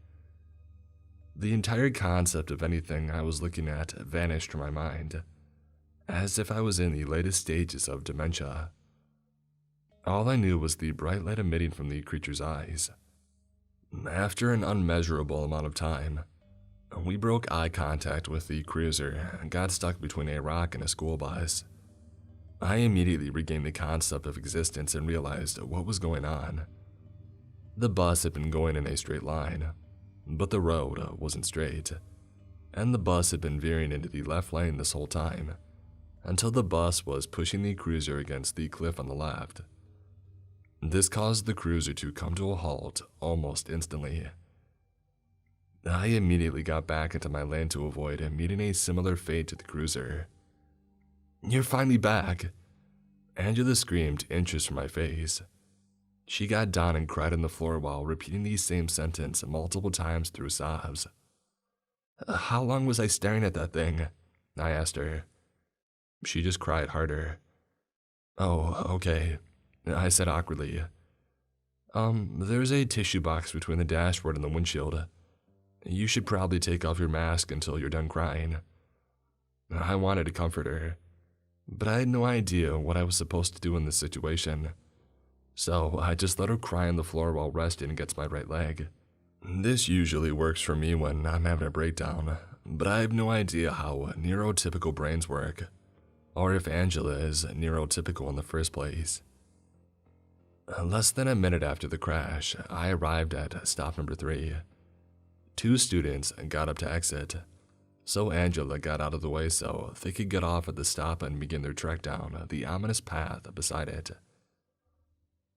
The entire concept of anything I was looking at vanished from my mind, as if I was in the latest stages of dementia. All I knew was the bright light emitting from the creature's eyes. After an unmeasurable amount of time, we broke eye contact with the cruiser and got stuck between a rock and a school bus. I immediately regained the concept of existence and realized what was going on. The bus had been going in a straight line, but the road wasn't straight, and the bus had been veering into the left lane this whole time, until the bus was pushing the cruiser against the cliff on the left. This caused the cruiser to come to a halt almost instantly. I immediately got back into my lane to avoid meeting a similar fate to the cruiser. "You're finally back!" Angela screamed inches from my face. She got down and cried on the floor while repeating the same sentence multiple times through sobs. "How long was I staring at that thing?" I asked her. She just cried harder. "Oh, okay," I said awkwardly. There's a tissue box between the dashboard and the windshield. You should probably take off your mask until you're done crying." I wanted to comfort her, but I had no idea what I was supposed to do in this situation. So I just let her cry on the floor while resting against my right leg. This usually works for me when I'm having a breakdown, but I have no idea how neurotypical brains work, or if Angela is neurotypical in the first place. Less than a minute after the crash, I arrived at stop number 3. 2 students got up to exit, So Angela got out of the way so they could get off at the stop and begin their trek down the ominous path beside it.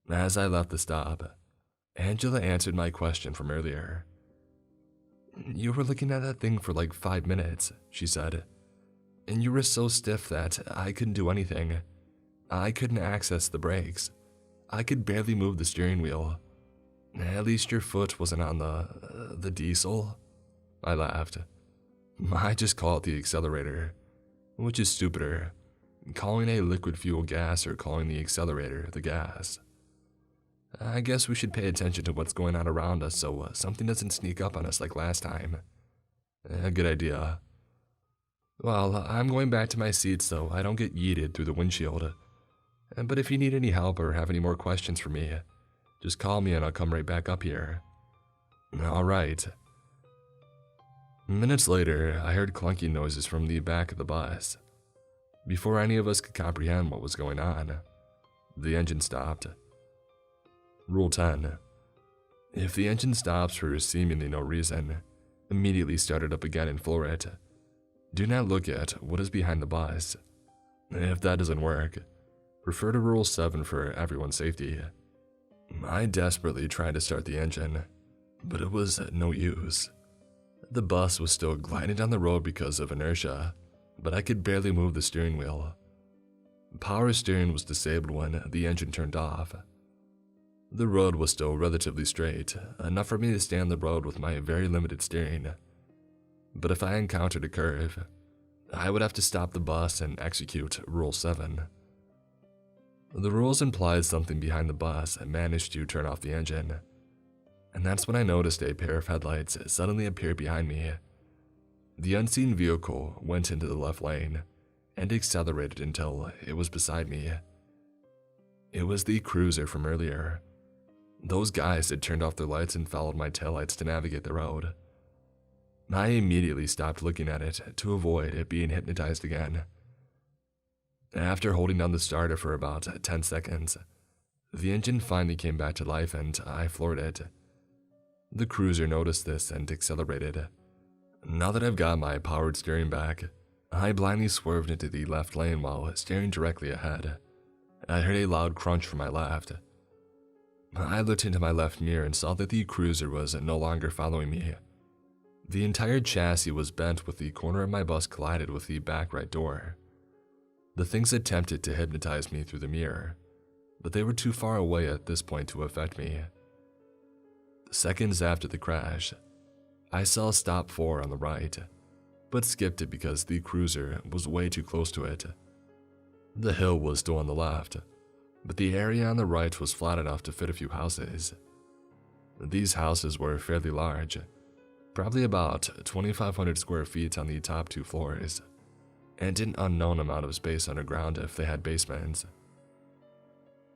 As I left the stop, Angela answered my question from earlier. "You were looking at that thing for like 5 minutes," she said. "And you were so stiff that I couldn't do anything. I couldn't access the brakes. I could barely move the steering wheel. At least your foot wasn't on the diesel." I laughed. "I just call it the accelerator, which is stupider, calling a liquid fuel gas or calling the accelerator the gas. I guess we should pay attention to what's going on around us so something doesn't sneak up on us like last time. A good idea. Well, I'm going back to my seat so I don't get yeeted through the windshield. But if you need any help or have any more questions for me, just call me and I'll come right back up here." "All right." Minutes later, I heard clunking noises from the back of the bus. Before any of us could comprehend what was going on, the engine stopped. Rule 10. If the engine stops for seemingly no reason, immediately start it up again and floor it. Do not look at what is behind the bus. If that doesn't work, refer to Rule 7 for everyone's safety. I desperately tried to start the engine, but it was no use. The bus was still gliding down the road because of inertia, but I could barely move the steering wheel. Power steering was disabled when the engine turned off. The road was still relatively straight, enough for me to stay on the road with my very limited steering. But if I encountered a curve, I would have to stop the bus and execute Rule 7. The rules implied something behind the bus and managed to turn off the engine. And that's when I noticed a pair of headlights suddenly appear behind me. The unseen vehicle went into the left lane and accelerated until it was beside me. It was the cruiser from earlier. Those guys had turned off their lights and followed my taillights to navigate the road. I immediately stopped looking at it to avoid it being hypnotized again. After holding down the starter for about 10 seconds, the engine finally came back to life and I floored it. The cruiser noticed this and accelerated. Now that I've got my powered steering back, I blindly swerved into the left lane while staring directly ahead. I heard a loud crunch from my left. I looked into my left mirror and saw that the cruiser was no longer following me. The entire chassis was bent with the corner of my bus collided with the back right door. The things attempted to hypnotize me through the mirror, but they were too far away at this point to affect me. Seconds after the crash, I saw stop 4 on the right, but skipped it because the cruiser was way too close to it. The hill was still on the left, but the area on the right was flat enough to fit a few houses. These houses were fairly large, probably about 2,500 square feet on the top 2 floors, and an unknown amount of space underground if they had basements.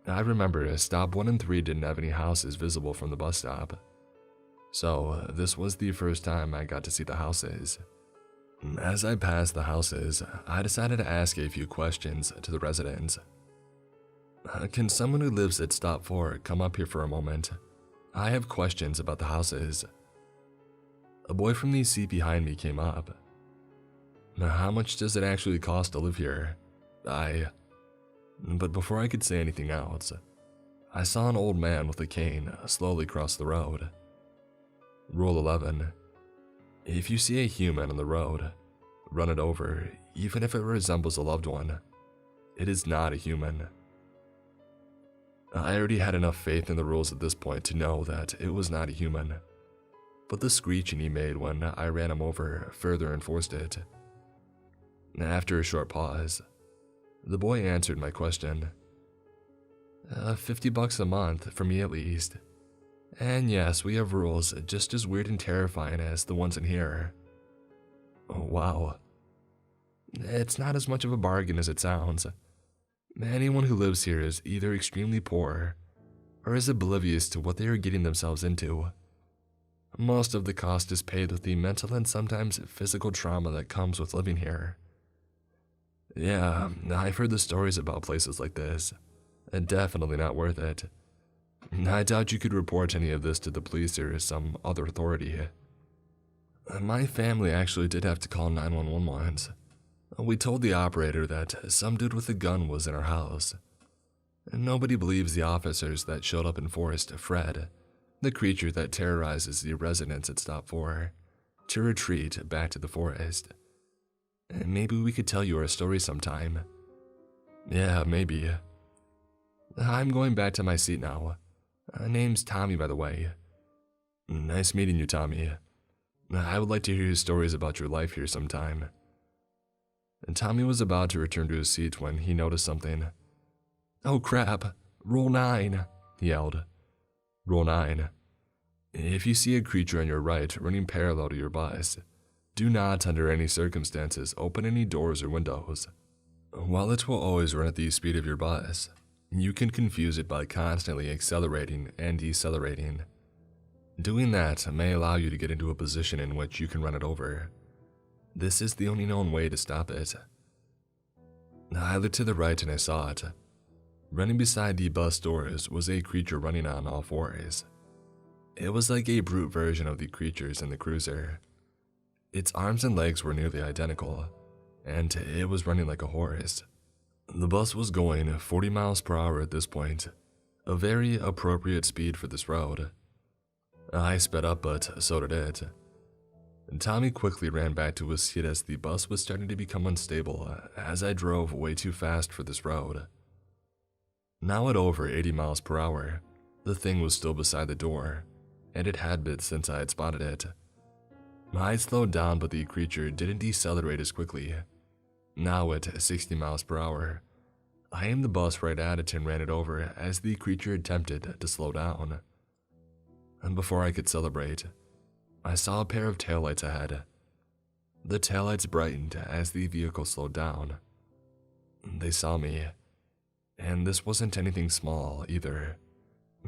I remember stop 1 and 3 didn't have any houses visible from the bus stop, so this was the first time I got to see the houses. As I passed the houses, I decided to ask a few questions to the residents. "Can someone who lives at stop 4 come up here for a moment? I have questions about the houses." A boy from the seat behind me came up. "How much does it actually cost to live here?" But before I could say anything else, I saw an old man with a cane slowly cross the road. Rule 11. If you see a human on the road, run it over, even if it resembles a loved one. It is not a human. I already had enough faith in the rules at this point to know that it was not a human, but the screeching he made when I ran him over further enforced it. After a short pause, the boy answered my question. $50 a month, for me at least. And yes, we have rules just as weird and terrifying as the ones in here." Oh, wow. It's not as much of a bargain as it sounds. Anyone who lives here is either extremely poor or is oblivious to what they are getting themselves into. Most of the cost is paid with the mental and sometimes physical trauma that comes with living here. Yeah, I've heard the stories about places like this. Definitely not worth it. I doubt you could report any of this to the police or some other authority. My family actually did have to call 911 once. We told the operator that some dude with a gun was in our house. Nobody believes the officers that showed up enforced Fred, the creature that terrorizes the residents at Stop 4, to retreat back to the forest. Maybe we could tell you our story sometime. Yeah, maybe. I'm going back to my seat now. Name's Tommy, by the way. Nice meeting you, Tommy. I would like to hear your stories about your life here sometime. And Tommy was about to return to his seat when he noticed something. Oh crap, roll 9, he yelled. Roll 9. If you see a creature on your right running parallel to your bus, do not under any circumstances open any doors or windows. While it will always run at the speed of your bus, you can confuse it by constantly accelerating and decelerating. Doing that may allow you to get into a position in which you can run it over. This is the only known way to stop it. I looked to the right and I saw it. Running beside the bus doors was a creature running on all fours. It was like a brute version of the creatures in the cruiser. Its arms and legs were nearly identical, and it was running like a horse. The bus was going 40 miles per hour at this point, a very appropriate speed for this road. I sped up, but so did it. Tommy quickly ran back to his seat as the bus was starting to become unstable as I drove way too fast for this road. Now at over 80 miles per hour, the thing was still beside the door, and it had been since I had spotted it. I slowed down, but the creature didn't decelerate as quickly. Now at 60 miles per hour, I aimed the bus right at it and ran it over as the creature attempted to slow down. And before I could celebrate, I saw a pair of taillights ahead. The taillights brightened as the vehicle slowed down. They saw me, and this wasn't anything small either.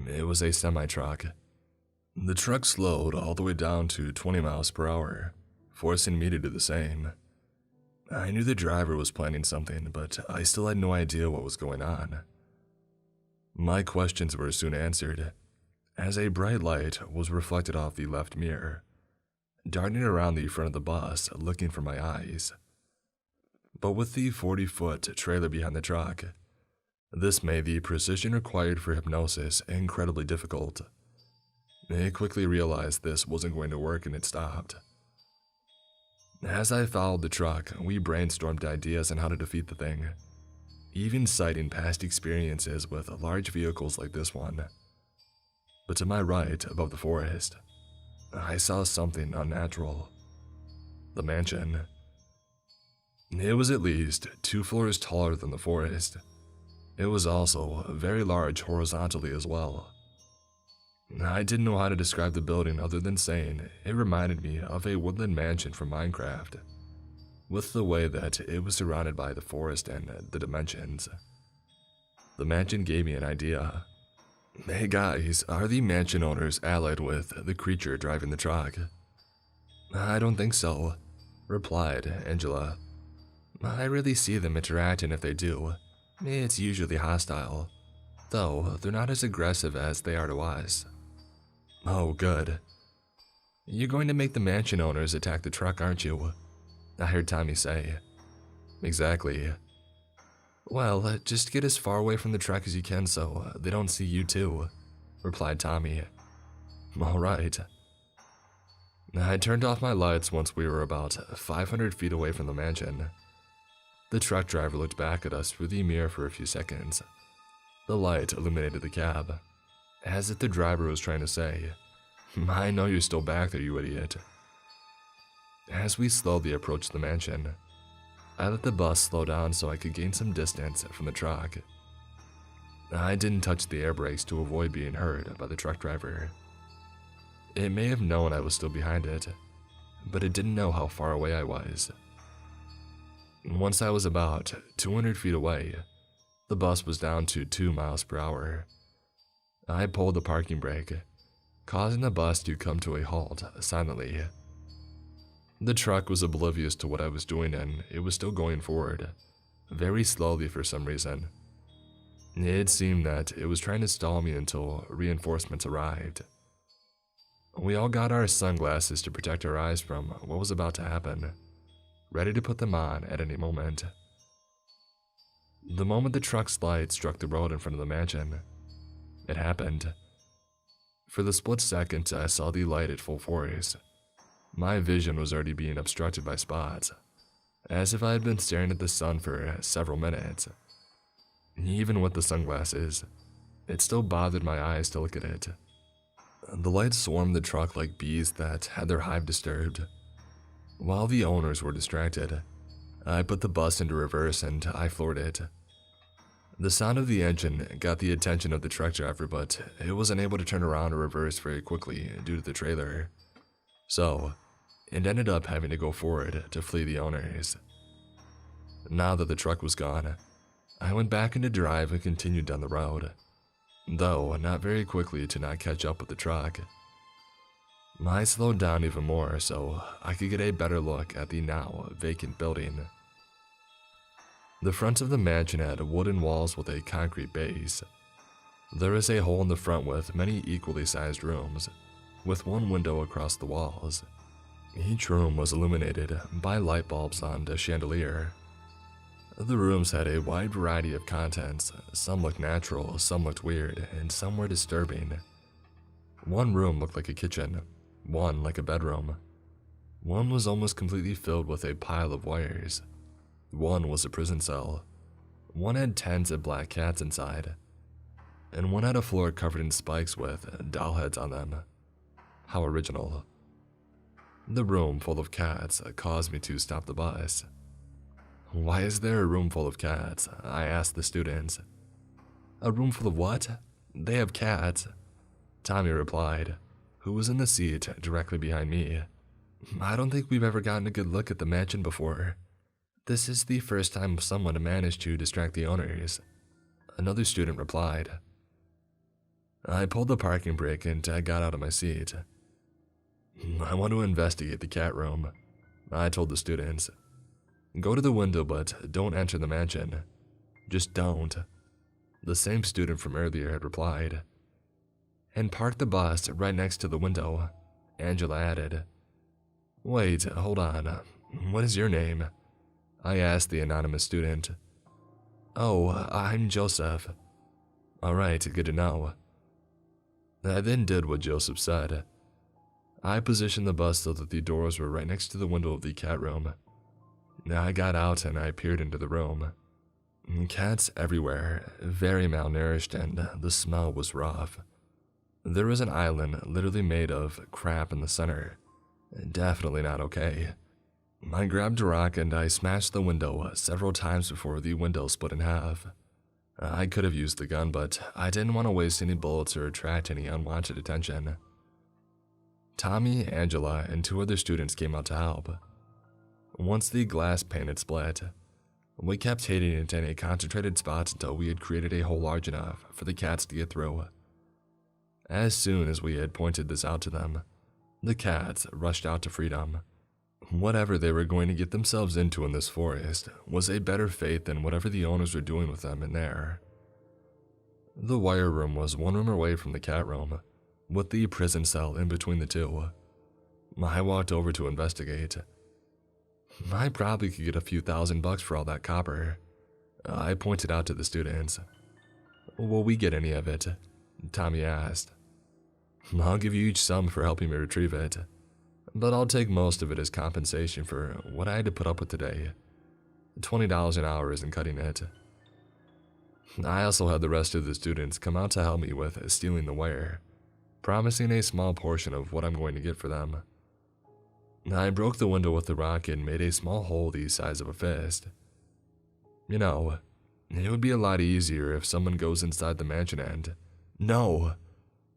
It was a semi-truck. The truck slowed all the way down to 20 miles per hour, forcing me to do the same. I knew the driver was planning something, but I still had no idea what was going on. My questions were soon answered, as a bright light was reflected off the left mirror, darting around the front of the bus looking for my eyes. But with the 40-foot trailer behind the truck, this made the precision required for hypnosis incredibly difficult. It quickly realized this wasn't going to work and it stopped. As I followed the truck, we brainstormed ideas on how to defeat the thing, even citing past experiences with large vehicles like this one. But to my right, above the forest, I saw something unnatural. The mansion. It was at least 2 floors taller than the forest. It was also very large horizontally as well. I didn't know how to describe the building other than saying it reminded me of a woodland mansion from Minecraft, with the way that it was surrounded by the forest and the dimensions. The mansion gave me an idea. Hey guys, are the mansion owners allied with the creature driving the truck? I don't think so, replied Angela. I rarely see them interacting if they do. It's usually hostile, though they're not as aggressive as they are to us. Oh, good. You're going to make the mansion owners attack the truck, aren't you? I heard Tommy say. Exactly. Well, just get as far away from the truck as you can so they don't see you too, replied Tommy. All right. I turned off my lights once we were about 500 feet away from the mansion. The truck driver looked back at us through the mirror for a few seconds. The light illuminated the cab, as if the driver was trying to say, I know you're still back there, you idiot. As we slowly approached the mansion, I let the bus slow down so I could gain some distance from the truck. I didn't touch the air brakes to avoid being heard by the truck driver. It may have known I was still behind it, but it didn't know how far away I was. Once I was about 200 feet away, the bus was down to 2 miles per hour. I pulled the parking brake, causing the bus to come to a halt silently. The truck was oblivious to what I was doing and it was still going forward, very slowly for some reason. It seemed that it was trying to stall me until reinforcements arrived. We all got our sunglasses to protect our eyes from what was about to happen, ready to put them on at any moment. The moment the truck's light struck the road in front of the mansion, it happened. For the split second I saw the light at full force. My vision was already being obstructed by spots, as if I had been staring at the sun for several minutes. Even with the sunglasses, it still bothered my eyes to look at it. The light swarmed the truck like bees that had their hive disturbed. While the owners were distracted, I put the bus into reverse and I floored it. The sound of the engine got the attention of the truck driver, but it was unable to turn around or reverse very quickly due to the trailer. So, it ended up having to go forward to flee the owners. Now that the truck was gone, I went back into drive and continued down the road, though not very quickly to not catch up with the truck. I slowed down even more so I could get a better look at the now vacant building. The front of the mansion had wooden walls with a concrete base. There is a hole in the front with many equally sized rooms, with one window across the walls. Each room was illuminated by light bulbs on a chandelier. The rooms had a wide variety of contents. Some looked natural, some looked weird, and some were disturbing. One room looked like a kitchen, one like a bedroom. One was almost completely filled with a pile of wires. One was a prison cell. One had tens of black cats inside. And one had a floor covered in spikes with doll heads on them. How original. The room full of cats caused me to stop the bus. "Why is there a room full of cats?" I asked the students. "A room full of what? They have cats," Tommy replied, who was in the seat directly behind me. "I don't think we've ever gotten a good look at the mansion before. This is the first time someone managed to distract the owners," another student replied. I pulled the parking brake and I got out of my seat. "I want to investigate the cat room," I told the students. "Go to the window, but don't enter the mansion. Just don't," the same student from earlier had replied. "And park the bus right next to the window," Angela added. "Wait, hold on. What is your name?" I asked the anonymous student. "Oh, I'm Joseph." "Alright, good to know." I then did what Joseph said. I positioned the bus so that the doors were right next to the window of the cat room. I got out and I peered into the room. Cats everywhere, very malnourished, and the smell was rough. There was an island literally made of crap in the center. Definitely not okay. I grabbed a rock and I smashed the window several times before the window split in half. I could have used the gun, but I didn't want to waste any bullets or attract any unwanted attention. Tommy, Angela, and two other students came out to help. Once the glass pane had split, we kept hitting it in a concentrated spot until we had created a hole large enough for the cats to get through. As soon as we had pointed this out to them, the cats rushed out to freedom. Whatever they were going to get themselves into in this forest was a better fate than whatever the owners were doing with them in there. The wire room was one room away from the cat room, with the prison cell in between the two. I walked over to investigate. I probably could get a few $1,000 for all that copper, I pointed out to the students. "Will we get any of it?" Tommy asked. "I'll give you each some for helping me retrieve it, but I'll take most of it as compensation for what I had to put up with today. $20 an hour isn't cutting it." I also had the rest of the students come out to help me with stealing the wire, promising a small portion of what I'm going to get for them. I broke the window with the rock and made a small hole the size of a fist. You know, it would be a lot easier if someone goes inside the mansion and... "No!"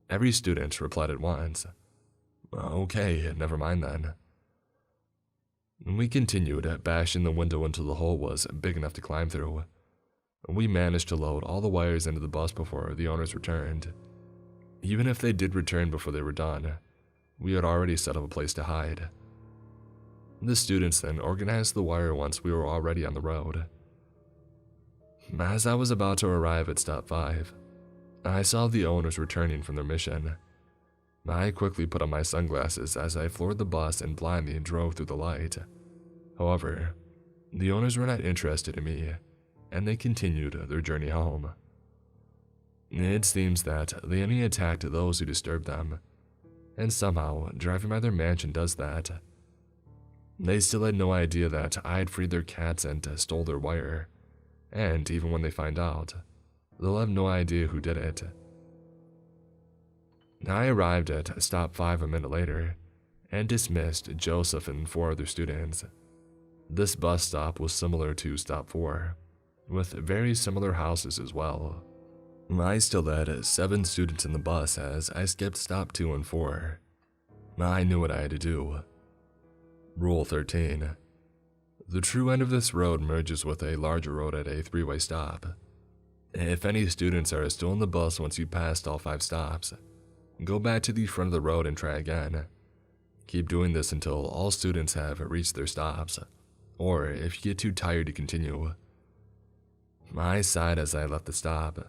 Every student replied at once. "Okay, never mind then." We continued, bashing the window until the hole was big enough to climb through. We managed to load all the wires into the bus before the owners returned. Even if they did return before they were done, we had already set up a place to hide. The students then organized the wire once we were already on the road. As I was about to arrive at stop 5, I saw the owners returning from their mission. I quickly put on my sunglasses as I floored the bus and blindly drove through the light. However, the owners were not interested in me, and they continued their journey home. It seems that they only attacked those who disturbed them, and somehow driving by their mansion does that. They still had no idea that I had freed their cats and stole their wire, and even when they find out, they'll have no idea who did it. I arrived at stop 5 a minute later, and dismissed Joseph and 4 other students. This bus stop was similar to stop 4, with very similar houses as well. I still had 7 students in the bus as I skipped stop 2 and 4. I knew what I had to do. Rule 13. The true end of this road merges with a larger road at a 3-way stop. If any students are still in the bus once you passed all 5 stops, go back to the front of the road and try again. Keep doing this until all students have reached their stops, or if you get too tired to continue. I sighed as I left the stop.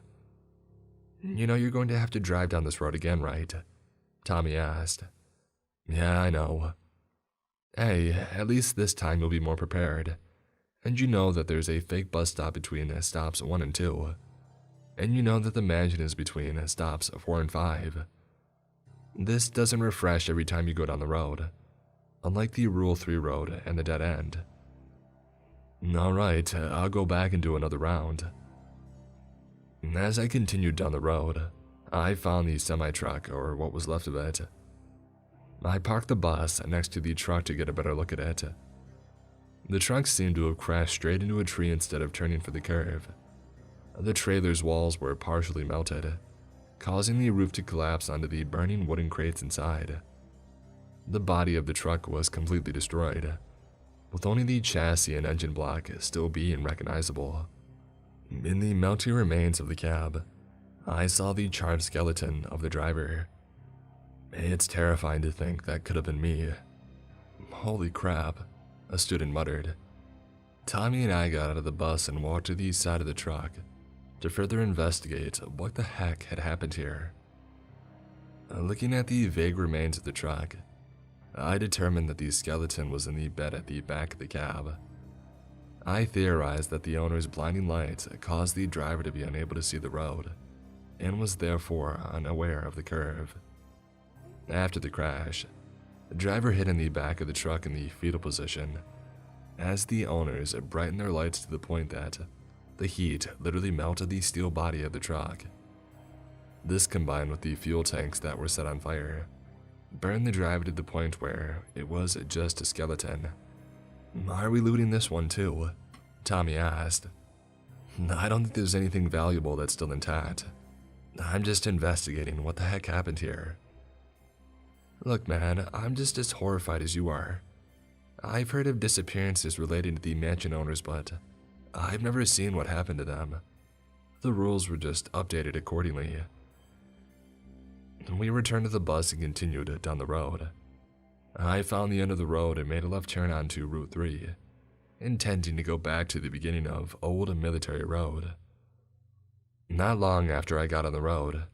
"You know you're going to have to drive down this road again, right?" Tommy asked. "Yeah, I know." "Hey, at least this time you'll be more prepared. And you know that there's a fake bus stop between stops 1 and 2. And you know that the mansion is between stops 4 and 5. This doesn't refresh every time you go down the road, unlike the Rule 3 road and the dead end." "Alright, I'll go back and do another round." As I continued down the road, I found the semi-truck, or what was left of it. I parked the bus next to the truck to get a better look at it. The truck seemed to have crashed straight into a tree instead of turning for the curve. The trailer's walls were partially melted, causing the roof to collapse onto the burning wooden crates inside. The body of the truck was completely destroyed, with only the chassis and engine block still being recognizable. In the melting remains of the cab, I saw the charred skeleton of the driver. It's terrifying to think that could have been me. "Holy crap," a student muttered. Tommy and I got out of the bus and walked to the side of the truck to further investigate what the heck had happened here. Looking at the vague remains of the truck, I determined that the skeleton was in the bed at the back of the cab. I theorized that the owner's blinding lights caused the driver to be unable to see the road, and was therefore unaware of the curve. After the crash, the driver hid in the back of the truck in the fetal position, as the owners brightened their lights to the point that the heat literally melted the steel body of the truck. This, combined with the fuel tanks that were set on fire, burned the driver to the point where it was just a skeleton. "Are we looting this one too?" Tommy asked. "I don't think there's anything valuable that's still intact. I'm just investigating what the heck happened here." "Look man, I'm just as horrified as you are. I've heard of disappearances related to the mansion owners, but I've never seen what happened to them. The rules were just updated accordingly." We returned to the bus and continued down the road. I found the end of the road and made a left turn onto Route 3, intending to go back to the beginning of Old Military Road. Not long after I got on the road,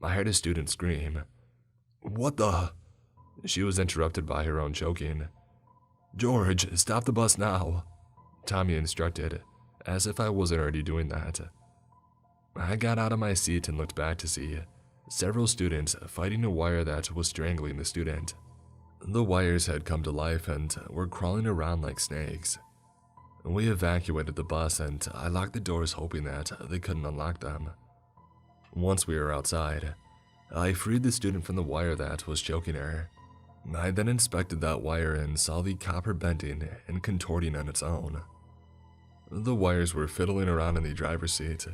I heard a student scream, "What the?" She was interrupted by her own choking. "George, stop the bus now," Tommy instructed, as if I wasn't already doing that. I got out of my seat and looked back to see several students fighting a wire that was strangling the student. The wires had come to life and were crawling around like snakes. We evacuated the bus and I locked the doors hoping that they couldn't unlock them. Once we were outside, I freed the student from the wire that was choking her. I then inspected that wire and saw the copper bending and contorting on its own. The wires were fiddling around in the driver's seat,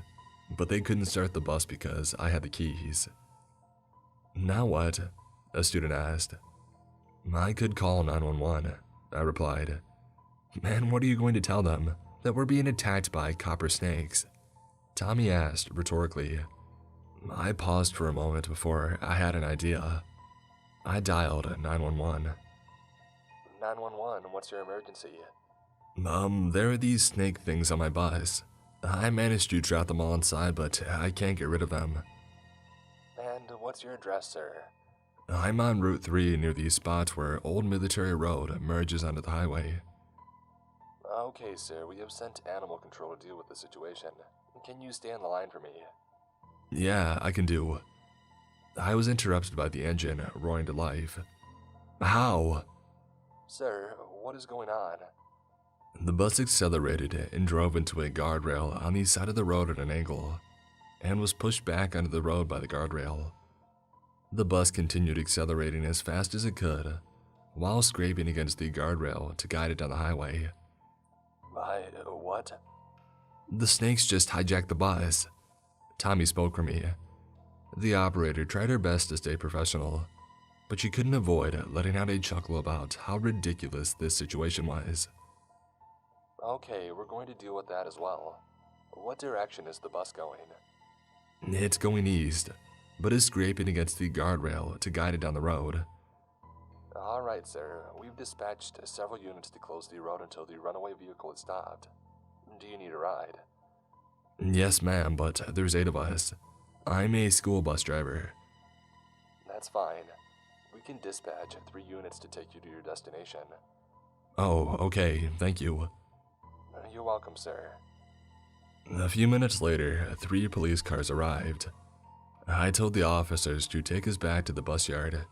but they couldn't start the bus because I had the keys. "Now what?" a student asked. "I could call 911, I replied. "And what are you going to tell them? That we're being attacked by copper snakes?" Tommy asked rhetorically. I paused for a moment before I had an idea. I dialed 911. "911, what's your emergency?" There are these snake things on my bus. I managed to trap them all inside, but I can't get rid of them." "And what's your address, sir?" I'm on Route 3 near the spot where Old Military Road merges onto the highway. Okay, sir, we have sent animal control to deal with the situation. Can you stay on the line for me? Yeah, I can do. I was interrupted by the engine roaring to life. How? Sir, what is going on? The bus accelerated and drove into a guardrail on the side of the road at an angle, and was pushed back onto the road by the guardrail. The bus continued accelerating as fast as it could, while scraping against the guardrail to guide it down the highway. What? The snakes just hijacked the bus. Tommy spoke for me. The operator tried her best to stay professional, but she couldn't avoid letting out a chuckle about how ridiculous this situation was. Okay, we're going to deal with that as well. What direction is the bus going? It's going east, but is scraping against the guardrail to guide it down the road. Alright, sir. We've dispatched several units to close the road until the runaway vehicle is stopped. Do you need a ride? Yes, ma'am, but there's 8 of us. I'm a school bus driver. That's fine. We can dispatch 3 units to take you to your destination. Oh, okay, thank you. You're welcome, sir. A few minutes later, 3 police cars arrived. I told the officers to take us back to the bus yard.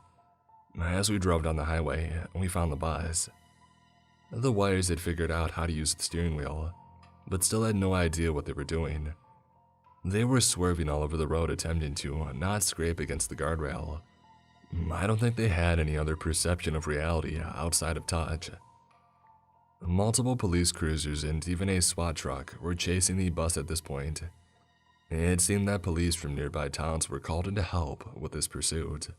As we drove down the highway, we found the bus. The wires had figured out how to use the steering wheel, but still had no idea what they were doing. They were swerving all over the road attempting to not scrape against the guardrail. I don't think they had any other perception of reality outside of touch. Multiple police cruisers and even a SWAT truck were chasing the bus at this point. It seemed that police from nearby towns were called in to help with this pursuit.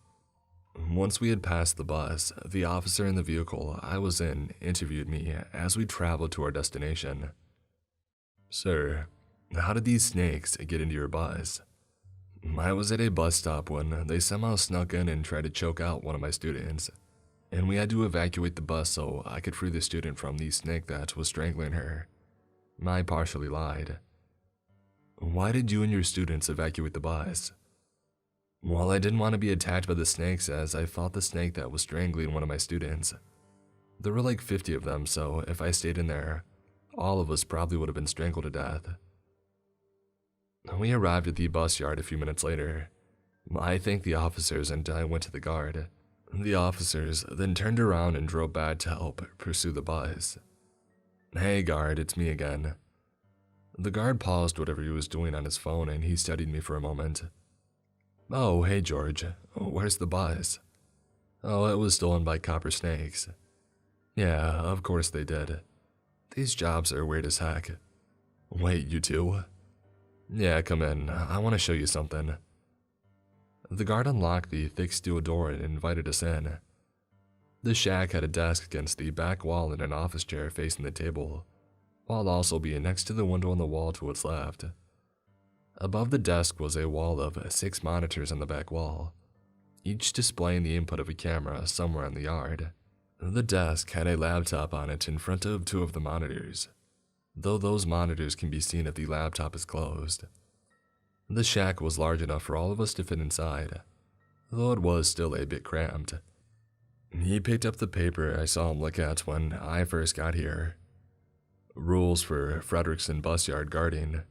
Once we had passed the bus, the officer in the vehicle I was in interviewed me as we traveled to our destination. Sir, how did these snakes get into your bus? I was at a bus stop when they somehow snuck in and tried to choke out one of my students, and we had to evacuate the bus so I could free the student from the snake that was strangling her. I partially lied. Why did you and your students evacuate the bus? Well, I didn't want to be attacked by the snakes as I fought the snake that was strangling one of my students. There were like 50 of them, so if I stayed in there, all of us probably would have been strangled to death. We arrived at the bus yard a few minutes later. I thanked the officers and I went to the guard. The officers then turned around and drove back to help pursue the bus. Hey guard, it's me again. The guard paused whatever he was doing on his phone and he studied me for a moment. Oh, hey George, where's the bus? Oh, it was stolen by copper snakes. Yeah, of course they did. These jobs are weird as heck. Wait, you too? Yeah, come in. I want to show you something. The guard unlocked the thick steel door and invited us in. The shack had a desk against the back wall and an office chair facing the table, while also being next to the window on the wall to its left. Above the desk was a wall of 6 monitors on the back wall, each displaying the input of a camera somewhere in the yard. The desk had a laptop on it in front of 2 of the monitors, though those monitors can be seen if the laptop is closed. The shack was large enough for all of us to fit inside, though it was still a bit cramped. He picked up the paper I saw him look at when I first got here. Rules for Frederickson bus yard guarding.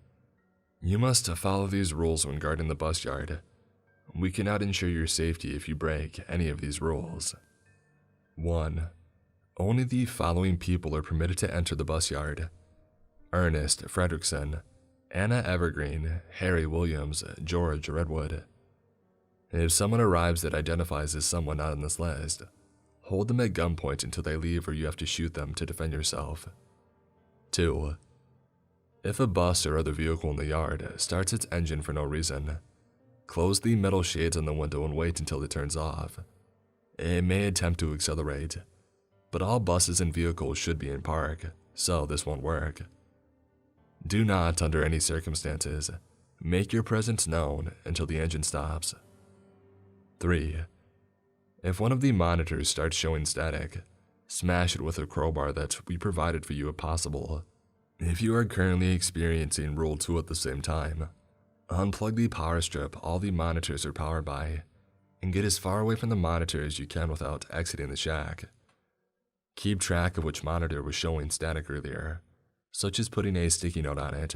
You must follow these rules when guarding the bus yard. We cannot ensure your safety if you break any of these rules. 1. Only the following people are permitted to enter the bus yard: Ernest Frederickson, Anna Evergreen, Harry Williams, George Redwood. If someone arrives that identifies as someone not on this list, hold them at gunpoint until they leave or you have to shoot them to defend yourself. 2. If a bus or other vehicle in the yard starts its engine for no reason, close the metal shades on the window and wait until it turns off. It may attempt to accelerate, but all buses and vehicles should be in park, so this won't work. Do not, under any circumstances, make your presence known until the engine stops. 3. If one of the monitors starts showing static, smash it with a crowbar that we provided for you if possible. If you are currently experiencing Rule 2 at the same time, unplug the power strip all the monitors are powered by, and get as far away from the monitor as you can without exiting the shack. Keep track of which monitor was showing static earlier, such as putting a sticky note on it.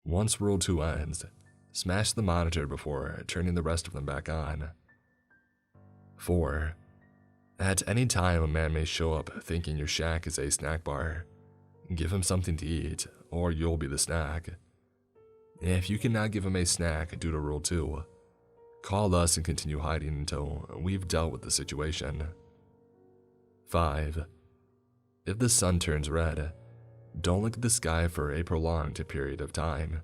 Once Rule 2 ends, smash the monitor before turning the rest of them back on. 4. At any time, a man may show up thinking your shack is a snack bar. Give him something to eat, or you'll be the snack. If you cannot give him a snack due to Rule 2, call us and continue hiding until we've dealt with the situation. 5. If the sun turns red, don't look at the sky for a prolonged period of time.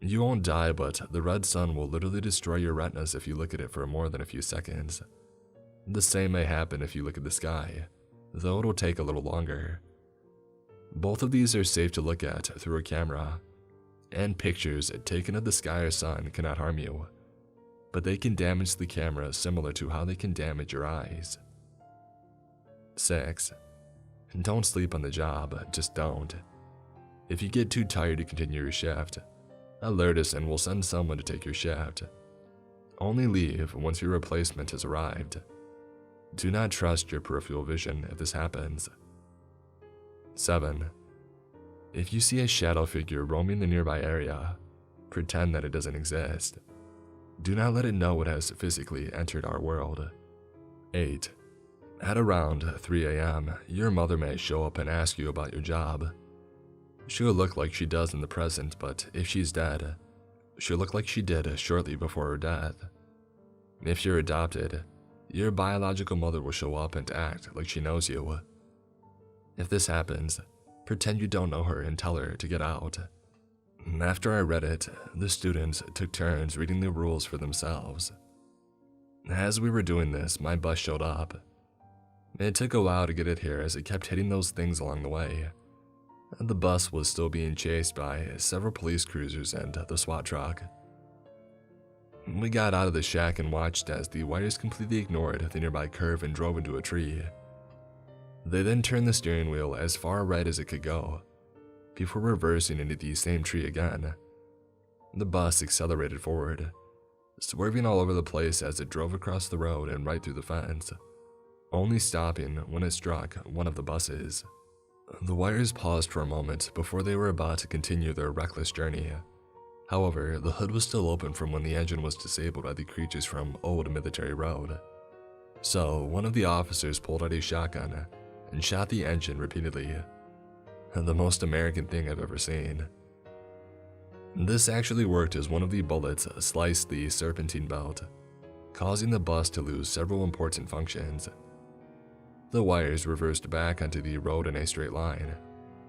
You won't die, but the red sun will literally destroy your retinas if you look at it for more than a few seconds. The same may happen if you look at the sky, though it'll take a little longer. Both of these are safe to look at through a camera, and pictures taken of the sky or sun cannot harm you, but they can damage the camera similar to how they can damage your eyes. 6. Don't sleep on the job, just don't. If you get too tired to continue your shift, alert us and we'll send someone to take your shift. Only leave once your replacement has arrived. Do not trust your peripheral vision if this happens. 7. If you see a shadow figure roaming the nearby area, pretend that it doesn't exist. Do not let it know it has physically entered our world. 8. At around 3 a.m., your mother may show up and ask you about your job. She'll look like she does in the present, but if she's dead, she'll look like she did shortly before her death. If you're adopted, your biological mother will show up and act like she knows you. If this happens, pretend you don't know her and tell her to get out. After I read it, the students took turns reading the rules for themselves. As we were doing this, my bus showed up. It took a while to get it here as it kept hitting those things along the way. The bus was still being chased by several police cruisers and the SWAT truck. We got out of the shack and watched as the wires completely ignored the nearby curve and drove into a tree. They then turned the steering wheel as far right as it could go, before reversing into the same tree again. The bus accelerated forward, swerving all over the place as it drove across the road and right through the fence, only stopping when it struck one of the buses. The wires paused for a moment before they were about to continue their reckless journey. However, the hood was still open from when the engine was disabled by the creatures from Old Military Road. So, one of the officers pulled out a shotgun and shot the engine repeatedly. The most American thing I've ever seen. This actually worked as one of the bullets sliced the serpentine belt, causing the bus to lose several important functions. The wires reversed back onto the road in a straight line,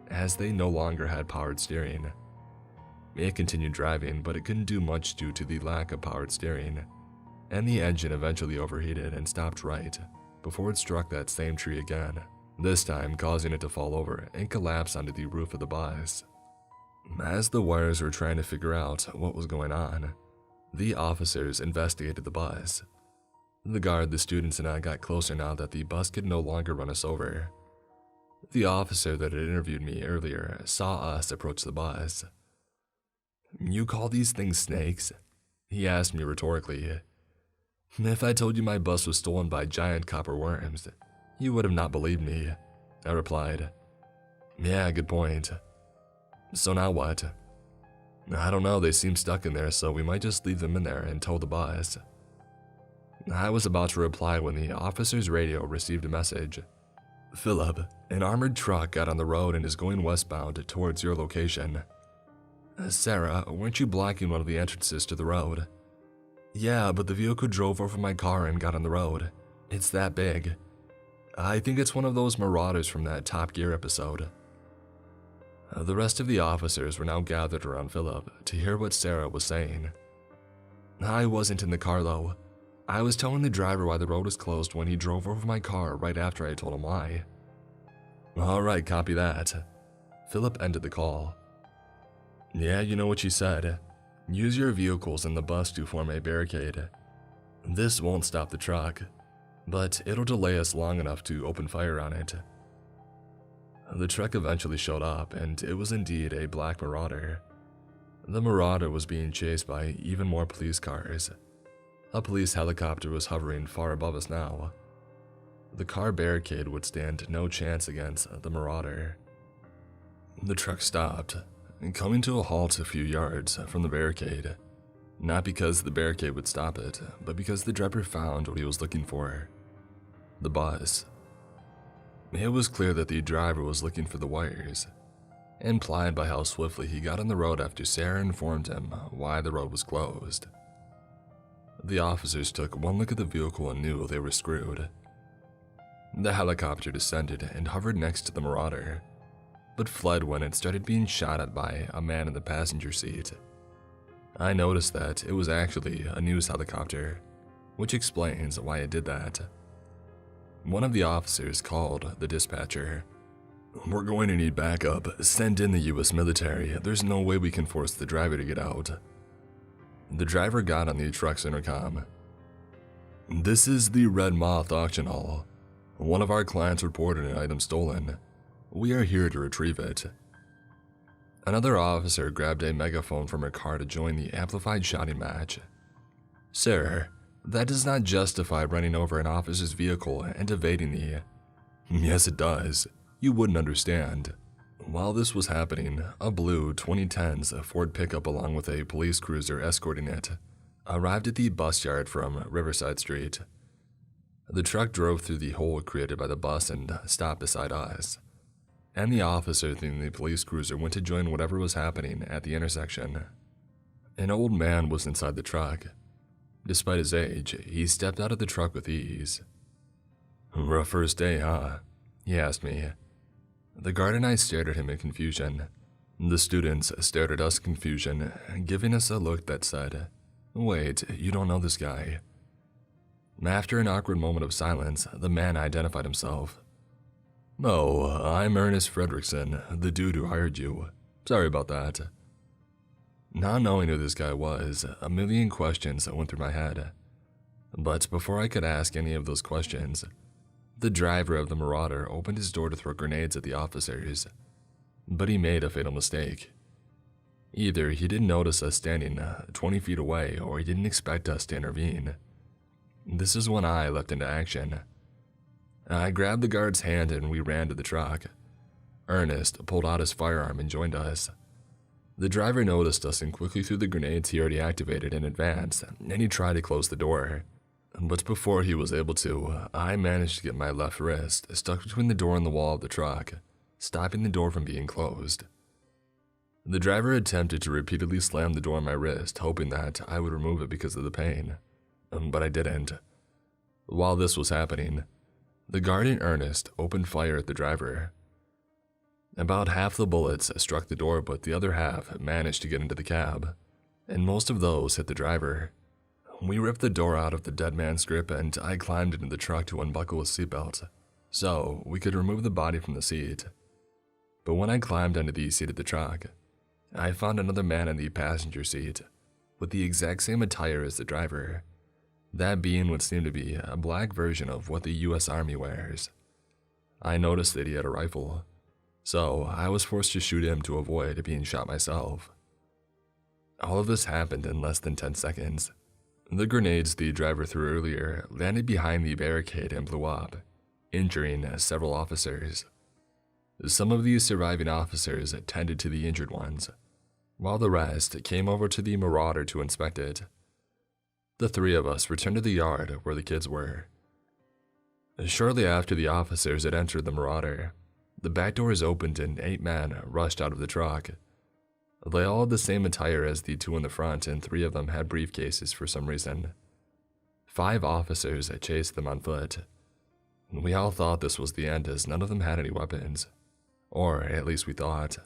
as they no longer had powered steering. It continued driving, but it couldn't do much due to the lack of powered steering, and the engine eventually overheated and stopped right before it struck that same tree again, this time causing it to fall over and collapse onto the roof of the bus. As the wires were trying to figure out what was going on, the officers investigated the bus. The guard, the students, and I got closer now that the bus could no longer run us over. The officer that had interviewed me earlier saw us approach the bus. "You call these things snakes?" he asked me rhetorically. "If I told you my bus was stolen by giant copper worms, you would have not believed me," I replied. "Yeah, good point. So now what?" "I don't know, they seem stuck in there, so we might just leave them in there and tow the bus." I was about to reply when the officer's radio received a message. "Philip, an armored truck got on the road and is going westbound towards your location." "Sarah, weren't you blocking one of the entrances to the road?" "Yeah, but the vehicle drove over my car and got on the road. It's that big. I think it's one of those marauders from that Top Gear episode." The rest of the officers were now gathered around Philip to hear what Sarah was saying. "I wasn't in the car though. I was telling the driver why the road was closed when he drove over my car right after I told him why." "Alright, copy that." Philip ended the call. "Yeah, you know what you said. Use your vehicles and the bus to form a barricade. This won't stop the truck, but it'll delay us long enough to open fire on it." The truck eventually showed up, and it was indeed a black marauder. The marauder was being chased by even more police cars. A police helicopter was hovering far above us now. The car barricade would stand no chance against the marauder. The truck stopped, coming to a halt a few yards from the barricade. Not because the barricade would stop it, but because the driver found what he was looking for. The bus. It was clear that the driver was looking for the wires, implied by how swiftly he got on the road after Sarah informed him why the road was closed. The officers took one look at the vehicle and knew they were screwed. The helicopter descended and hovered next to the marauder, but fled when it started being shot at by a man in the passenger seat. I noticed that it was actually a news helicopter, which explains why it did that. One of the officers called the dispatcher. "We're going to need backup. Send in the US military. There's no way we can force the driver to get out." The driver got on the truck's intercom. "This is the Red Moth auction hall. One of our clients reported an item stolen. We are here to retrieve it." Another officer grabbed a megaphone from her car to join the amplified shouting match. "Sir, that does not justify running over an officer's vehicle and evading the—" "Yes, it does. You wouldn't understand." While this was happening, a blue 2010's Ford pickup along with a police cruiser escorting it arrived at the bus yard from Riverside Street. The truck drove through the hole created by the bus and stopped beside us, and the officer in the police cruiser went to join whatever was happening at the intersection. An old man was inside the truck. Despite his age, he stepped out of the truck with ease. "Rough first day, huh?" he asked me. The guard and I stared at him in confusion. The students stared at us in confusion, giving us a look that said, "Wait, you don't know this guy." After an awkward moment of silence, the man identified himself. "Oh, I'm Ernest Fredrickson, the dude who hired you. Sorry about that." Not knowing who this guy was, a million questions went through my head. But before I could ask any of those questions, the driver of the Marauder opened his door to throw grenades at the officers. But he made a fatal mistake. Either he didn't notice us standing 20 feet away, or he didn't expect us to intervene. This is when I leapt into action. I grabbed the guard's hand and we ran to the truck. Ernest pulled out his firearm and joined us. The driver noticed us and quickly threw the grenades he already activated in advance, and he tried to close the door. But before he was able to, I managed to get my left wrist stuck between the door and the wall of the truck, stopping the door from being closed. The driver attempted to repeatedly slam the door on my wrist, hoping that I would remove it because of the pain, but I didn't. While this was happening, the guard and Ernest opened fire at the driver. About half the bullets struck the door, but the other half managed to get into the cab, and most of those hit the driver. We ripped the door out of the dead man's grip and I climbed into the truck to unbuckle his seatbelt, so we could remove the body from the seat. But when I climbed onto the seat of the truck, I found another man in the passenger seat, with the exact same attire as the driver, that being what seemed to be a black version of what the US Army wears. I noticed that he had a rifle, so I was forced to shoot him to avoid being shot myself. All of this happened in less than 10 seconds. The grenades the driver threw earlier landed behind the barricade and blew up, injuring several officers. Some of these surviving officers tended to the injured ones, while the rest came over to the Marauder to inspect it. The three of us returned to the yard where the kids were. Shortly after the officers had entered the Marauder, the back doors opened and 8 men rushed out of the truck. They all had the same attire as the 2 in the front, and 3 of them had briefcases for some reason. 5 officers chased them on foot. We all thought this was the end, as none of them had any weapons. Or at least we thought.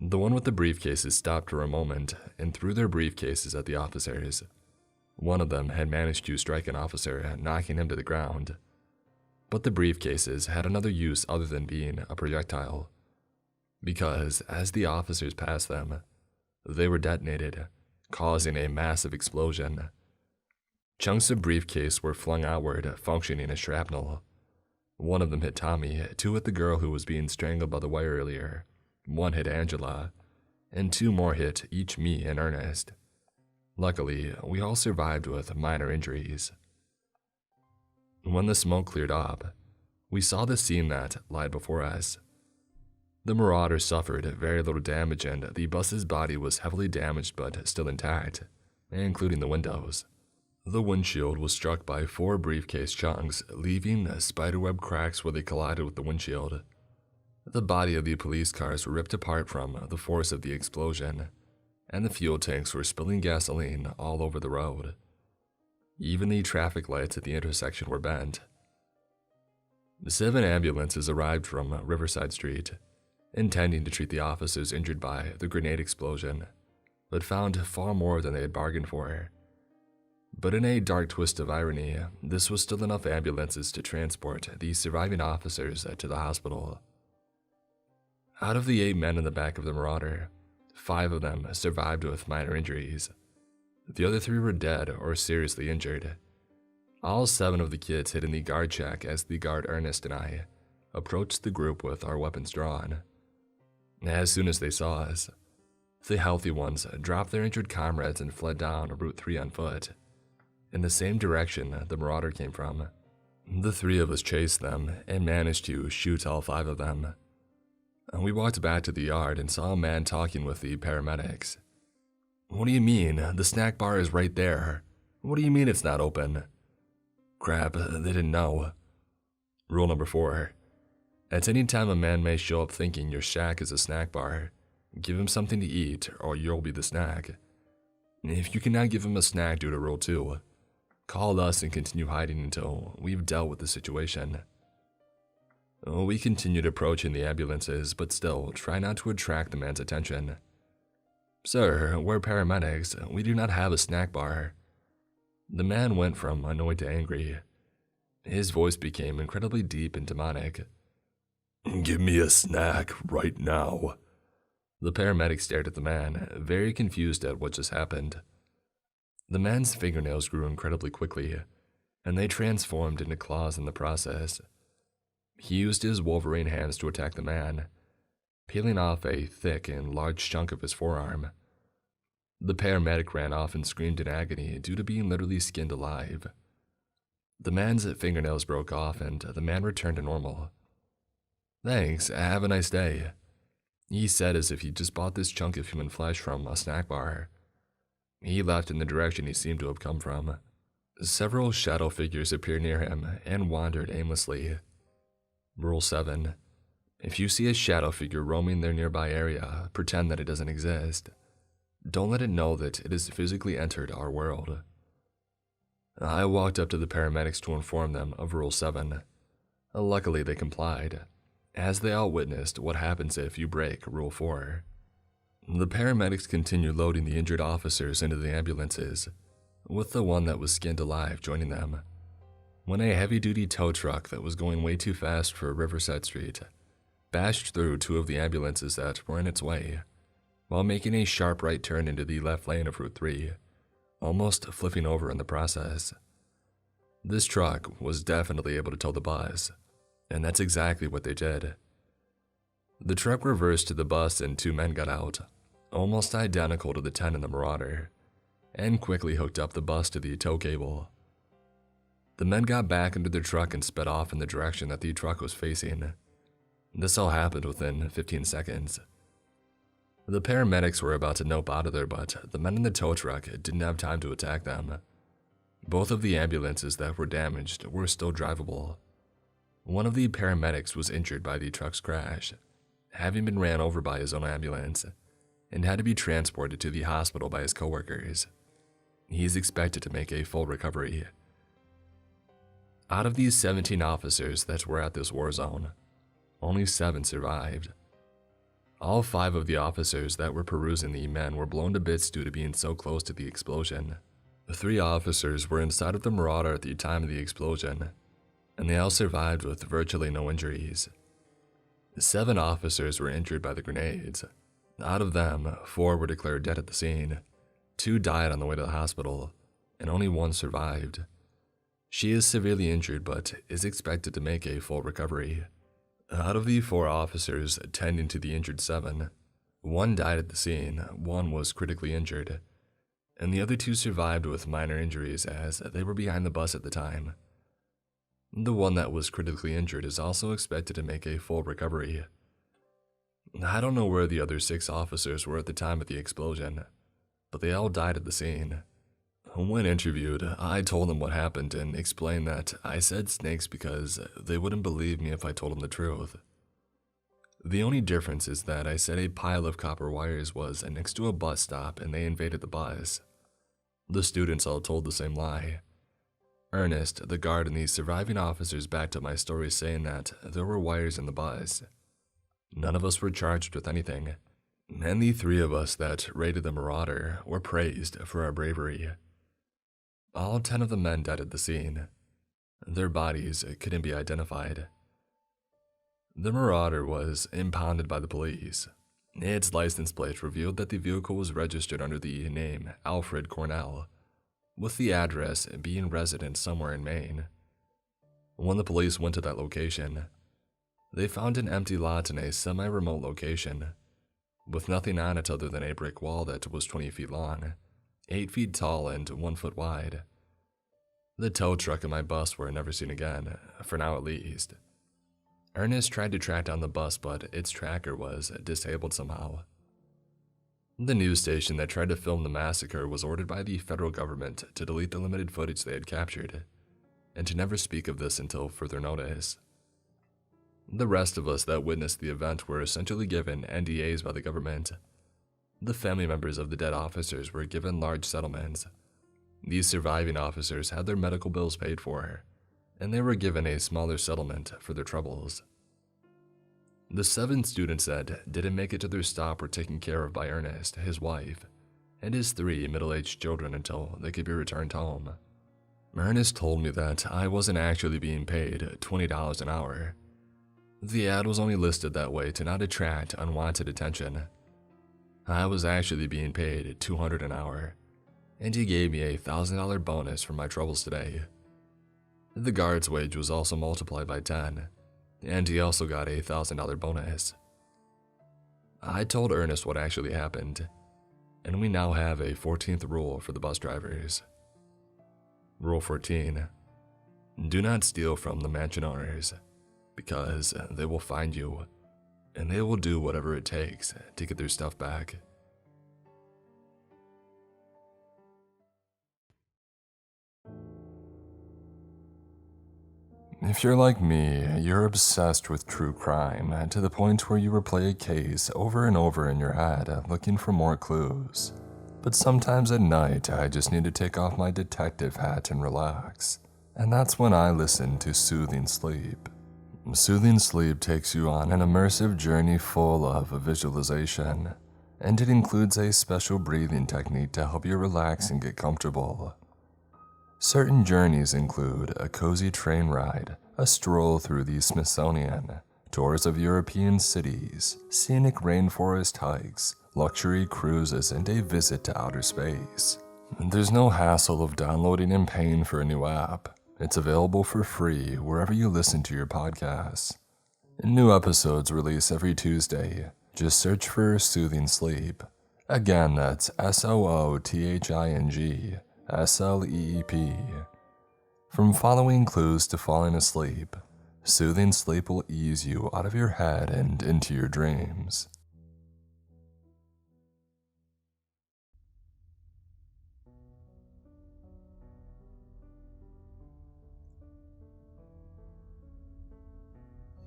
The one with the briefcases stopped for a moment and threw their briefcases at the officers. One of them had managed to strike an officer, knocking him to the ground. But the briefcases had another use other than being a projectile, because as the officers passed them, they were detonated, causing a massive explosion. Chunks of briefcase were flung outward, functioning as shrapnel. One of them hit Tommy, 2 hit the girl who was being strangled by the wire earlier, 1 hit Angela, and 2 more hit each me and Ernest. Luckily, we all survived with minor injuries. When the smoke cleared up, we saw the scene that lied before us. The Marauder suffered very little damage and the bus's body was heavily damaged but still intact, including the windows. The windshield was struck by 4 briefcase chunks, leaving spiderweb cracks where they collided with the windshield. The body of the police cars were ripped apart from the force of the explosion, and the fuel tanks were spilling gasoline all over the road. Even the traffic lights at the intersection were bent. 7 ambulances arrived from Riverside Street, intending to treat the officers injured by the grenade explosion, but found far more than they had bargained for. But in a dark twist of irony, this was still enough ambulances to transport the surviving officers to the hospital. Out of the 8 men in the back of the Marauder, 5 of them survived with minor injuries. The other 3 were dead or seriously injured. All 7 of the kids hid in the guard shack as the guard Ernest and I approached the group with our weapons drawn. As soon as they saw us, the healthy ones dropped their injured comrades and fled down Route 3 on foot, in the same direction the Marauder came from. The 3 of us chased them and managed to shoot all 5 of them. We walked back to the yard and saw a man talking with the paramedics. "What do you mean? The snack bar is right there. What do you mean it's not open?" "Crap, they didn't know." Rule number 4. At any time a man may show up thinking your shack is a snack bar, give him something to eat or you'll be the snack. If you cannot give him a snack due to Rule 2, call us and continue hiding until we've dealt with the situation. We continued approaching the ambulances, but still try not to attract the man's attention. "Sir, we're paramedics. We do not have a snack bar." The man went from annoyed to angry. His voice became incredibly deep and demonic. "Give me a snack right now." The paramedic stared at the man, very confused at what just happened. The man's fingernails grew incredibly quickly, and they transformed into claws in the process. He used his Wolverine hands to attack the man, peeling off a thick and large chunk of his forearm. The paramedic ran off and screamed in agony due to being literally skinned alive. The man's fingernails broke off and the man returned to normal. "Thanks, have a nice day," he said as if he just bought this chunk of human flesh from a snack bar. He left in the direction he seemed to have come from. Several shadow figures appeared near him and wandered aimlessly. Rule 7. If you see a shadow figure roaming their nearby area, pretend that it doesn't exist. Don't let it know that it has physically entered our world. I walked up to the paramedics to inform them of Rule 7. Luckily, they complied, as they all witnessed what happens if you break Rule 4. The paramedics continued loading the injured officers into the ambulances, with the one that was skinned alive joining them, when a heavy-duty tow truck that was going way too fast for Riverside Street bashed through 2 of the ambulances that were in its way, while making a sharp right turn into the left lane of Route 3, almost flipping over in the process. This truck was definitely able to tow the bus, and that's exactly what they did. The truck reversed to the bus and 2 men got out, almost identical to the 10 in the Marauder, and quickly hooked up the bus to the tow cable. The men got back into their truck and sped off in the direction that the truck was facing. This all happened within 15 seconds. The paramedics were about to nope out of there, but the men in the tow truck didn't have time to attack them. Both of the ambulances that were damaged were still drivable. One of the paramedics was injured by the truck's crash, having been ran over by his own ambulance, and had to be transported to the hospital by his coworkers. He is expected to make a full recovery. Out of these 17 officers that were at this war zone, only 7 survived. All 5 of the officers that were perusing the men were blown to bits due to being so close to the explosion. 3 officers were inside of the Marauder at the time of the explosion, and they all survived with virtually no injuries. 7 officers were injured by the grenades. Out of them, 4 were declared dead at the scene, 2 died on the way to the hospital, and only 1 survived. She is severely injured but is expected to make a full recovery. Out of the 4 officers tending to the injured 7, 1 died at the scene, 1 was critically injured. and the other 2 survived with minor injuries as they were behind the bus at the time. The one that was critically injured is also expected to make a full recovery. I don't know where the other 6 officers were at the time of the explosion, but they all died at the scene. When interviewed, I told them what happened and explained that I said snakes because they wouldn't believe me if I told them the truth. The only difference is that I said a pile of copper wires was next to a bus stop and they invaded the bus. The students all told the same lie. Ernest, the guard, and the surviving officers backed up my story saying that there were wires in the bus. None of us were charged with anything, and the 3 of us that raided the Marauder were praised for our bravery. All 10 of the men died at the scene. Their bodies couldn't be identified. The Marauder was impounded by the police. Its license plate revealed that the vehicle was registered under the name Alfred Cornell, with the address being resident somewhere in Maine. When the police went to that location, they found an empty lot in a semi-remote location, with nothing on it other than a brick wall that was 20 feet long, 8 feet tall, and 1 foot wide. The tow truck and my bus were never seen again, for now at least. Ernest tried to track down the bus, but its tracker was disabled somehow. The news station that tried to film the massacre was ordered by the federal government to delete the limited footage they had captured, and to never speak of this until further notice. The rest of us that witnessed the event were essentially given NDAs by the government. The family members of the dead officers were given large settlements. These surviving officers had their medical bills paid for, and they were given a smaller settlement for their troubles. The 7 students that didn't make it to their stop were taken care of by Ernest, his wife, and his 3 middle-aged children until they could be returned home. Ernest told me that I wasn't actually being paid $20 an hour. The ad was only listed that way to not attract unwanted attention. I was actually being paid $200 an hour, and he gave me a $1,000 bonus for my troubles today. The guard's wage was also multiplied by 10, and he also got a $1,000 bonus. I told Ernest what actually happened, and we now have a 14th rule for the bus drivers. Rule 14. Do not steal from the mansion owners, because they will find you, and they will do whatever it takes to get their stuff back. If you're like me, you're obsessed with true crime to the point where you replay a case over and over in your head looking for more clues. But sometimes at night, I just need to take off my detective hat and relax. And that's when I listen to Soothing Sleep. Soothing Sleep takes you on an immersive journey full of visualization, and it includes a special breathing technique to help you relax and get comfortable. Certain journeys include a cozy train ride, a stroll through the Smithsonian, tours of European cities, scenic rainforest hikes, luxury cruises, and a visit to outer space. There's no hassle of downloading and paying for a new app. It's available for free wherever you listen to your podcasts. New episodes release every Tuesday. Just search for Soothing Sleep. Again, that's SOOTHING SLEEP. From following clues to falling asleep, Soothing Sleep will ease you out of your head and into your dreams.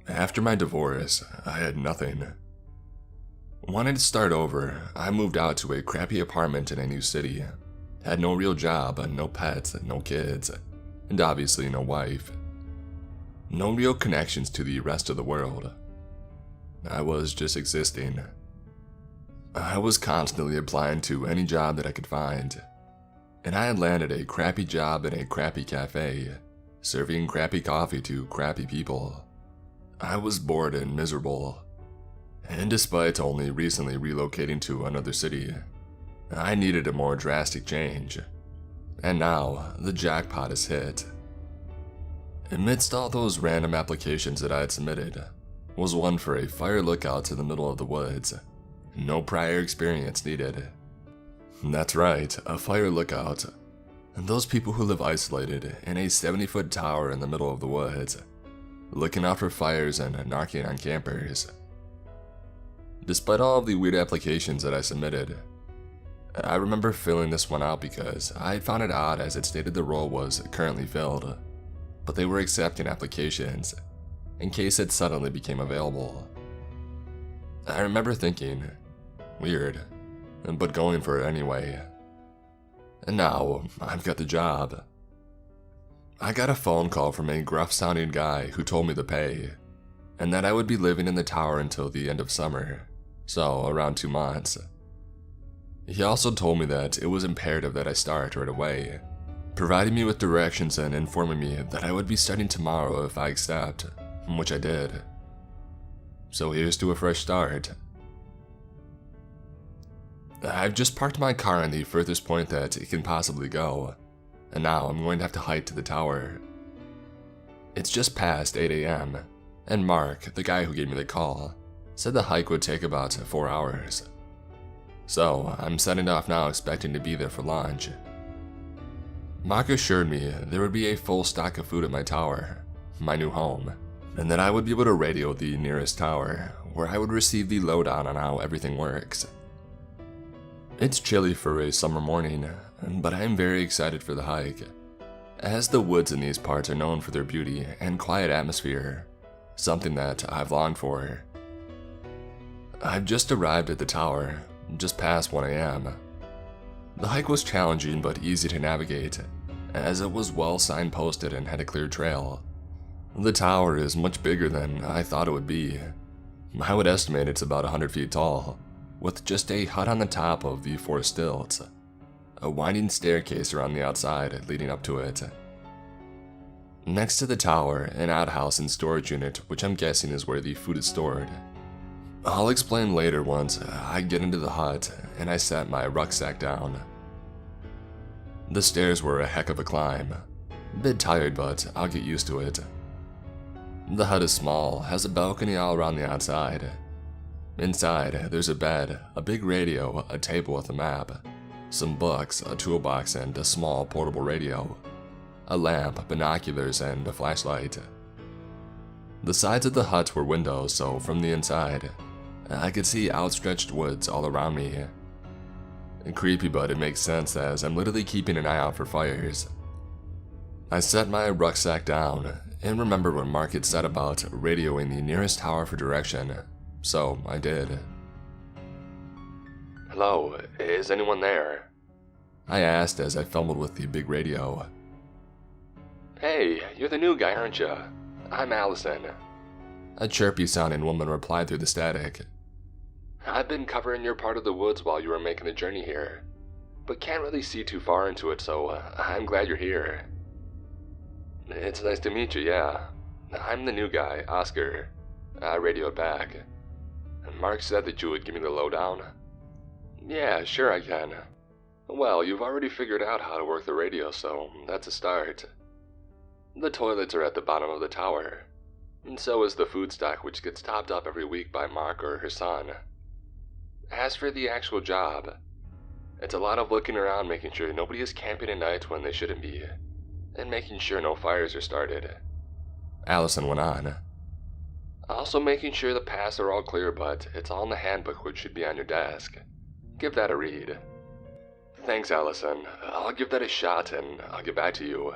After my divorce, I had nothing. Wanting to start over, I moved out to a crappy apartment in a new city. Had no real job, no pets, no kids, and obviously no wife. No real connections to the rest of the world. I was just existing. I was constantly applying to any job that I could find, and I had landed a crappy job in a crappy cafe, serving crappy coffee to crappy people. I was bored and miserable, and despite only recently relocating to another city, I needed a more drastic change. And now, the jackpot is hit. Amidst all those random applications that I had submitted, was one for a fire lookout in the middle of the woods. No prior experience needed. That's right, a fire lookout. And those people who live isolated in a 70-foot tower in the middle of the woods, looking out for fires and knocking on campers. Despite all of the weird applications that I submitted, I remember filling this one out because I found it odd as it stated the role was currently filled, but they were accepting applications in case it suddenly became available. I remember thinking, weird, but going for it anyway. And now, I've got the job. I got a phone call from a gruff-sounding guy who told me the pay, and that I would be living in the tower until the end of summer, so around 2 months. He also told me that it was imperative that I start right away, providing me with directions and informing me that I would be starting tomorrow if I accept, which I did. So here's to a fresh start. I've just parked my car in the furthest point that it can possibly go, and now I'm going to have to hike to the tower. It's just past 8 AM, and Mark, the guy who gave me the call, said the hike would take about 4 hours. So I'm setting off now expecting to be there for lunch. Mark assured me there would be a full stock of food at my tower, my new home, and that I would be able to radio the nearest tower, where I would receive the lowdown on how everything works. It's chilly for a summer morning, but I am very excited for the hike, as the woods in these parts are known for their beauty and quiet atmosphere, something that I've longed for. I've just arrived at the tower, just past 1 AM. The hike was challenging but easy to navigate, as it was well signposted and had a clear trail. The tower is much bigger than I thought it would be. I would estimate it's about 100 feet tall, with just a hut on the top of the 4 stilts, a winding staircase around the outside leading up to it. Next to the tower, an outhouse and storage unit, which I'm guessing is where the food is stored. I'll explain later once I get into the hut and I set my rucksack down. The stairs were a heck of a climb. A bit tired, but I'll get used to it. The hut is small, has a balcony all around the outside. Inside, there's a bed, a big radio, a table with a map, some books, a toolbox, and a small portable radio, a lamp, binoculars, and a flashlight. The sides of the hut were windows, so from the inside, I could see outstretched woods all around me. Creepy, but it makes sense as I'm literally keeping an eye out for fires. I set my rucksack down and remembered what Mark had said about radioing the nearest tower for direction, so I did. "Hello, is anyone there?" I asked as I fumbled with the big radio. "Hey, you're the new guy, aren't you? I'm Allison." A chirpy-sounding woman replied through the static. "I've been covering your part of the woods while you were making the journey here, but can't really see too far into it, so I'm glad you're here." "It's nice to meet you, yeah. I'm the new guy, Oscar." I radioed back. "Mark said that you would give me the lowdown." "Yeah, sure I can. Well, you've already figured out how to work the radio, so that's a start. The toilets are at the bottom of the tower, and so is the food stock, which gets topped up every week by Mark or her son. As for the actual job, it's a lot of looking around making sure nobody is camping at night when they shouldn't be, and making sure no fires are started," Allison went on. "Also making sure the paths are all clear, but it's all in the handbook, which should be on your desk. Give that a read." "Thanks, Allison. I'll give that a shot and I'll get back to you,"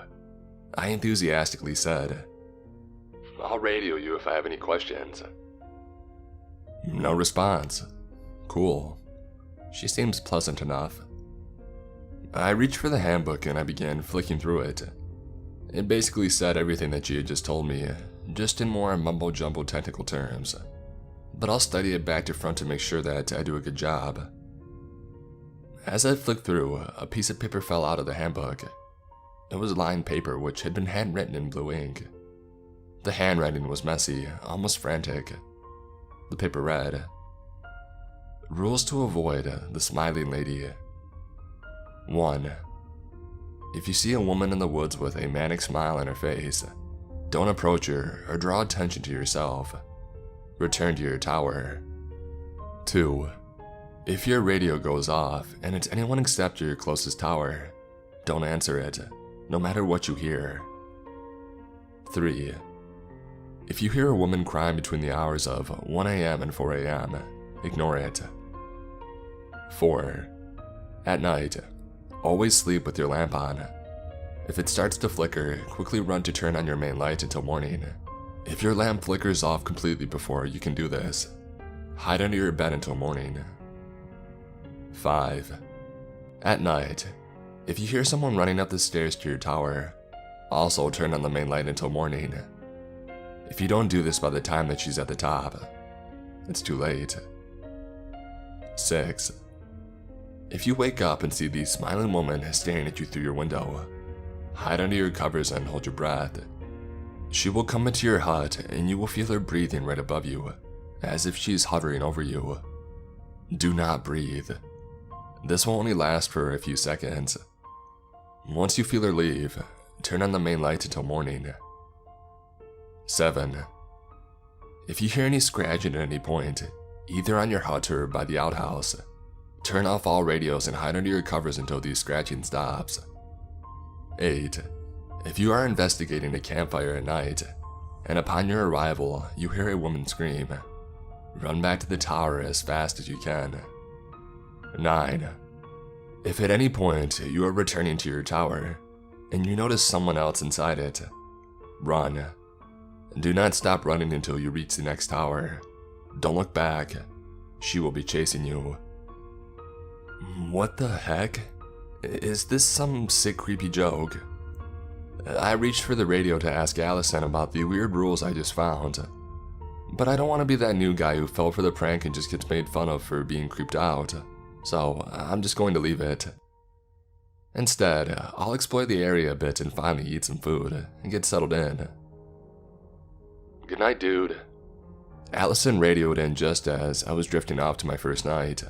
I enthusiastically said. "I'll radio you if I have any questions." No response. Cool. She seems pleasant enough. I reached for the handbook and I began flicking through it. It basically said everything that she had just told me, just in more mumbo-jumbo technical terms. But I'll study it back to front to make sure that I do a good job. As I flicked through, a piece of paper fell out of the handbook. It was lined paper which had been handwritten in blue ink. The handwriting was messy, almost frantic. The paper read, "Rules to avoid the smiling lady. 1. If you see a woman in the woods with a manic smile on her face, don't approach her or draw attention to yourself. Return to your tower. 2. If your radio goes off and it's anyone except your closest tower, don't answer it, no matter what you hear. 3. If you hear a woman crying between the hours of 1 a.m. and 4 a.m., ignore it. 4. At night, always sleep with your lamp on. If it starts to flicker, quickly run to turn on your main light until morning. If your lamp flickers off completely before you can do this, hide under your bed until morning. 5. At night, if you hear someone running up the stairs to your tower, also turn on the main light until morning. If you don't do this by the time that she's at the top, it's too late. 6. If you wake up and see the smiling woman staring at you through your window, hide under your covers and hold your breath. She will come into your hut and you will feel her breathing right above you, as if she's hovering over you. Do not breathe. This will only last for a few seconds. Once you feel her leave, turn on the main light until morning. 7. If you hear any scratching at any point, either on your hut or by the outhouse, turn off all radios and hide under your covers until the scratching stops. 8. If you are investigating a campfire at night, and upon your arrival you hear a woman scream, run back to the tower as fast as you can. 9. If at any point you are returning to your tower, and you notice someone else inside it, run. Do not stop running until you reach the next tower. Don't look back. She will be chasing you. What the heck? Is this some sick creepy joke? I reached for the radio to ask Allison about the weird rules I just found. But I don't want to be that new guy who fell for the prank and just gets made fun of for being creeped out. So I'm just going to leave it. Instead, I'll explore the area a bit and finally eat some food and get settled in. Good night, dude. Allison radioed in just as I was drifting off to my first night.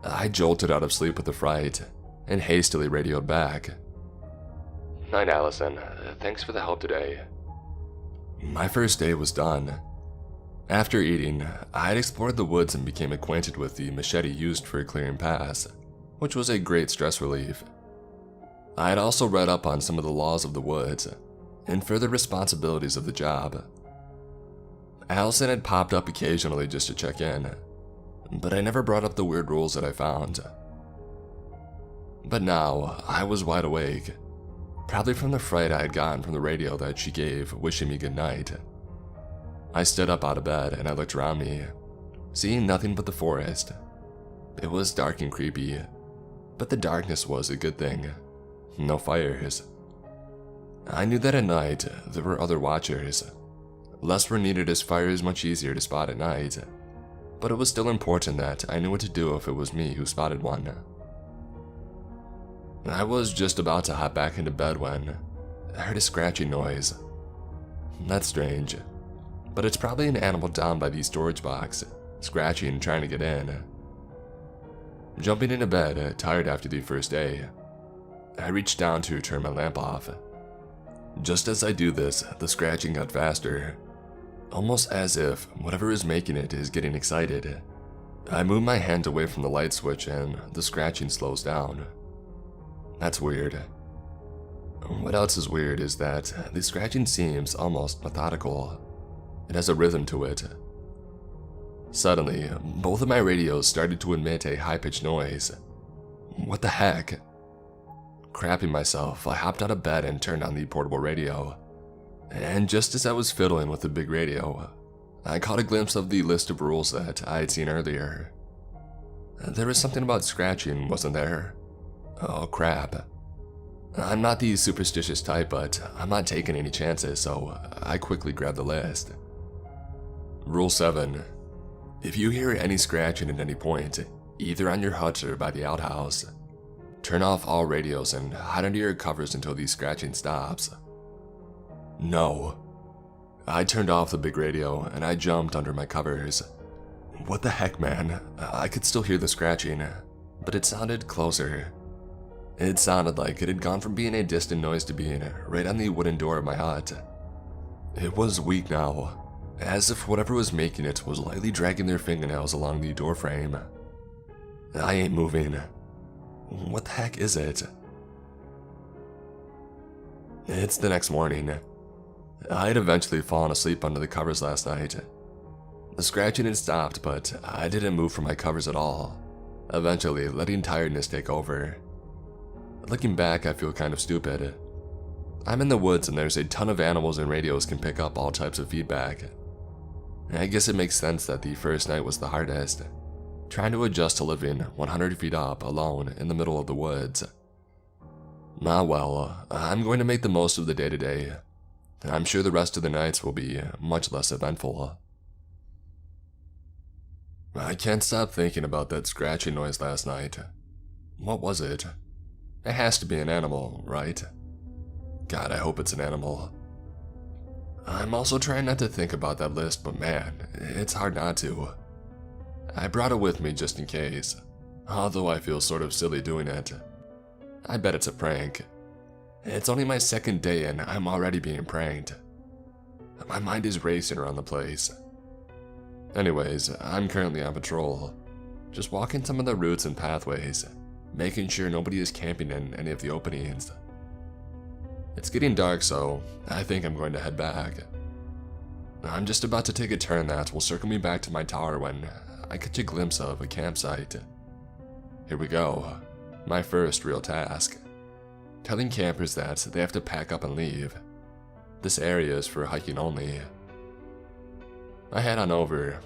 I jolted out of sleep with a fright and hastily radioed back. Night, Allison. Thanks for the help today. My first day was done. After eating, I had explored the woods and became acquainted with the machete used for clearing paths, which was a great stress relief. I had also read up on some of the laws of the woods and further responsibilities of the job. Allison had popped up occasionally just to check in, but I never brought up the weird rules that I found. But now, I was wide awake, probably from the fright I had gotten from the radio that she gave wishing me good night. I stood up out of bed and I looked around me, seeing nothing but the forest. It was dark and creepy, but the darkness was a good thing. No fires. I knew that at night there were other watchers. Less were needed as fire is much easier to spot at night, but it was still important that I knew what to do if it was me who spotted one. I was just about to hop back into bed when I heard a scratching noise. That's strange, but it's probably an animal down by the storage box, scratching and trying to get in. Jumping into bed, tired after the first day, I reached down to turn my lamp off. Just as I do this, the scratching got faster, almost as if whatever is making it is getting excited. I move my hand away from the light switch and the scratching slows down. That's weird. What else is weird is that the scratching seems almost methodical. It has a rhythm to it. Suddenly, both of my radios started to emit a high-pitched noise. What the heck? Crapping myself, I hopped out of bed and turned on the portable radio. And just as I was fiddling with the big radio, I caught a glimpse of the list of rules that I had seen earlier. There was something about scratching, wasn't there? Oh crap. I'm not the superstitious type, but I'm not taking any chances, so I quickly grabbed the list. Rule 7. If you hear any scratching at any point, either on your hut or by the outhouse, turn off all radios and hide under your covers until the scratching stops. No. I turned off the big radio and I jumped under my covers. What the heck, man? I could still hear the scratching, but it sounded closer. It sounded like it had gone from being a distant noise to being right on the wooden door of my hut. It was weak now, as if whatever was making it was lightly dragging their fingernails along the doorframe. I ain't moving. What the heck is it? It's the next morning. I had eventually fallen asleep under the covers last night. The scratching had stopped, but I didn't move from my covers at all, eventually letting tiredness take over. Looking back, I feel kind of stupid. I'm in the woods and there's a ton of animals and radios can pick up all types of feedback. I guess it makes sense that the first night was the hardest, trying to adjust to living 100 feet up alone in the middle of the woods. Ah well, I'm going to make the most of the day today. I'm sure the rest of the nights will be much less eventful. I can't stop thinking about that scratching noise last night. What was it? It has to be an animal, right? God, I hope it's an animal. I'm also trying not to think about that list, but man, it's hard not to. I brought it with me just in case, although I feel sort of silly doing it. I bet it's a prank. It's only my second day and I'm already being pranked. My mind is racing around the place. Anyways, I'm currently on patrol, just walking some of the routes and pathways, making sure nobody is camping in any of the openings. It's getting dark, so I think I'm going to head back. I'm just about to take a turn that will circle me back to my tower when I catch a glimpse of a campsite. Here we go, my first real task. Telling campers that they have to pack up and leave. This area is for hiking only. I head on over.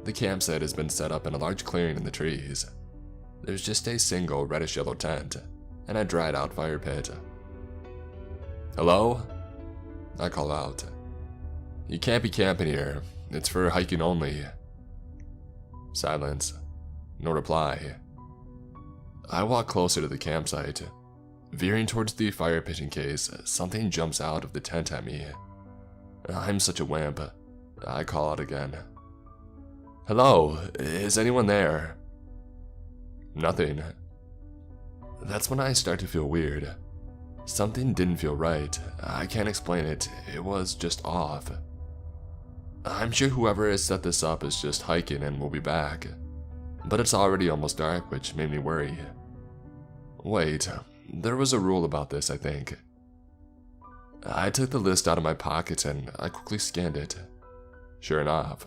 The campsite has been set up in a large clearing in the trees. There's just a single reddish-yellow tent and a dried-out fire pit. Hello? I call out. You can't be camping here. It's for hiking only. Silence. No reply. I walk closer to the campsite. Veering towards the fire pit in case something jumps out of the tent at me. I'm such a wimp. I call out again. Hello, is anyone there? Nothing. That's when I start to feel weird. Something didn't feel right. I can't explain it. It was just off. I'm sure whoever has set this up is just hiking and will be back. But it's already almost dark, which made me worry. Wait, there was a rule about this, I think. I took the list out of my pocket and I quickly scanned it. Sure enough.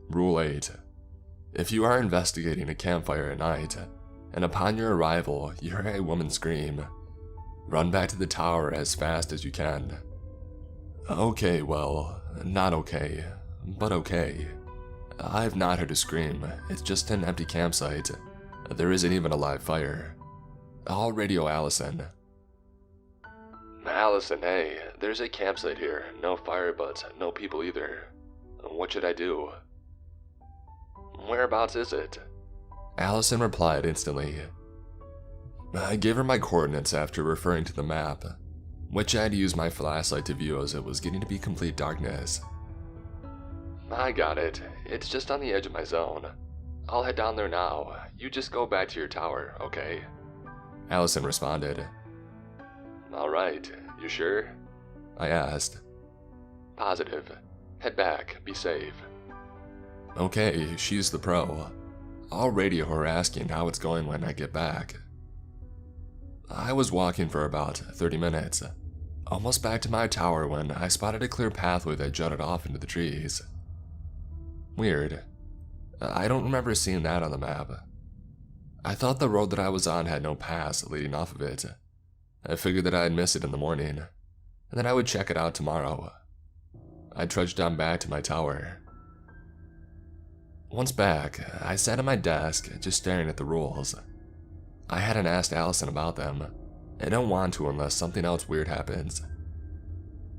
Rule 8. If you are investigating a campfire at night, and upon your arrival you hear a woman scream, run back to the tower as fast as you can. Okay, well, not okay, but okay. I've not heard a scream, it's just an empty campsite. There isn't even a live fire. I'll radio Allison. Allison, hey, there's a campsite here, no fire but no people either. What should I do? Whereabouts is it? Allison replied instantly. I gave her my coordinates after referring to the map, which I had used my flashlight to view as it was getting to be complete darkness. I got it. It's just on the edge of my zone. I'll head down there now. You just go back to your tower, okay? Allison responded. Alright, you sure? I asked. Positive. Head back, be safe. Okay, she's the pro. I'll radio her asking how it's going when I get back. I was walking for about 30 minutes, almost back to my tower when I spotted a clear pathway that jutted off into the trees. Weird. I don't remember seeing that on the map. I thought the road that I was on had no pass leading off of it. I figured that I'd miss it in the morning, and that I would check it out tomorrow. I trudged on back to my tower. Once back, I sat at my desk, just staring at the rules. I hadn't asked Allison about them. I don't want to unless something else weird happens.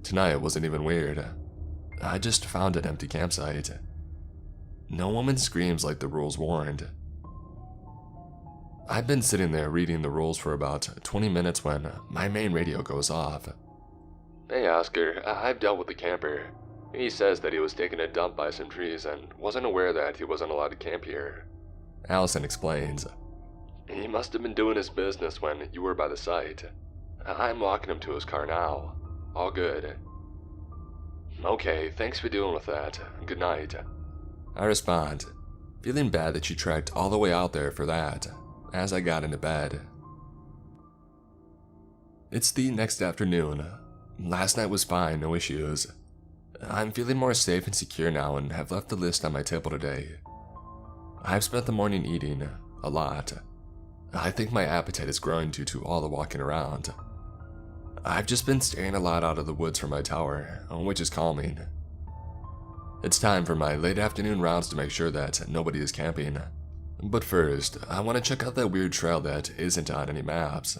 Tonight wasn't even weird. I just found an empty campsite. No woman screams like the rules warned. I've been sitting there reading the rules for about 20 minutes when my main radio goes off. Hey Oscar, I've dealt with the camper. He says that he was taking a dump by some trees and wasn't aware that he wasn't allowed to camp here. Allison explains. He must have been doing his business when you were by the site. I'm walking him to his car now. All good. Okay, thanks for dealing with that. Good night. I respond. feeling bad that she trekked all the way out there for that as I got into bed. It's the next afternoon. Last night was fine, no issues. I'm feeling more safe and secure now and have left the list on my table today. I've spent the morning eating a lot. I think my appetite is growing due to all the walking around. I've just been staring a lot out of the woods from my tower, which is calming. It's time for my late afternoon rounds to make sure that nobody is camping. But first, I want to check out that weird trail that isn't on any maps.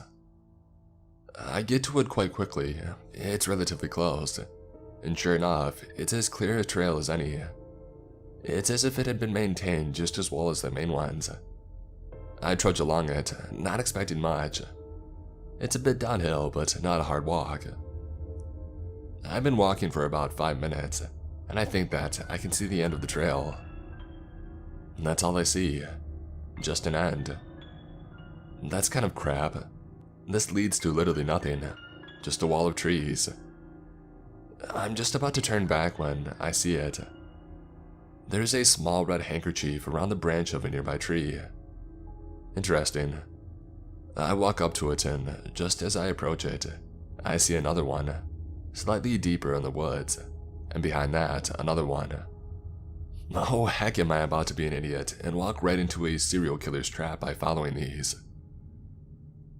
I get to it quite quickly. It's relatively close. And sure enough, it's as clear a trail as any. It's as if it had been maintained just as well as the main ones. I trudge along it, not expecting much. It's a bit downhill, but not a hard walk. I've been walking for about 5 minutes, and I think that I can see the end of the trail. And that's all I see. Just an end. That's kind of crap. This leads to literally nothing. Just a wall of trees. I'm just about to turn back when I see it. There's a small red handkerchief around the branch of a nearby tree. Interesting. I walk up to it, and just as I approach it, I see another one, slightly deeper in the woods, and behind that, another one. Oh heck, am I about to be an idiot and walk right into a serial killer's trap by following these.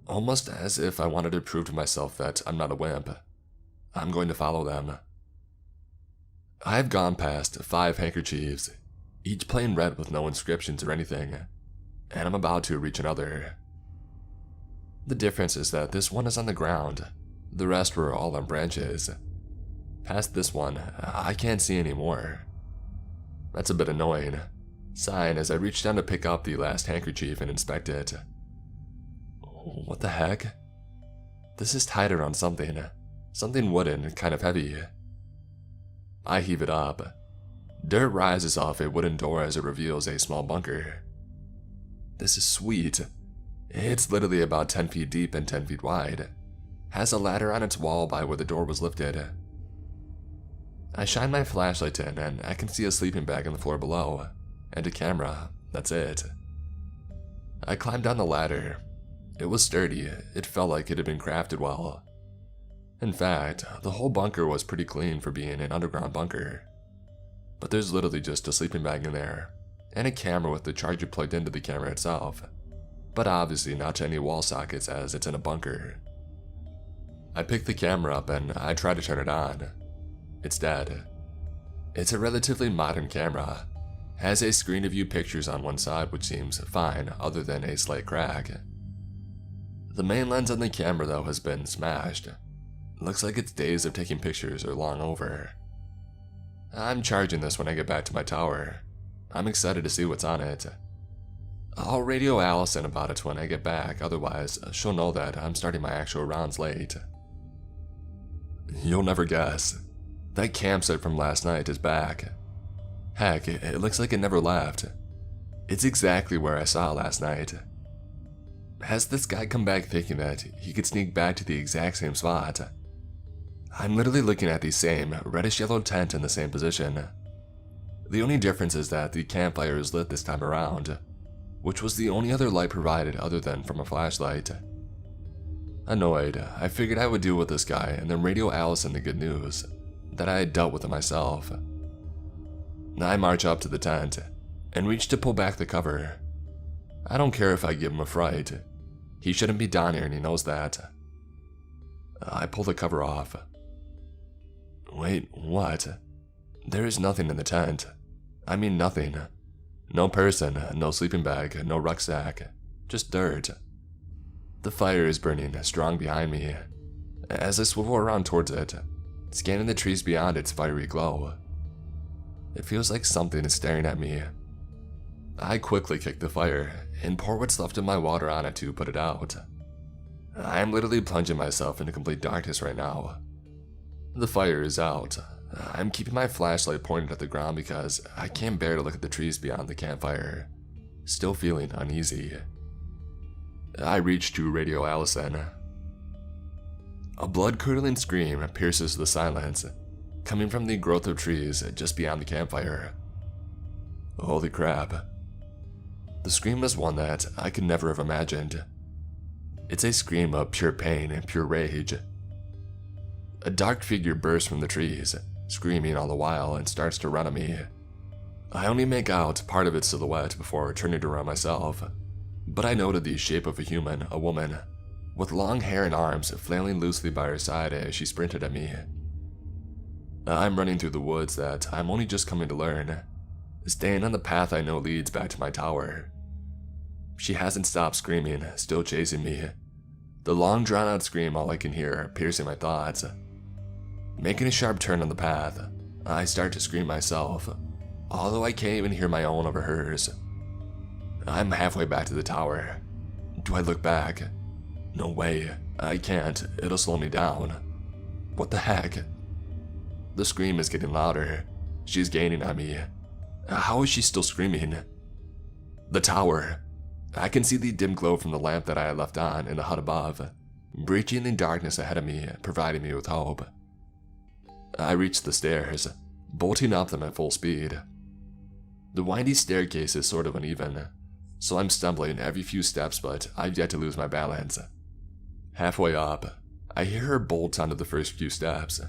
Almost as if I wanted to prove to myself that I'm not a wimp. I'm going to follow them. I've gone past 5 handkerchiefs, each plain red with no inscriptions or anything, and I'm about to reach another. The difference is that this one is on the ground, the rest were all on branches. Past this one, I can't see anymore. That's a bit annoying, sighing as I reach down to pick up the last handkerchief and inspect it. What the heck? This is tied around something wooden and kind of heavy. I heave it up. Dirt rises off a wooden door as it reveals a small bunker. This is sweet. It's literally about 10 feet deep and 10 feet wide. Has a ladder on its wall by where the door was lifted. I shine my flashlight in and I can see a sleeping bag on the floor below, and a camera, that's it. I climb down the ladder. It was sturdy, it felt like it had been crafted well. In fact, the whole bunker was pretty clean for being an underground bunker. But there's literally just a sleeping bag in there, and a camera with the charger plugged into the camera itself, but obviously not to any wall sockets as it's in a bunker. I pick the camera up and I try to turn it on. It's dead. It's a relatively modern camera, has a screen to view pictures on one side which seems fine other than a slight crack. The main lens on the camera though has been smashed. Looks like its days of taking pictures are long over. I'm charging this when I get back to my tower. I'm excited to see what's on it. I'll radio Allison about it when I get back, otherwise she'll know that I'm starting my actual rounds late. You'll never guess. That campsite from last night is back. Heck, it looks like it never left. It's exactly where I saw it last night. Has this guy come back thinking that he could sneak back to the exact same spot? I'm literally looking at the same reddish-yellow tent in the same position. The only difference is that the campfire is lit this time around, which was the only other light provided other than from a flashlight. Annoyed, I figured I would deal with this guy and then radio Allison the good news, that I had dealt with it myself. I march up to the tent, and reach to pull back the cover. I don't care if I give him a fright. He shouldn't be down here and he knows that. I pull the cover off. Wait, what? There is nothing in the tent. I mean nothing. No person, no sleeping bag, no rucksack. Just dirt. The fire is burning strong behind me. As I swivel around towards it, scanning the trees beyond its fiery glow. It feels like something is staring at me. I quickly kick the fire and pour what's left of my water on it to put it out. I am literally plunging myself into complete darkness right now. The fire is out. I'm keeping my flashlight pointed at the ground because I can't bear to look at the trees beyond the campfire. Still feeling uneasy. I reach to radio Allison. A blood-curdling scream pierces the silence, coming from the growth of trees just beyond the campfire. Holy crap. The scream was one that I could never have imagined. It's a scream of pure pain and pure rage. A dark figure bursts from the trees, screaming all the while, and starts to run at me. I only make out part of its silhouette before turning around myself, but I noted the shape of a woman, with long hair and arms flailing loosely by her side as she sprinted at me. I'm running through the woods that I'm only just coming to learn, staying on the path I know leads back to my tower. She hasn't stopped screaming, still chasing me. The long drawn-out scream all I can hear, piercing my thoughts. Making a sharp turn on the path, I start to scream myself, although I can't even hear my own over hers. I'm halfway back to the tower. Do I look back? No way, I can't, it'll slow me down. What the heck? The scream is getting louder. She's gaining on me. How is she still screaming? The tower. I can see the dim glow from the lamp that I had left on in the hut above, breaching the darkness ahead of me, providing me with hope. I reach the stairs, bolting up them at full speed. The windy staircase is sort of uneven, so I'm stumbling every few steps, but I've yet to lose my balance. Halfway up, I hear her bolt onto the first few steps.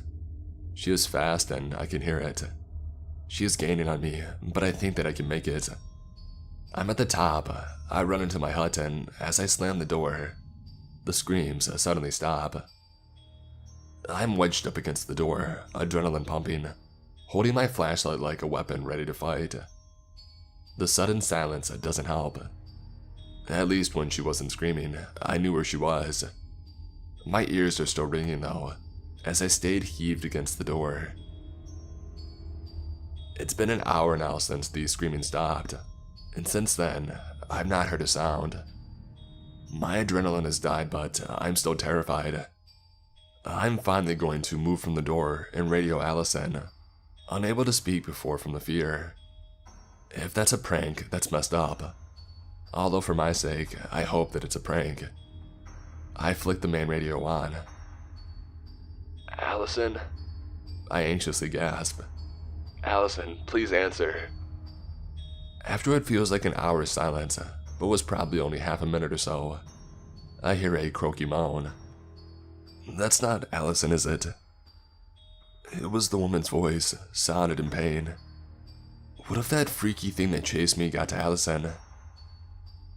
She is fast and I can hear it. She is gaining on me, but I think that I can make it. I'm at the top. I run into my hut, and as I slam the door, the screams suddenly stop. I'm wedged up against the door, adrenaline pumping, holding my flashlight like a weapon ready to fight. The sudden silence doesn't help. At least when she wasn't screaming, I knew where she was. My ears are still ringing though, as I stayed heaved against the door. It's been an hour now since the screaming stopped, and since then, I've not heard a sound. My adrenaline has died, but I'm still terrified. I'm finally going to move from the door and radio Allison, unable to speak before from the fear. If that's a prank, that's messed up. Although for my sake, I hope that it's a prank. I flick the main radio on. Allison? I anxiously gasp. Allison, please answer. After what feels like an hour's silence, but was probably only half a minute or so, I hear a croaky moan. That's not Allison, is it? It was the woman's voice, sounded in pain. What if that freaky thing that chased me got to Allison?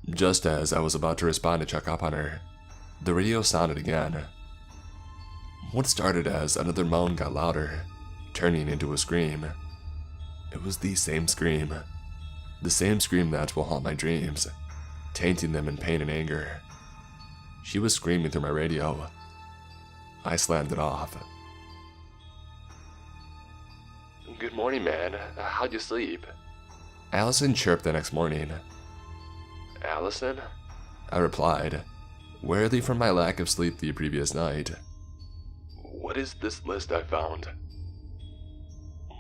Just as I was about to respond to check up on her, the radio sounded again. What started as another moan got louder, turning into a scream. It was the same scream. The same scream that will haunt my dreams, tainting them in pain and anger. She was screaming through my radio. I slammed it off. Good morning, man. How'd you sleep? Allison chirped the next morning. Allison? I replied, warily from my lack of sleep the previous night. What is this list I found?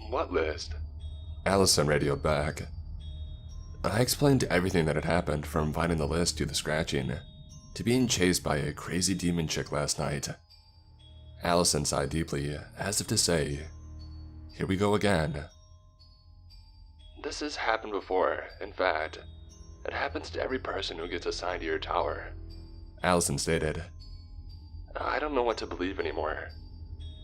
What list? Allison radioed back. I explained everything that had happened, from finding the list to the scratching, to being chased by a crazy demon chick last night. Allison sighed deeply, as if to say, here we go again. This has happened before. In fact, it happens to every person who gets assigned to your tower, Allison stated. I don't know what to believe anymore.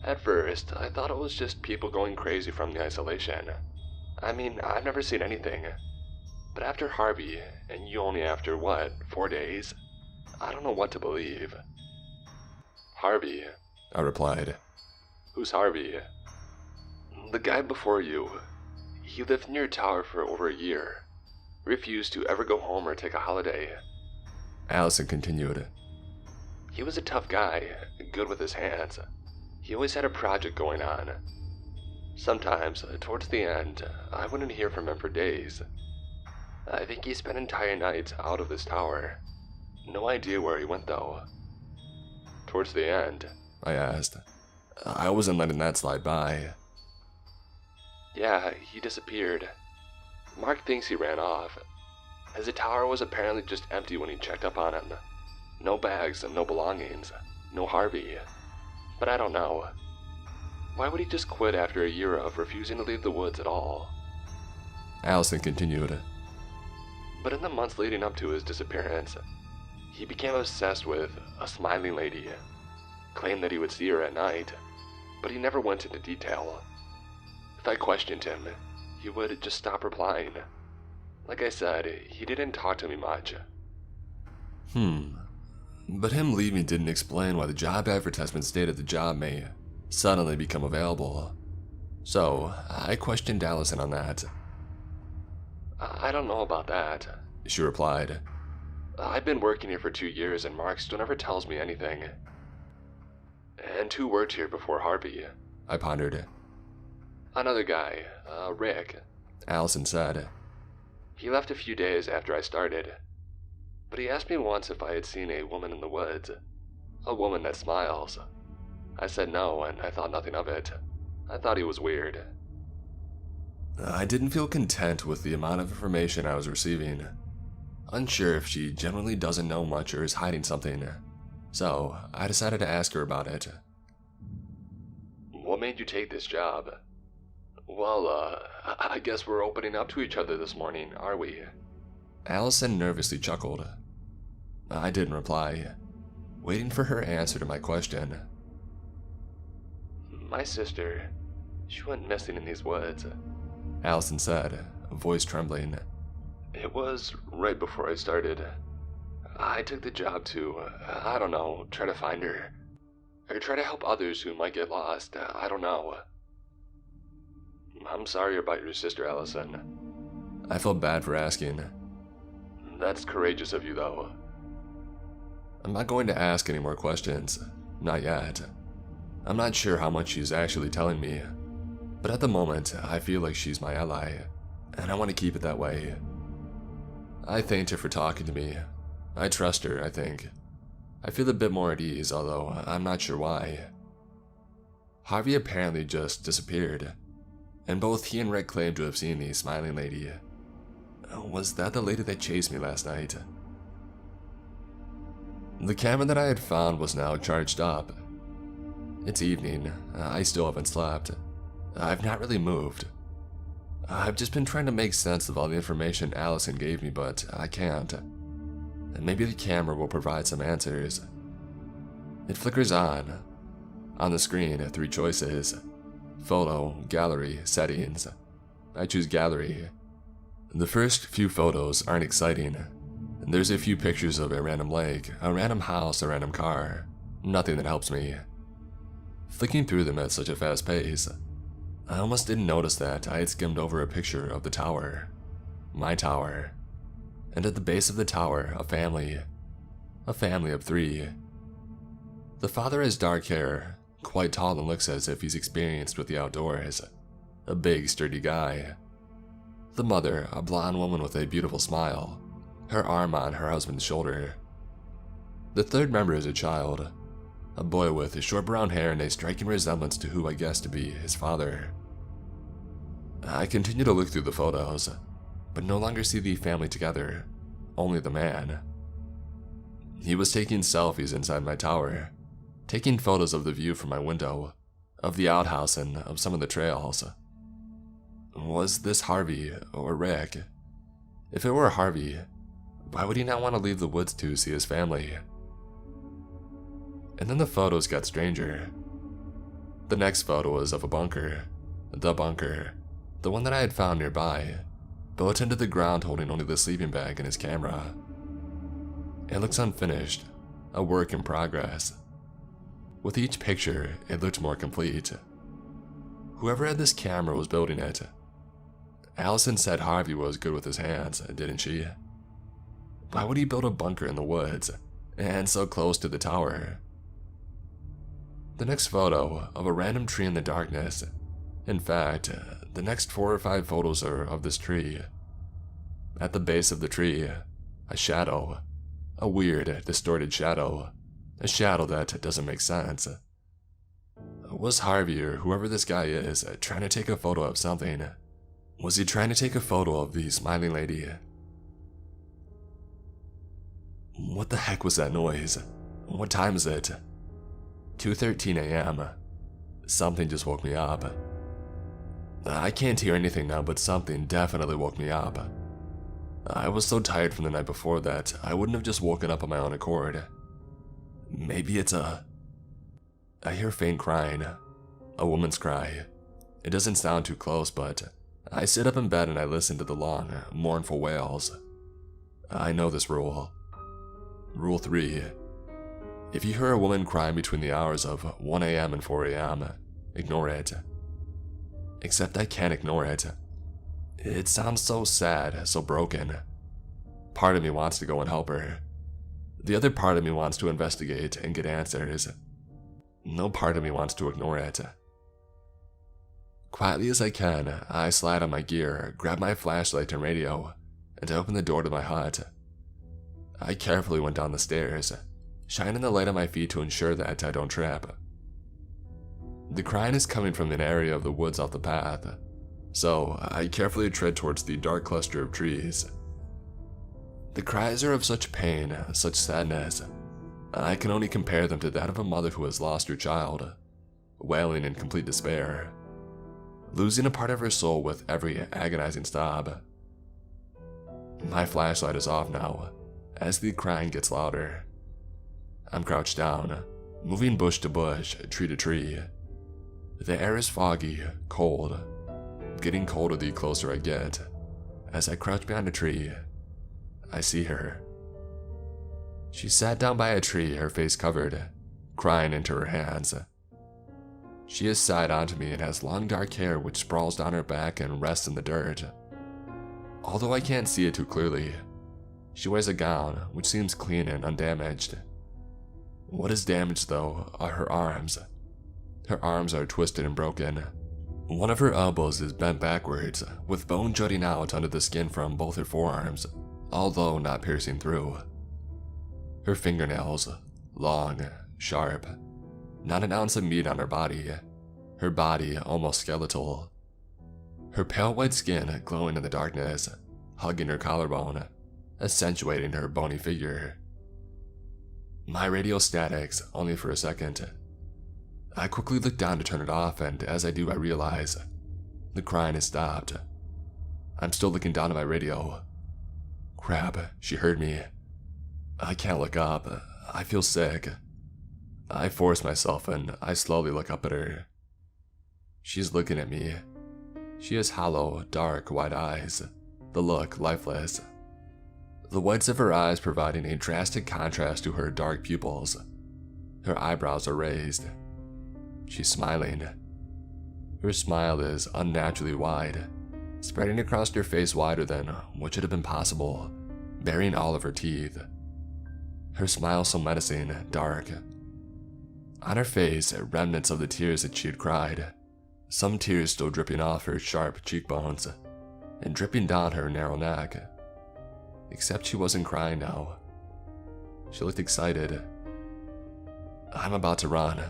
At first, I thought it was just people going crazy from the isolation. I mean, I've never seen anything. But after Harvey, and you only after, 4 days? I don't know what to believe. Harvey, I replied. Who's Harvey? The guy before you. He lived near your tower for over a year. Refused to ever go home or take a holiday. Allison continued. He was a tough guy, good with his hands. He always had a project going on. Sometimes, towards the end, I wouldn't hear from him for days. I think he spent entire nights out of this tower. No idea where he went though. Towards the end, I asked. I wasn't letting that slide by. Yeah, he disappeared. Mark thinks he ran off, as the tower was apparently just empty when he checked up on him. No bags and no belongings, no Harvey. But I don't know. Why would he just quit after a year of refusing to leave the woods at all? Allison continued. But in the months leading up to his disappearance, he became obsessed with a smiling lady, claimed that he would see her at night, but he never went into detail. If I questioned him, he would just stop replying. Like I said, he didn't talk to me much. But him leaving didn't explain why the job advertisement stated the job may suddenly become available. So, I questioned Allison on that. I don't know about that, she replied. I've been working here for 2 years and Mark still never tells me anything. And who worked here before Harvey? I pondered. Another guy, Rick, Allison said. He left a few days after I started. But he asked me once if I had seen a woman in the woods. A woman that smiles. I said no, and I thought nothing of it. I thought he was weird. I didn't feel content with the amount of information I was receiving. Unsure if she generally doesn't know much or is hiding something. So, I decided to ask her about it. What made you take this job? Well, I guess we're opening up to each other this morning, are we? Allison nervously chuckled. I didn't reply, waiting for her answer to my question. My sister, she went missing in these woods, Allison said, voice trembling. It was right before I started. I took the job to, I don't know, try to find her. Or try to help others who might get lost, I don't know. I'm sorry about your sister, Allison. I felt bad for asking. That's courageous of you, though. I'm not going to ask any more questions. Not yet. I'm not sure how much she's actually telling me. But at the moment, I feel like she's my ally. And I want to keep it that way. I thanked her for talking to me. I trust her, I think. I feel a bit more at ease, although I'm not sure why. Harvey apparently just disappeared. And both he and Rick claimed to have seen the smiling lady. Was that the lady that chased me last night? The camera that I had found was now charged up. It's evening. I still haven't slept. I've not really moved. I've just been trying to make sense of all the information Allison gave me, but I can't. And maybe the camera will provide some answers. It flickers on. On the screen, 3 choices. Photo, gallery, settings. I choose gallery. The first few photos aren't exciting. There's a few pictures of a random lake, a random house, a random car. Nothing that helps me. Flicking through them at such a fast pace, I almost didn't notice that I had skimmed over a picture of the tower. My tower. And at the base of the tower, a family. A family of 3. The father has dark hair, quite tall and looks as if he's experienced with the outdoors. A big, sturdy guy. The mother, a blonde woman with a beautiful smile, her arm on her husband's shoulder. The third member is a child, a boy with short brown hair and a striking resemblance to who I guess to be his father. I continue to look through the photos, but no longer see the family together, only the man. He was taking selfies inside my tower, taking photos of the view from my window, of the outhouse and of some of the trails. Was this Harvey or Rick? If it were Harvey, why would he not want to leave the woods to see his family? And then the photos got stranger. The next photo was of a bunker. The bunker. The one that I had found nearby, built into the ground holding only the sleeping bag and his camera. It looks unfinished, a work in progress. With each picture, it looked more complete. Whoever had this camera was building it. Allison said Harvey was good with his hands, didn't she? Why would he build a bunker in the woods, and so close to the tower? The next photo of a random tree in the darkness. In fact, the next 4 or 5 photos are of this tree. At the base of the tree, a shadow. A weird, distorted shadow. A shadow that doesn't make sense. Was Harvey, or whoever this guy is, trying to take a photo of something? Was he trying to take a photo of the smiling lady? What the heck was that noise? What time is it? 2:13 a.m. Something just woke me up. I can't hear anything now, but something definitely woke me up. I was so tired from the night before that I wouldn't have just woken up on my own accord. Maybe it's I hear faint crying, a woman's cry. It doesn't sound too close, but I sit up in bed and I listen to the long, mournful wails. I know this rule. Rule 3. If you hear a woman crying between the hours of 1 a.m. and 4 a.m., ignore it. Except I can't ignore it. It sounds so sad, so broken. Part of me wants to go and help her. The other part of me wants to investigate and get answers. No part of me wants to ignore it. Quietly as I can, I slide on my gear, grab my flashlight and radio, and open the door to my hut. I carefully went down the stairs, shining the light on my feet to ensure that I don't trip. The crying is coming from an area of the woods off the path, so I carefully tread towards the dark cluster of trees. The cries are of such pain, such sadness. I can only compare them to that of a mother who has lost her child, wailing in complete despair, losing a part of her soul with every agonizing sob. My flashlight is off now, as the crying gets louder. I'm crouched down, moving bush to bush, tree to tree. The air is foggy, cold, getting colder the closer I get. As I crouch behind a tree, I see her. She sat down by a tree, her face covered, crying into her hands. She is side onto me and has long dark hair which sprawls down her back and rests in the dirt. Although I can't see it too clearly, she wears a gown which seems clean and undamaged. What is damaged though are her arms. Her arms are twisted and broken. One of her elbows is bent backwards, with bone jutting out under the skin from both her forearms, although not piercing through. Her fingernails, long, sharp, not an ounce of meat on her body almost skeletal. Her pale white skin glowing in the darkness, hugging her collarbone, accentuating her bony figure. My radio statics only for a second. I quickly look down to turn it off, and as I do I realize the crying has stopped. I'm still looking down at my radio. Crap, she heard me. I can't look up. I feel sick. I force myself and I slowly look up at her. She's looking at me. She has hollow, dark, wide eyes, the look lifeless. The whites of her eyes providing a drastic contrast to her dark pupils. Her eyebrows are raised. She's smiling. Her smile is unnaturally wide, spreading across her face wider than what should have been possible, baring all of her teeth. Her smile so menacing, dark. On her face, remnants of the tears that she had cried, some tears still dripping off her sharp cheekbones, and dripping down her narrow neck. Except she wasn't crying now. She looked excited. I'm about to run.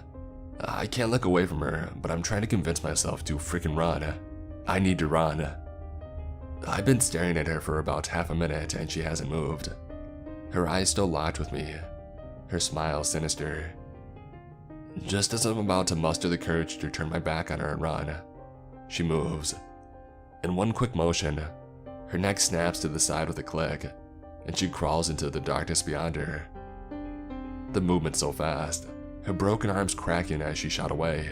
I can't look away from her, but I'm trying to convince myself to freaking run. I need to run. I've been staring at her for about half a minute and she hasn't moved. Her eyes still locked with me, her smile sinister. Just as I'm about to muster the courage to turn my back on her and run, she moves. In one quick motion, her neck snaps to the side with a click, and she crawls into the darkness beyond her. The movement's so fast, her broken arms cracking as she shot away.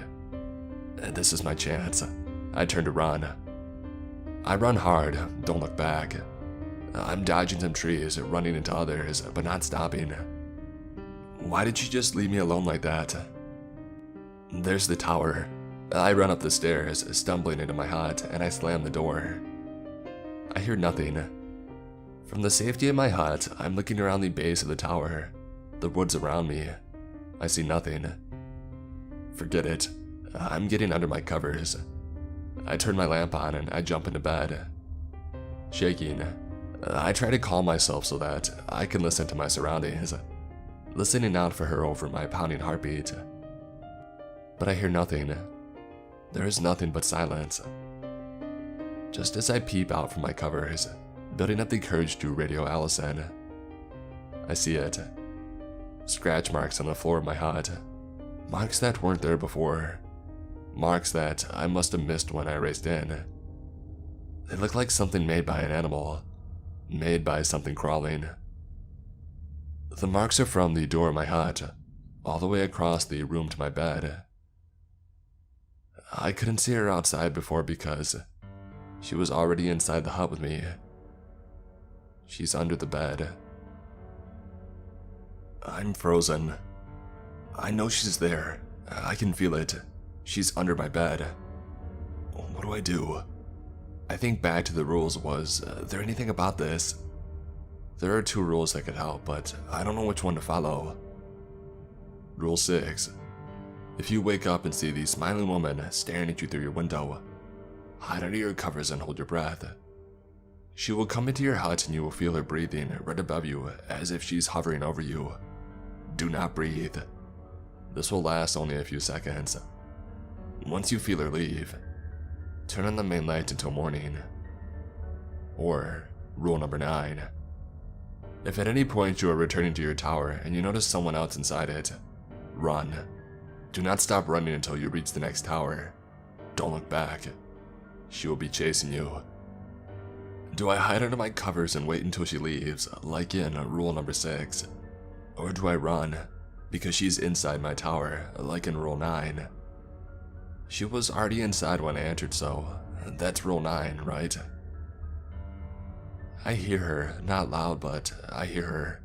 This is my chance. I turn to run. I run hard, don't look back. I'm dodging some trees, running into others, but not stopping. Why did she just leave me alone like that? There's the tower. I run up the stairs, stumbling into my hut, and I slam the door. I hear nothing. From the safety of my hut, I'm looking around the base of the tower, the woods around me. I see nothing. Forget it. I'm getting under my covers. I turn my lamp on and I jump into bed. Shaking, I try to calm myself so that I can listen to my surroundings, listening out for her over my pounding heartbeat. But I hear nothing. There is nothing but silence. Just as I peep out from my covers, building up the courage to radio Allison, I see it. Scratch marks on the floor of my hut. Marks that weren't there before. Marks that I must have missed when I raced in. They look like something made by an animal. made by something crawling. The marks are from the door of my hut, all the way across the room to my bed. I couldn't see her outside before because she was already inside the hut with me. She's under the bed. I'm frozen. I know she's there. I can feel it. She's under my bed. What do I do? I think back to the rules. Was there anything about this? There are 2 rules that could help, but I don't know which one to follow. Rule 6. If you wake up and see the smiling woman staring at you through your window, hide under your covers and hold your breath. She will come into your hut and you will feel her breathing right above you as if she's hovering over you. Do not breathe. This will last only a few seconds. Once you feel her leave, turn on the main light until morning. Or, rule number 9. If at any point you are returning to your tower and you notice someone else inside it, run. Do not stop running until you reach the next tower. Don't look back. She will be chasing you. Do I hide under my covers and wait until she leaves, like in rule number 6? Or do I run, because she's inside my tower, like in rule 9? She was already inside when I entered, so that's rule 9, right? I hear her, not loud, but I hear her.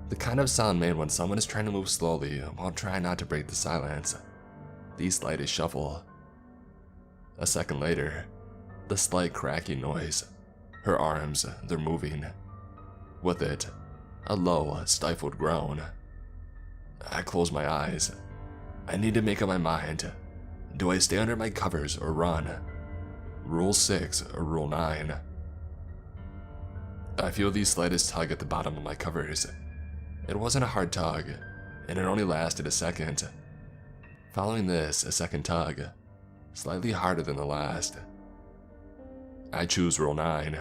The kind of sound made when someone is trying to move slowly while trying not to break the silence. The slightest shuffle. A second later, the slight cracking noise. Her arms, they're moving. With it, a low, stifled groan. I close my eyes. I need to make up my mind. Do I stay under my covers or run? Rule 6 or rule 9? I feel the slightest tug at the bottom of my covers. It wasn't a hard tug, and it only lasted a second. Following this, a second tug, slightly harder than the last. I choose rule 9.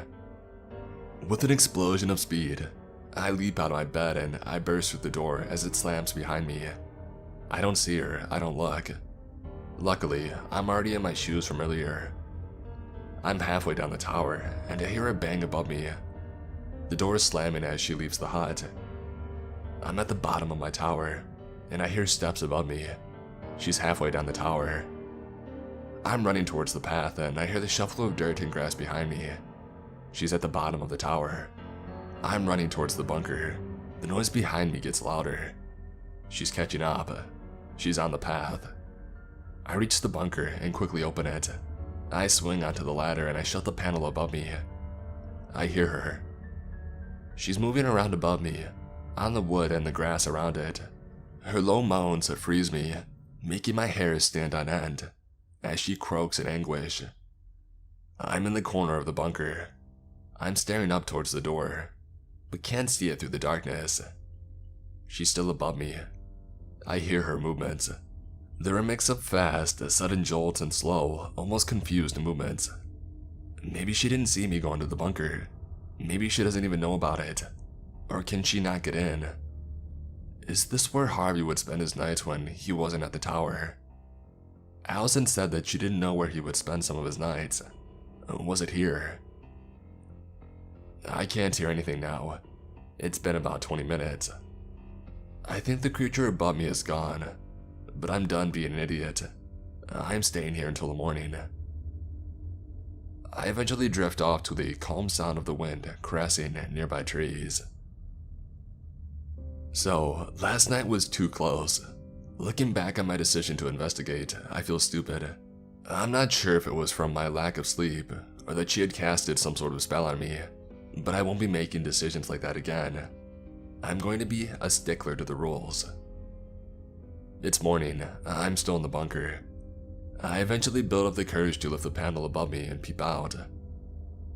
With an explosion of speed, I leap out of my bed and I burst through the door as it slams behind me. I don't see her, I don't look. Luckily, I'm already in my shoes from earlier. I'm halfway down the tower, and I hear a bang above me. The door is slamming as she leaves the hut. I'm at the bottom of my tower, and I hear steps above me. She's halfway down the tower. I'm running towards the path, and I hear the shuffle of dirt and grass behind me. She's at the bottom of the tower. I'm running towards the bunker. The noise behind me gets louder. She's catching up. She's on the path. I reach the bunker and quickly open it. I swing onto the ladder and I shut the panel above me. I hear her. She's moving around above me, on the wood and the grass around it. Her low moans freeze me, making my hair stand on end, as she croaks in anguish. I'm in the corner of the bunker. I'm staring up towards the door, but can't see it through the darkness. She's still above me. I hear her movements. They're a mix of fast, sudden jolts and slow, almost confused movements. Maybe she didn't see me go into the bunker. Maybe she doesn't even know about it. Or can she not get in? Is this where Harvey would spend his nights when he wasn't at the tower? Allison said that she didn't know where he would spend some of his nights. Was it here? I can't hear anything now. It's been about 20 minutes. I think the creature above me is gone, but I'm done being an idiot. I'm staying here until the morning. I eventually drift off to the calm sound of the wind caressing nearby trees. So, last night was too close. Looking back on my decision to investigate, I feel stupid. I'm not sure if it was from my lack of sleep, or that she had casted some sort of spell on me, but I won't be making decisions like that again. I'm going to be a stickler to the rules. It's morning. I'm still in the bunker. I eventually build up the courage to lift the panel above me and peep out.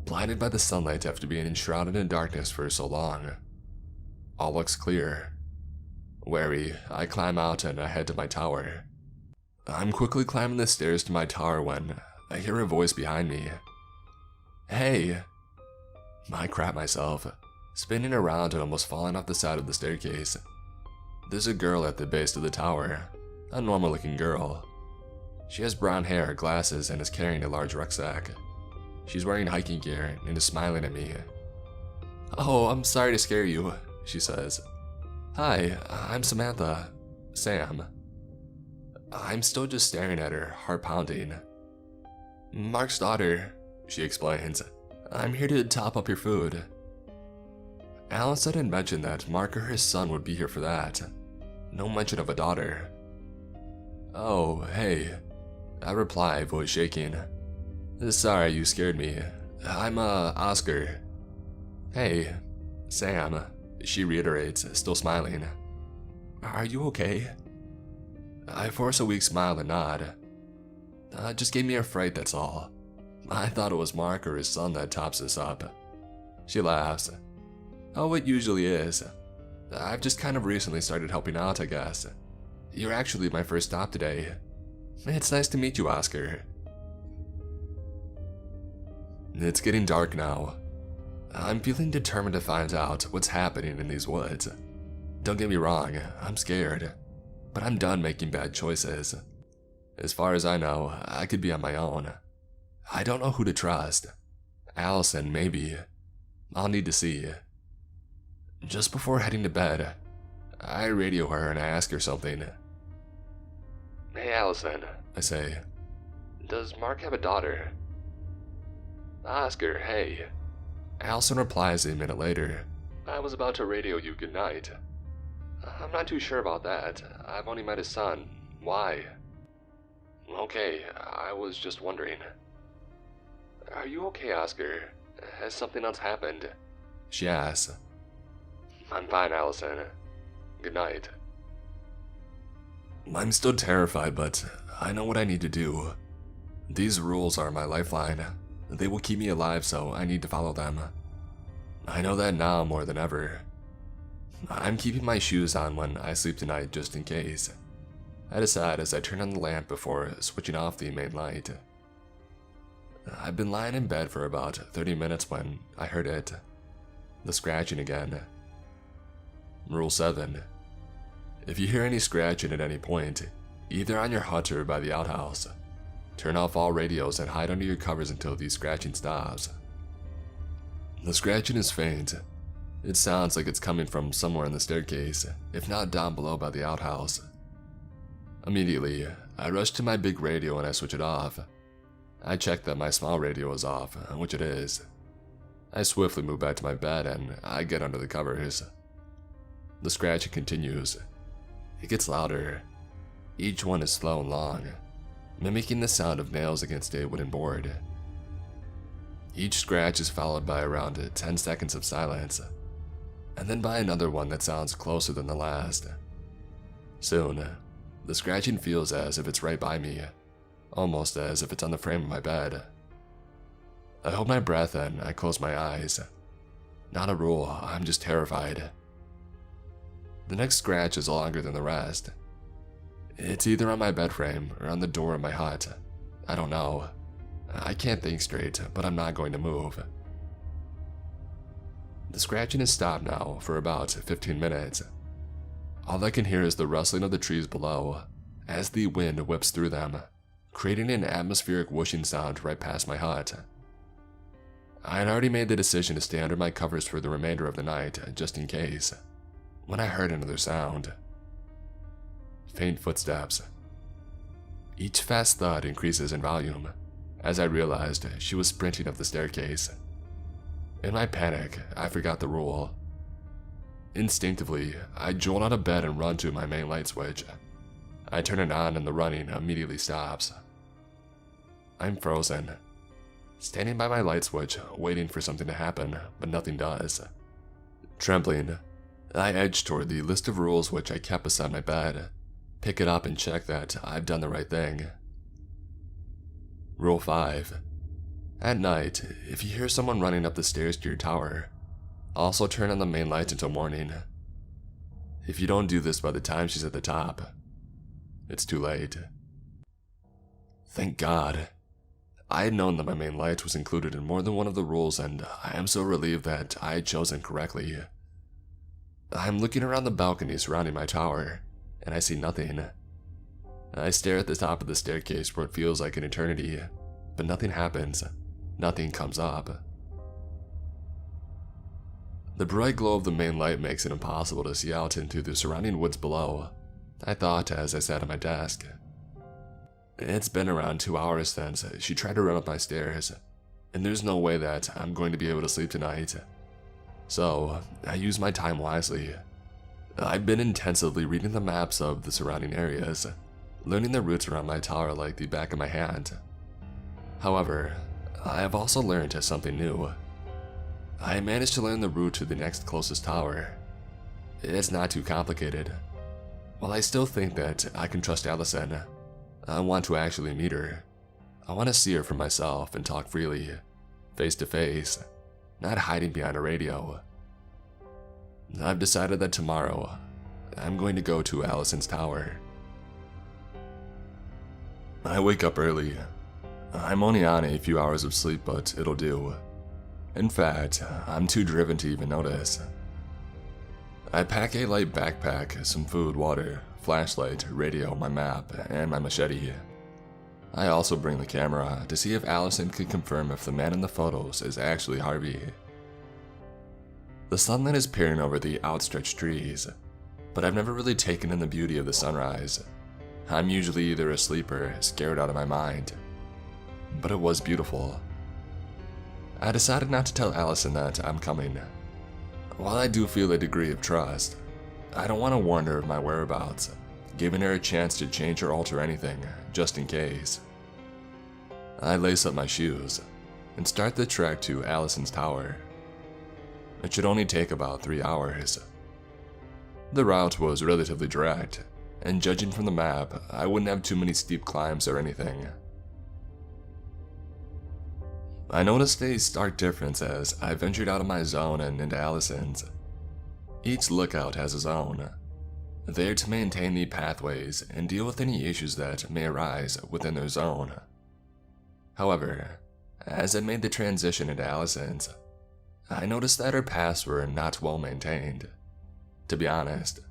Blinded by the sunlight after being enshrouded in darkness for so long. All looks clear. Wary, I climb out and I head to my tower. I'm quickly climbing the stairs to my tower when I hear a voice behind me. Hey! I crap myself, spinning around and almost falling off the side of the staircase. There's a girl at the base of the tower, a normal looking girl. She has brown hair, glasses, and is carrying a large rucksack. She's wearing hiking gear and is smiling at me. "Oh, I'm sorry to scare you," she says. "Hi, I'm Samantha. Sam." I'm still just staring at her, heart pounding. "Mark's daughter," she explains. "I'm here to top up your food." Allison had mentioned that Mark or his son would be here for that. No mention of a daughter. "Oh, hey," I reply, voice shaking. "Sorry, you scared me. I'm, Oscar." "Hey, Sam," she reiterates, still smiling. "Are you okay?" I force a weak smile and nod. It just gave me a fright, that's all. I thought it was Mark or his son that tops us up." She laughs. "Oh, it usually is. I've just kind of recently started helping out, I guess. You're actually my first stop today. It's nice to meet you, Oscar." It's getting dark now. I'm feeling determined to find out what's happening in these woods. Don't get me wrong, I'm scared, but I'm done making bad choices. As far as I know, I could be on my own. I don't know who to trust. Allison, maybe. I'll need to see. Just before heading to bed, I radio her and I ask her something. "Hey Allison," I say. "Does Mark have a daughter?" "Oscar, hey." Allison replies a minute later. "I was about to radio you goodnight." "I'm not too sure about that. I've only met his son. Why?" "Okay, I was just wondering." "Are you okay, Oscar? Has something else happened?" she asks. "I'm fine, Allison. Good night." I'm still terrified, but I know what I need to do. These rules are my lifeline. They will keep me alive, so I need to follow them. I know that now more than ever. I'm keeping my shoes on when I sleep tonight just in case. I decide as I turn on the lamp before switching off the main light. I've been lying in bed for about 30 minutes when I heard it. The scratching again. Rule 7. If you hear any scratching at any point, either on your hut or by the outhouse, turn off all radios and hide under your covers until the scratching stops. The scratching is faint. It sounds like it's coming from somewhere in the staircase, if not down below by the outhouse. Immediately, I rush to my big radio and I switch it off. I check that my small radio is off, which it is. I swiftly move back to my bed and I get under the covers. The scratching continues. It gets louder. Each one is slow and long, mimicking the sound of nails against a wooden board. Each scratch is followed by around 10 seconds of silence, and then by another one that sounds closer than the last. Soon, the scratching feels as if it's right by me, almost as if it's on the frame of my bed. I hold my breath and I close my eyes. Not a rule, I'm just terrified. The next scratch is longer than the rest. It's either on my bed frame or on the door of my hut. I don't know. I can't think straight, but I'm not going to move. The scratching has stopped now for about 15 minutes. All I can hear is the rustling of the trees below as the wind whips through them, creating an atmospheric whooshing sound right past my hut. I had already made the decision to stay under my covers for the remainder of the night, just in case, when I heard another sound. Faint footsteps. Each fast thud increases in volume, as I realized she was sprinting up the staircase. In my panic, I forgot the rule. Instinctively, I jolt out of bed and run to my main light switch. I turn it on and the running immediately stops. I'm frozen, standing by my light switch, waiting for something to happen, but nothing does. Trembling, I edge toward the list of rules which I kept beside my bed, pick it up and check that I've done the right thing. Rule 5. At night, if you hear someone running up the stairs to your tower, also turn on the main light until morning. If you don't do this by the time she's at the top, it's too late. Thank God. I had known that my main light was included in more than one of the rules, and I am so relieved that I had chosen correctly. I'm looking around the balcony surrounding my tower, and I see nothing. I stare at the top of the staircase for what feels like an eternity, but nothing happens. Nothing comes up. The bright glow of the main light makes it impossible to see out into the surrounding woods below, I thought as I sat at my desk. It's been around 2 hours since she tried to run up my stairs, and there's no way that I'm going to be able to sleep tonight. So, I use my time wisely. I've been intensively reading the maps of the surrounding areas, learning the routes around my tower like the back of my hand. However, I have also learned something new. I managed to learn the route to the next closest tower. It's not too complicated. While I still think that I can trust Allison, I want to actually meet her. I want to see her for myself and talk freely, face to face, not hiding behind a radio. I've decided that tomorrow, I'm going to go to Allison's tower. I wake up early. I'm only on a few hours of sleep, but it'll do. In fact, I'm too driven to even notice. I pack a light backpack, some food, water, flashlight, radio, my map, and my machete. I also bring the camera to see if Allison can confirm if the man in the photos is actually Harvey. The sunlight is peering over the outstretched trees, but I've never really taken in the beauty of the sunrise. I'm usually either asleep or scared out of my mind. But it was beautiful. I decided not to tell Allison that I'm coming. While I do feel a degree of trust, I don't want to warn her of my whereabouts, giving her a chance to change or alter anything, just in case. I lace up my shoes and start the trek to Allison's tower. It should only take about 3 hours. The route was relatively direct, and judging from the map, I wouldn't have too many steep climbs or anything. I noticed a stark difference as I ventured out of my zone and into Allison's. Each lookout has his own, there to maintain the pathways and deal with any issues that may arise within their zone. However, as I made the transition into Allison's, I noticed that her paths were not well maintained. To be honest,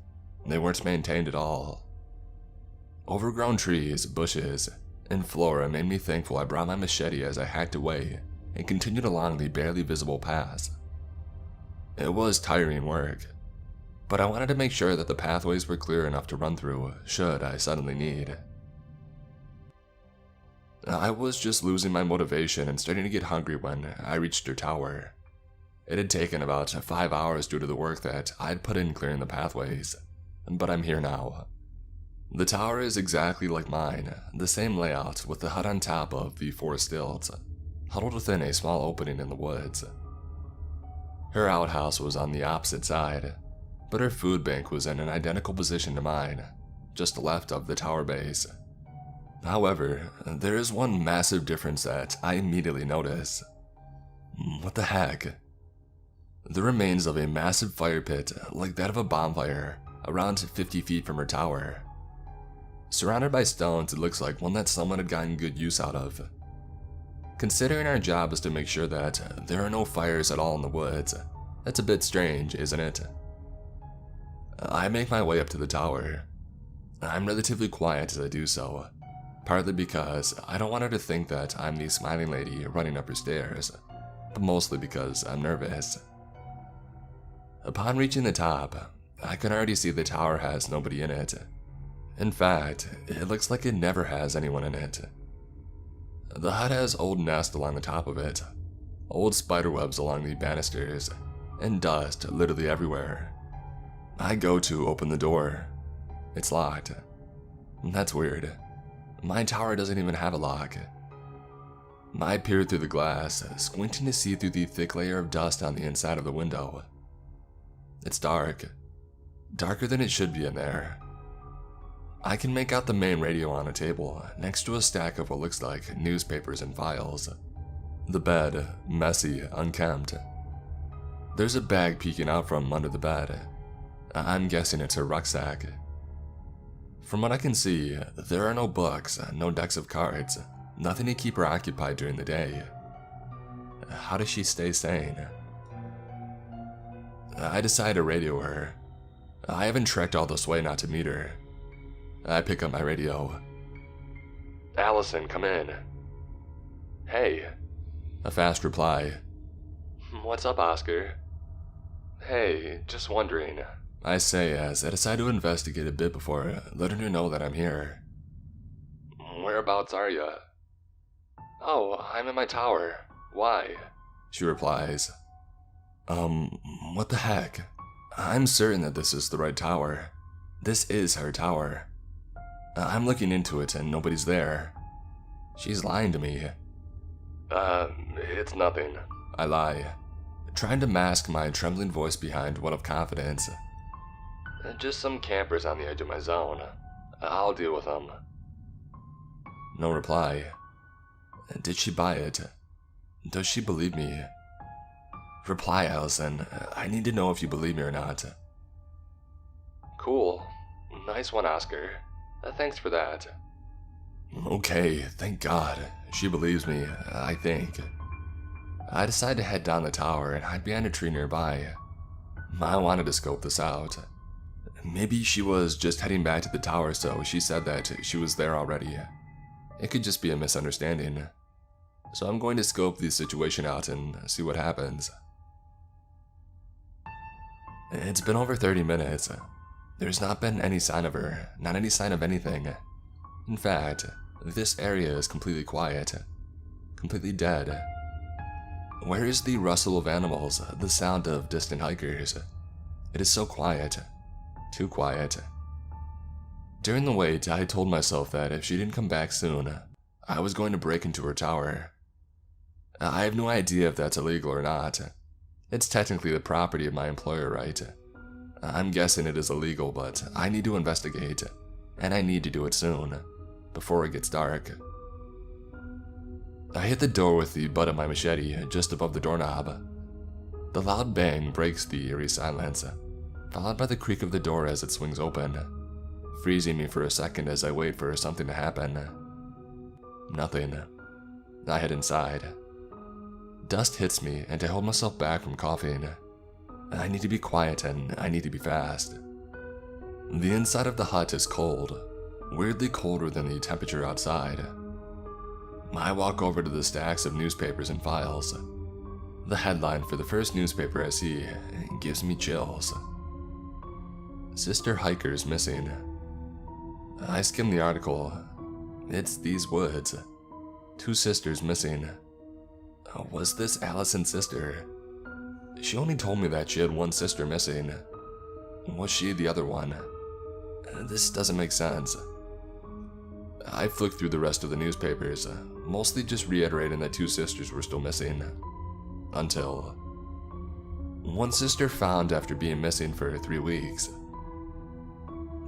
they weren't maintained at all. Overgrown trees, bushes, and flora made me thankful I brought my machete as I hacked away and continued along the barely visible paths. It was tiring work, but I wanted to make sure that the pathways were clear enough to run through should I suddenly need. I was just losing my motivation and starting to get hungry when I reached her tower. It had taken about 5 hours due to the work that I'd put in clearing the pathways, but I'm here now. The tower is exactly like mine, the same layout with the hut on top of the 4 stilts, huddled within a small opening in the woods. Her outhouse was on the opposite side, but her food bank was in an identical position to mine, just left of the tower base. However, there is one massive difference that I immediately notice. What the heck? The remains of a massive fire pit like that of a bonfire around 50 feet from her tower. Surrounded by stones, it looks like one that someone had gotten good use out of. Considering our job is to make sure that there are no fires at all in the woods, that's a bit strange, isn't it? I make my way up to the tower. I'm relatively quiet as I do so, partly because I don't want her to think that I'm the smiling lady running up her stairs, but mostly because I'm nervous. Upon reaching the top, I can already see the tower has nobody in it. In fact, it looks like it never has anyone in it. The hut has old nests along the top of it, old spiderwebs along the banisters, and dust literally everywhere. I go to open the door. It's locked. That's weird. My tower doesn't even have a lock. I peer through the glass, squinting to see through the thick layer of dust on the inside of the window. It's dark. Darker than it should be in there. I can make out the main radio on a table, next to a stack of what looks like newspapers and files. The bed, messy, unkempt. There's a bag peeking out from under the bed. I'm guessing it's her rucksack. From what I can see, there are no books, no decks of cards, nothing to keep her occupied during the day. How does she stay sane? I decide to radio her. I haven't trekked all this way not to meet her. I pick up my radio. Allison, come in. Hey. A fast reply. What's up, Oscar? Hey, just wondering, I say as I decide to investigate a bit before letting her know that I'm here. Whereabouts are you? Oh, I'm in my tower. Why? She replies. What the heck? I'm certain that this is the right tower. This is her tower. I'm looking into it and nobody's there. She's lying to me. It's nothing. I lie, trying to mask my trembling voice behind one of confidence. Just some campers on the edge of my zone. I'll deal with them. No reply. Did she buy it? Does she believe me? Reply, Allison. I need to know if you believe me or not. Cool. Nice one, Oscar. Thanks for that. Okay, thank God. She believes me, I think. I decide to head down the tower and hide behind a tree nearby. I wanted to scope this out. Maybe she was just heading back to the tower, so she said that she was there already. It could just be a misunderstanding. So I'm going to scope the situation out and see what happens. It's been over 30 minutes. There's not been any sign of her, not any sign of anything. In fact, this area is completely quiet, completely dead. Where is the rustle of animals, the sound of distant hikers? It is so quiet, too quiet. During the wait, I told myself that if she didn't come back soon, I was going to break into her tower. I have no idea if that's illegal or not. It's technically the property of my employer, right? I'm guessing it is illegal, but I need to investigate, and I need to do it soon, before it gets dark. I hit the door with the butt of my machete just above the doorknob. The loud bang breaks the eerie silence, followed by the creak of the door as it swings open, freezing me for a second as I wait for something to happen. Nothing. I head inside. Dust hits me and I hold myself back from coughing. I need to be quiet and I need to be fast. The inside of the hut is cold, weirdly colder than the temperature outside. I walk over to the stacks of newspapers and files. The headline for the first newspaper I see gives me chills. Sister hikers missing. I skim the article. It's these woods. 2 sisters missing. Was this Allison's sister? She only told me that she had 1 sister missing. Was she the other one? This doesn't make sense. I flick through the rest of the newspapers, mostly just reiterating that 2 sisters were still missing. Until 1 sister found after being missing for 3 weeks.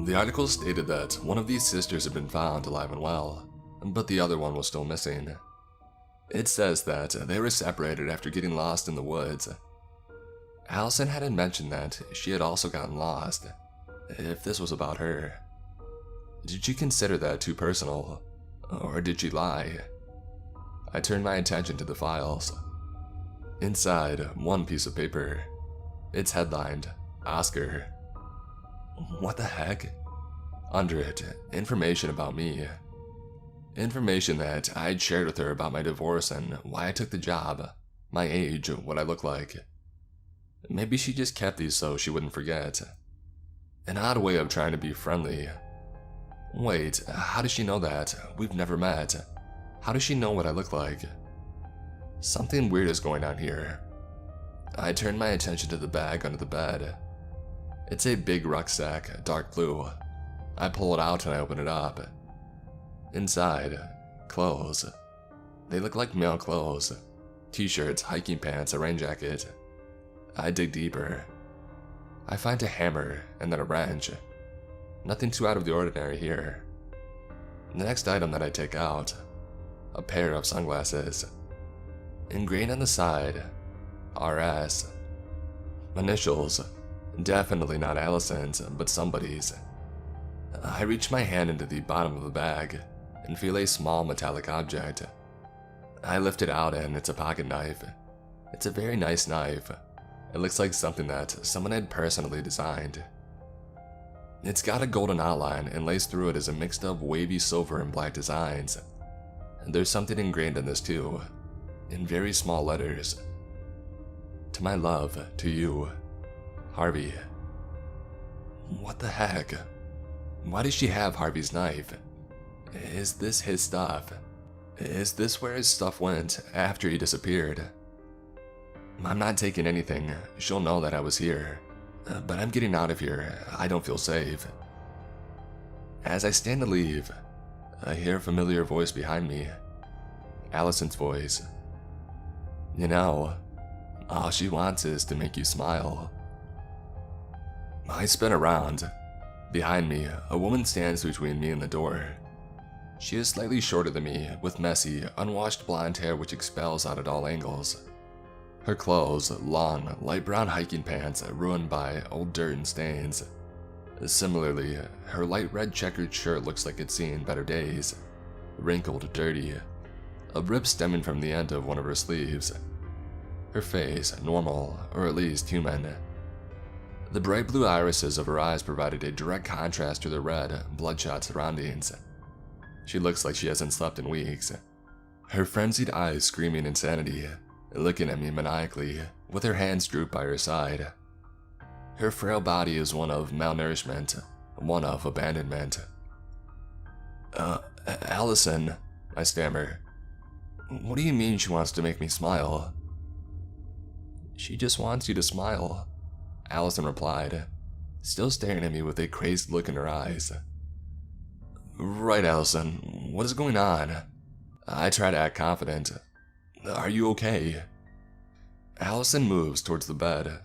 The article stated that one of these sisters had been found alive and well, but the other one was still missing. It says that they were separated after getting lost in the woods. Allison hadn't mentioned that she had also gotten lost, if this was about her. Did she consider that too personal, or did she lie? I turned my attention to the files. Inside, one piece of paper. It's headlined, Oscar. What the heck? Under it, information about me. Information that I'd shared with her about my divorce and why I took the job, my age, what I look like. Maybe she just kept these so she wouldn't forget. An odd way of trying to be friendly. Wait, how does she know that? We've never met. How does she know what I look like? Something weird is going on here. I turn my attention to the bag under the bed. It's a big rucksack, dark blue. I pull it out and I open it up. Inside, clothes. They look like male clothes. T-shirts, hiking pants, a rain jacket. I dig deeper. I find a hammer and then a wrench. Nothing too out of the ordinary here. The next item that I take out, a pair of sunglasses. Engraved on the side, RS. Initials, definitely not Allison's, but somebody's. I reach my hand into the bottom of the bag and feel a small metallic object. I lift it out and it's a pocket knife. It's a very nice knife. It looks like something that someone had personally designed. It's got a golden outline and laced through it is a mix of wavy silver and black designs. And there's something engraved in this too, in very small letters. To my love, to you, Harvey. What the heck? Why does she have Harvey's knife? Is this his stuff? Is this where his stuff went after he disappeared? I'm not taking anything. She'll know that I was here. But I'm getting out of here. I don't feel safe. As I stand to leave, I hear a familiar voice behind me. Allison's voice. You know, all she wants is to make you smile. I spin around. Behind me, a woman stands between me and the door. She is slightly shorter than me, with messy, unwashed blonde hair which expels out at all angles. Her clothes, long, light brown hiking pants ruined by old dirt and stains. Similarly, her light red checkered shirt looks like it's seen better days. Wrinkled, dirty. A rib stemming from the end of one of her sleeves. Her face, normal, or at least human. The bright blue irises of her eyes provided a direct contrast to the red, bloodshot surroundings. She looks like she hasn't slept in weeks. Her frenzied eyes screaming insanity, looking at me maniacally, with her hands drooped by her side. Her frail body is one of malnourishment, one of abandonment. Allison, I stammer. What do you mean she wants to make me smile? She just wants you to smile, Allison replied, still staring at me with a crazed look in her eyes. Right, Allison, what is going on? I try to act confident. Are you okay? Allison moves towards the bed.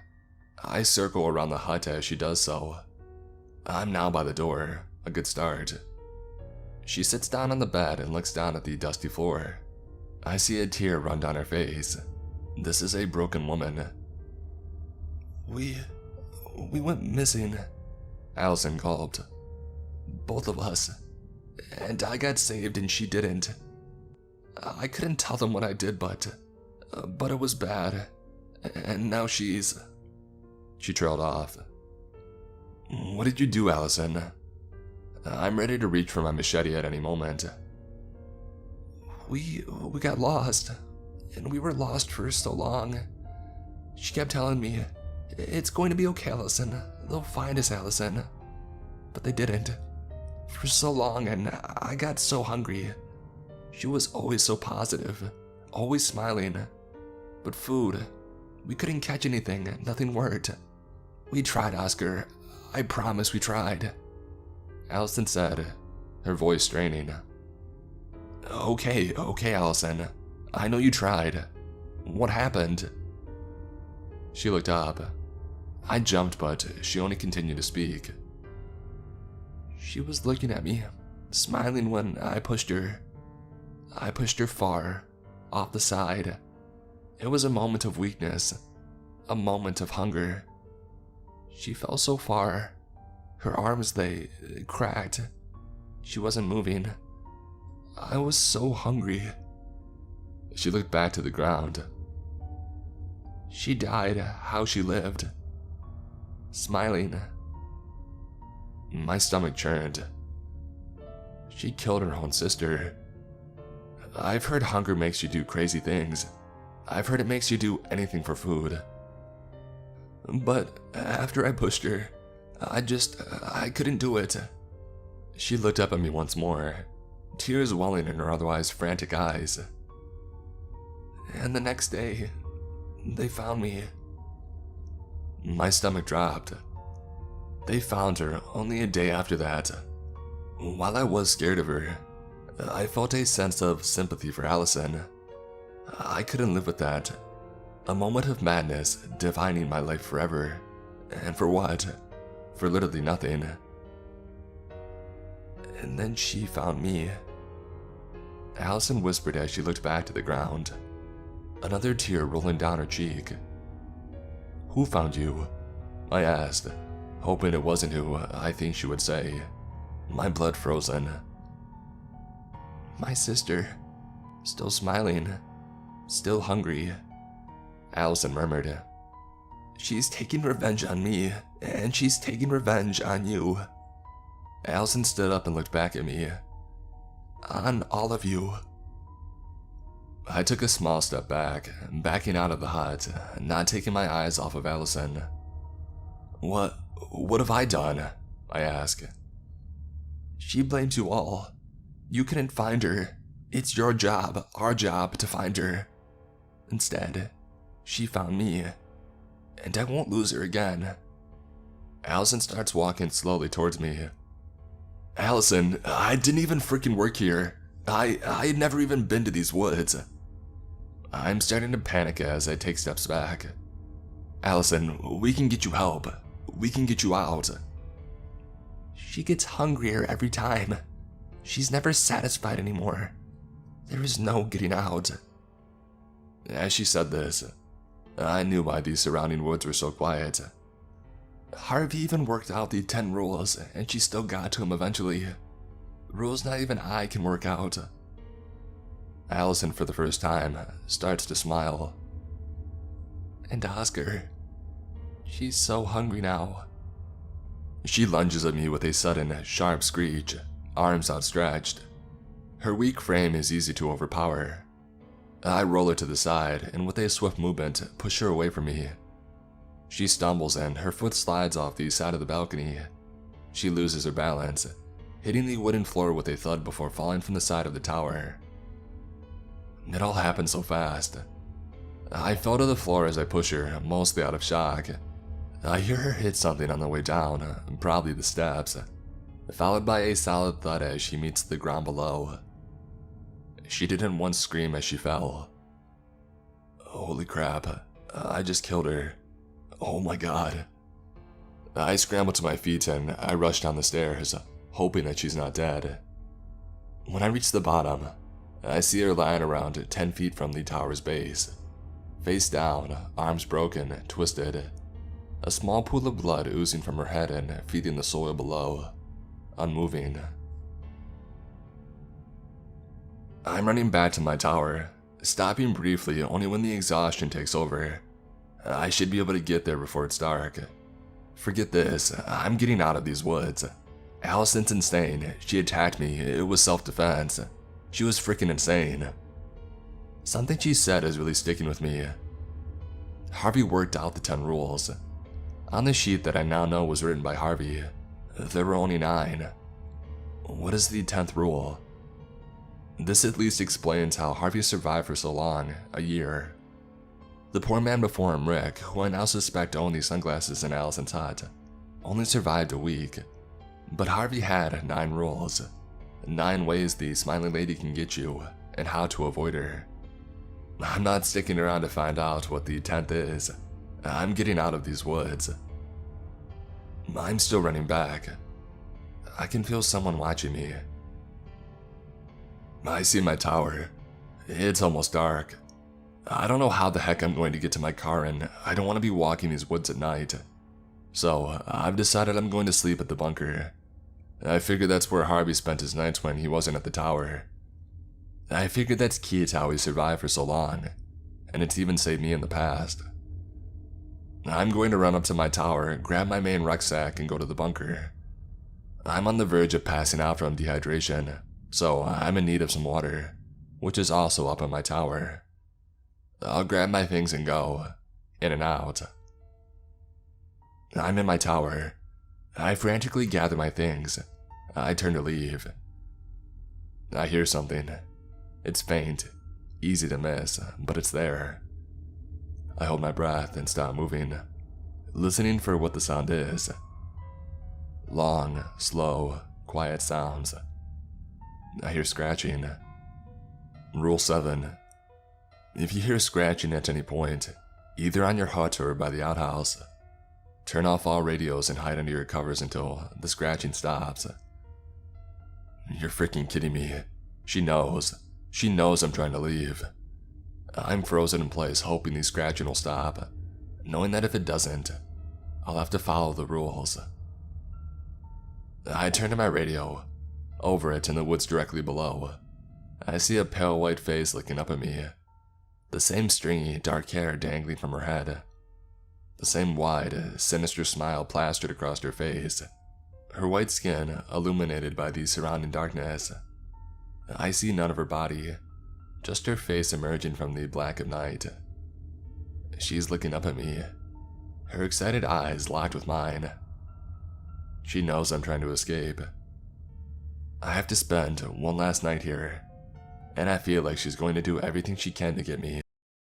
I circle around the hut as she does so. I'm now by the door, a good start. She sits down on the bed and looks down at the dusty floor. I see a tear run down her face. This is a broken woman. We went missing, Allison gulped. Both of us. And I got saved and she didn't. I couldn't tell them what I did, but it was bad. And now she's... She trailed off. What did you do, Allison? I'm ready to reach for my machete at any moment. We got lost, and we were lost for so long. She kept telling me, it's going to be okay, Allison. They'll find us, Allison. But they didn't. For so long, and I got so hungry. She was always so positive, always smiling. But food, we couldn't catch anything, nothing worked. We tried, Oscar. I promise we tried. Allison said, her voice straining. Okay, Allison. I know you tried. What happened? She looked up. I jumped, but she only continued to speak. She was looking at me, smiling when I pushed her. I pushed her far, off the side. It was a moment of weakness, a moment of hunger. She fell so far. Her arms, they cracked. She wasn't moving. I was so hungry. She looked back to the ground. She died how she lived. Smiling. My stomach churned. She killed her own sister. I've heard hunger makes you do crazy things. I've heard it makes you do anything for food. But after I pushed her, I couldn't do it. She looked up at me once more, tears welling in her otherwise frantic eyes. And the next day, they found me. My stomach dropped. They found her only a day after that. While I was scared of her, I felt a sense of sympathy for Allison. I couldn't live with that. A moment of madness defining my life forever. And for what? For literally nothing. And then she found me. Allison whispered as she looked back to the ground, another tear rolling down her cheek. Who found you? I asked, hoping it wasn't who I think she would say. My blood frozen. My sister, still smiling, still hungry, Allison murmured. She's taking revenge on me, and she's taking revenge on you. Allison stood up and looked back at me. On all of you. I took a small step back, backing out of the hut, not taking my eyes off of Allison. What have I done? I ask. She blames you all. You couldn't find her. It's your job, our job, to find her. Instead, she found me. And I won't lose her again. Allison starts walking slowly towards me. Allison, I didn't even freaking work here. I had never even been to these woods. I'm starting to panic as I take steps back. Allison, we can get you help. We can get you out. She gets hungrier every time. She's never satisfied anymore. There is no getting out. As she said this, I knew why these surrounding woods were so quiet. Harvey even worked out the 10 rules, and she still got to him eventually. Rules not even I can work out. Allison, for the first time, starts to smile. And Oscar, she's so hungry now. She lunges at me with a sudden, sharp screech, arms outstretched. Her weak frame is easy to overpower. I roll her to the side, and with a swift movement, push her away from me. She stumbles and her foot slides off the side of the balcony. She loses her balance, hitting the wooden floor with a thud before falling from the side of the tower. It all happened so fast. I fell to the floor as I push her, mostly out of shock. I hear her hit something on the way down, probably the steps, followed by a solid thud as she meets the ground below. She didn't once scream as she fell. Holy crap, I just killed her. Oh my god. I scramble to my feet and I rush down the stairs, hoping that she's not dead. When I reach the bottom, I see her lying around 10 feet from the tower's base. Face down, arms broken, twisted. A small pool of blood oozing from her head and feeding the soil below, unmoving. I'm running back to my tower, stopping briefly only when the exhaustion takes over. I should be able to get there before it's dark. Forget this, I'm getting out of these woods. Allison's insane, she attacked me, it was self-defense. She was freaking insane. Something she said is really sticking with me. Harvey worked out the 10 rules. On the sheet that I now know was written by Harvey, there were only 9. What is the 10th rule? This at least explains how Harvey survived for so long, a year. The poor man before him, Rick, who I now suspect owned these sunglasses in Allison's hut, only survived a week. But Harvey had 9 rules. 9 ways the smiling lady can get you, and how to avoid her. I'm not sticking around to find out what the 10th is. I'm getting out of these woods. I'm still running back. I can feel someone watching me. I see my tower. It's almost dark. I don't know how the heck I'm going to get to my car, and I don't want to be walking these woods at night. So I've decided I'm going to sleep at the bunker. I figured that's where Harvey spent his nights when he wasn't at the tower. I figured that's key to how he survived for so long, and it's even saved me in the past. I'm going to run up to my tower, grab my main rucksack, and go to the bunker. I'm on the verge of passing out from dehydration, so I'm in need of some water, which is also up on my tower. I'll grab my things and go, in and out. I'm in my tower. I frantically gather my things. I turn to leave. I hear something. It's faint, easy to miss, but it's there. I hold my breath and stop moving, listening for what the sound is. Long, slow, quiet sounds. I hear scratching. Rule 7. If you hear scratching at any point, either on your hut or by the outhouse, turn off all radios and hide under your covers until the scratching stops. You're freaking kidding me. She knows. She knows I'm trying to leave. I'm frozen in place, hoping the scratching will stop, knowing that if it doesn't, I'll have to follow the rules. I turn to my radio. Over it, in the woods directly below, I see a pale white face looking up at me. The same stringy, dark hair dangling from her head. The same wide, sinister smile plastered across her face. Her white skin illuminated by the surrounding darkness. I see none of her body, just her face emerging from the black of night. She's looking up at me. her excited eyes locked with mine. She knows I'm trying to escape. I have to spend one last night here, and I feel like she's going to do everything she can to get me.